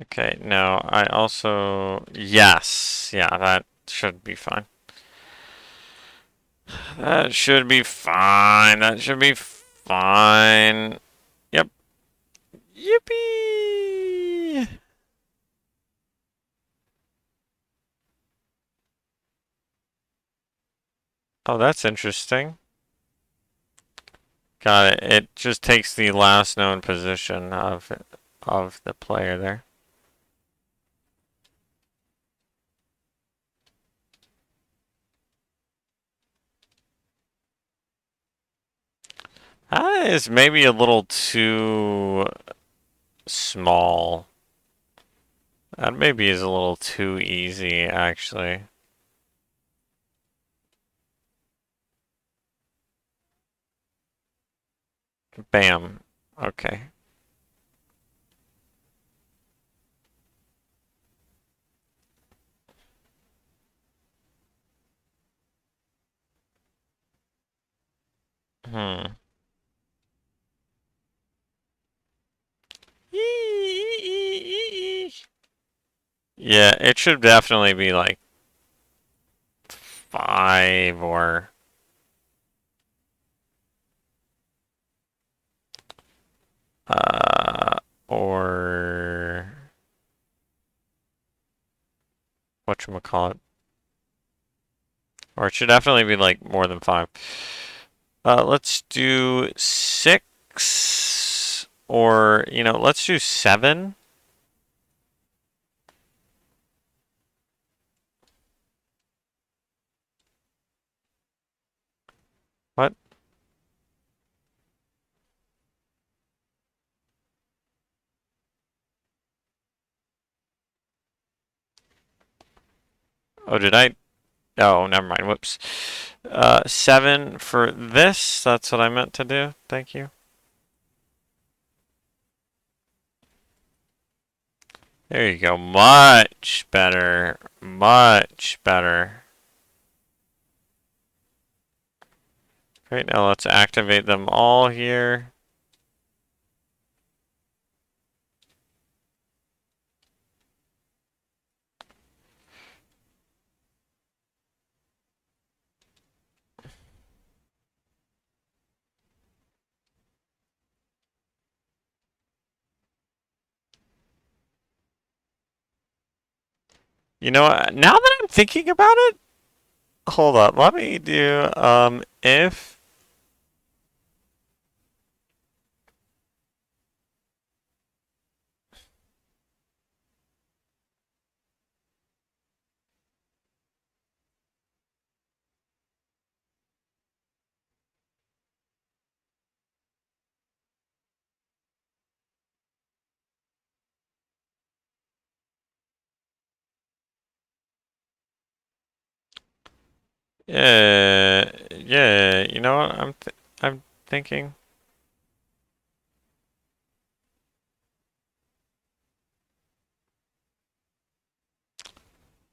Okay, now I also... Yes, yeah, that should be fine. That should be fine. That should be fine. Yep. Yippee! Oh, that's interesting. Got it. It just takes the last known position of the player there. That is maybe a little too small. That maybe is a little too easy, actually. Bam. Okay. Hmm. Yeah, it should definitely be like 5 uh or whatchamacallit. Or it should definitely be like more than 5. Let's do 6 or, let's do 7. What? Oh, did I? Oh, never mind. Whoops. 7 for this. That's what I meant to do. Thank you. There you go. Much better. Much better. Right now, let's activate them all here. You know what? Now that I'm thinking about it, hold up. Let me do, if... Yeah, you know what I'm thinking?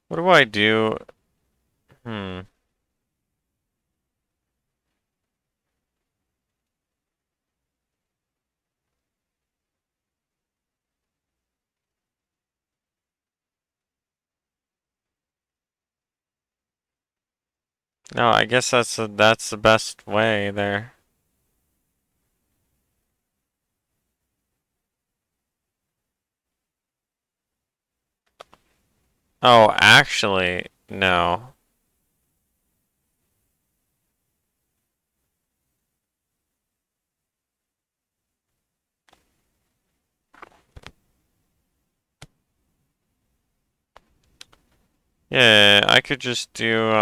What do I do? Hmm. No, I guess that's the best way there. Oh, actually, no. Yeah, I could just do,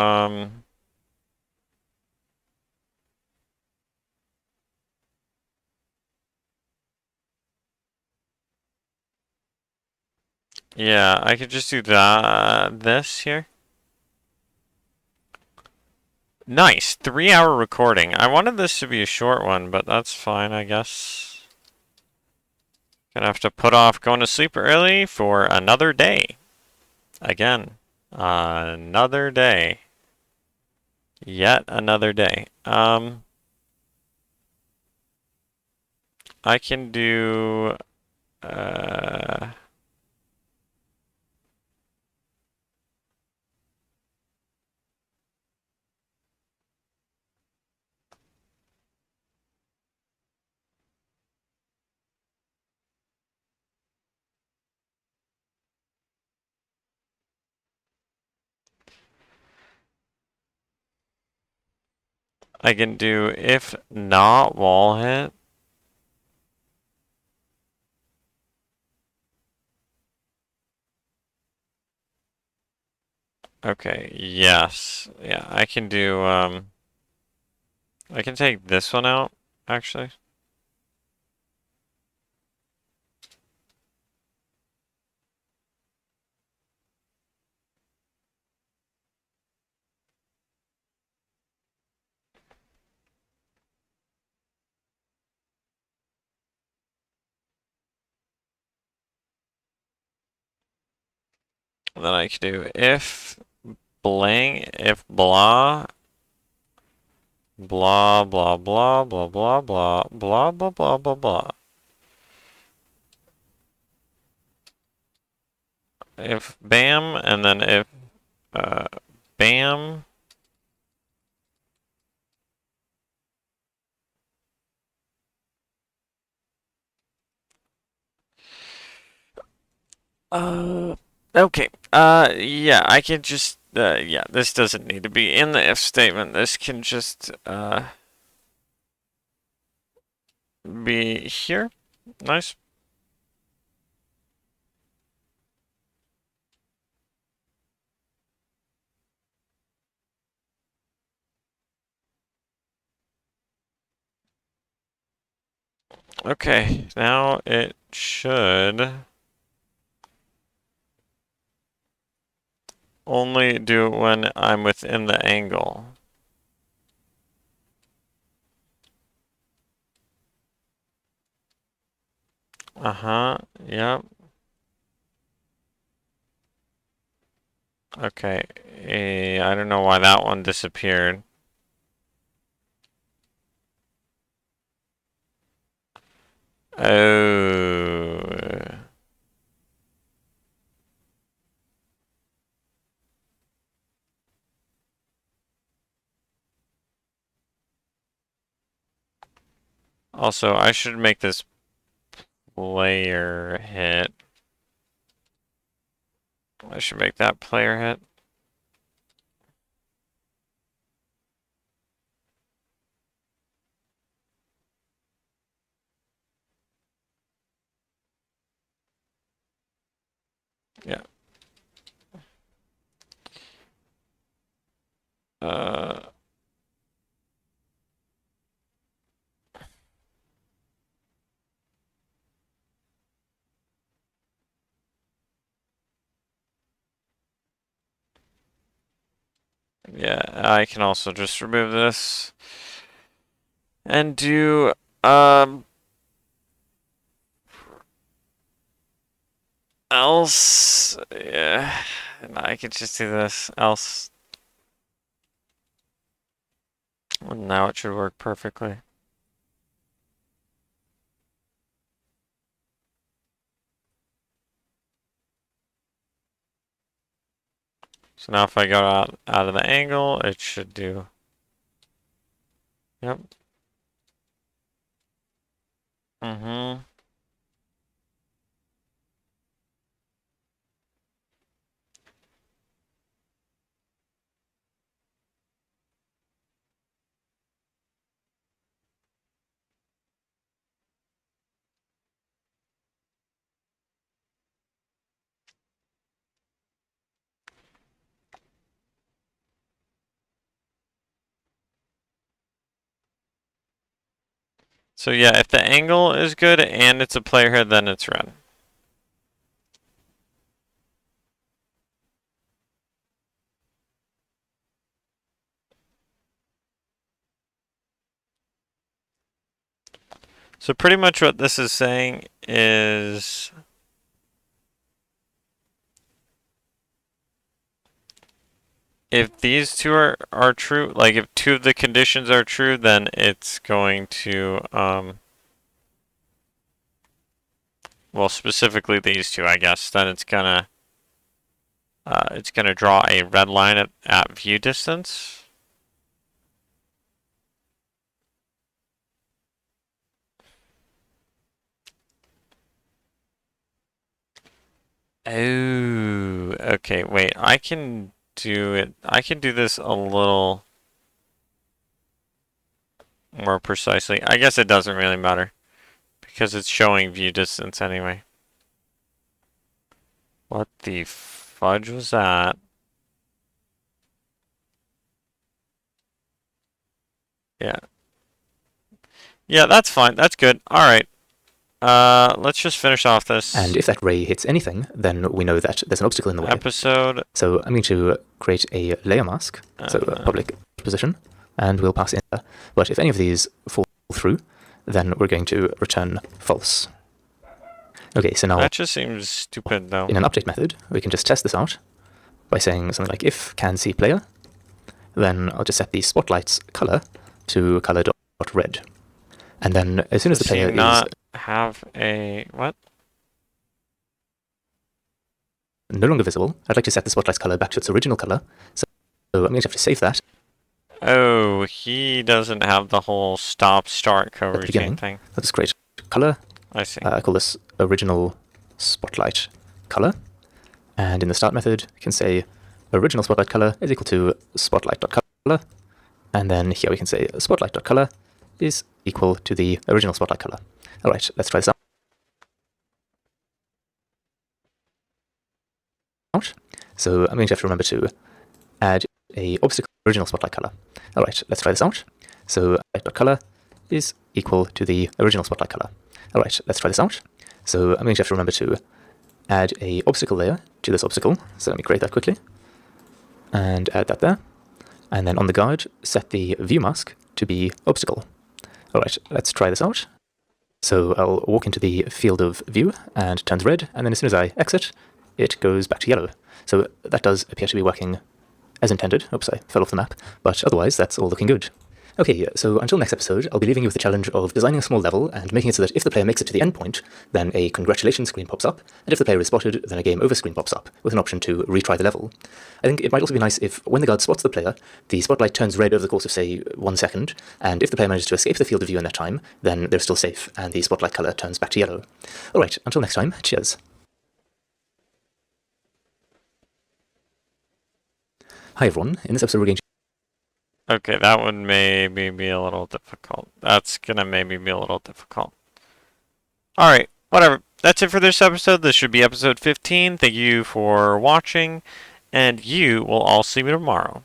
Yeah, I could just do that, this here. Nice, 3-hour recording. I wanted this to be a short one, but that's fine, I guess. Gonna have to put off going to sleep early for another day. Again, another day. Yet another day. I can do, uh, I can do if not wall hit. Okay, yes. Yeah, I can do, I can take this one out, actually. And then I can do if blank, if blah, blah, blah, blah, blah, blah, blah, blah, blah, blah, blah, blah. If bam, and then if, bam. Okay. Yeah, I can just, yeah, this doesn't need to be in the if statement. This can just, be here. Nice. Okay, now it should only do it when I'm within the angle. Uh-huh, yep. Okay, I don't know why that one disappeared. Oh. Also, I should make this player hit. I should make that player hit. Yeah. Uh, yeah, I can also just remove this and do, else, yeah, and I could just do this, else. And now it should work perfectly. So now if I go out of the angle, it should do. Yep. Mm-hmm. So yeah, if the angle is good and it's a player head, then it's red. So pretty much what this is saying is if these two are true, like if two of the conditions are true, then it's going to, well, specifically these two, I guess, then it's gonna draw a red line at view distance. Oh, okay, wait, I can do this a little more precisely. I guess it doesn't really matter because it's showing view distance anyway. What the fudge was that? Yeah. Yeah, that's fine. That's good. All right. Let's just finish off this And if that ray hits anything, then we know that there's an obstacle in the way. episode. So I'm going to create a layer mask, so a public position, and we'll pass in there. But if any of these fall through, then we're going to return false. Okay, so now That just seems stupid, though. in an update method, we can just test this out by saying something like if can see player, then I'll just set the spotlight's color to color.red. And then as soon as the Does he player not is have a what? no longer visible, I'd like to set the spotlight's color back to its original color. So I'm going to have to save that Oh, he doesn't have the whole stop-start at the coroutine beginning. thing. Let's create color. I see. I call this original spotlight color. And in the start method, you can say original spotlight color is equal to spotlight.color. And then here we can say spotlight.color is equal to the original spotlight color. All right, let's try this out. So I'm going to have to remember to add a obstacle original spotlight color. All right, let's try this out. So spotlight.color is equal to the original spotlight color. All right, let's try this out. So I'm going to have to remember to add a obstacle layer to this obstacle. So let me create that quickly and add that there. And then on the guard, set the view mask to be obstacle. All right, let's try this out. So I'll walk into the field of view and it turns red. And then as soon as I exit, it goes back to yellow. So that does appear to be working as intended. Oops, I fell off the map. But otherwise, that's all looking good. Okay, so until next episode, I'll be leaving you with the challenge of designing a small level and making it so that if the player makes it to the end point, then a congratulations screen pops up, and if the player is spotted, then a game over screen pops up, with an option to retry the level. I think it might also be nice if, when the guard spots the player, the spotlight turns red over the course of, say, 1 second, and if the player manages to escape the field of view in that time, then they're still safe, and the spotlight color turns back to yellow. Alright, until next time, cheers. Hi everyone, in this episode we're going to Okay, that would maybe be a little difficult. That's gonna maybe be a little difficult. Alright, whatever. That's it for this episode. This should be episode 15. Thank you for watching, and you will all see me tomorrow.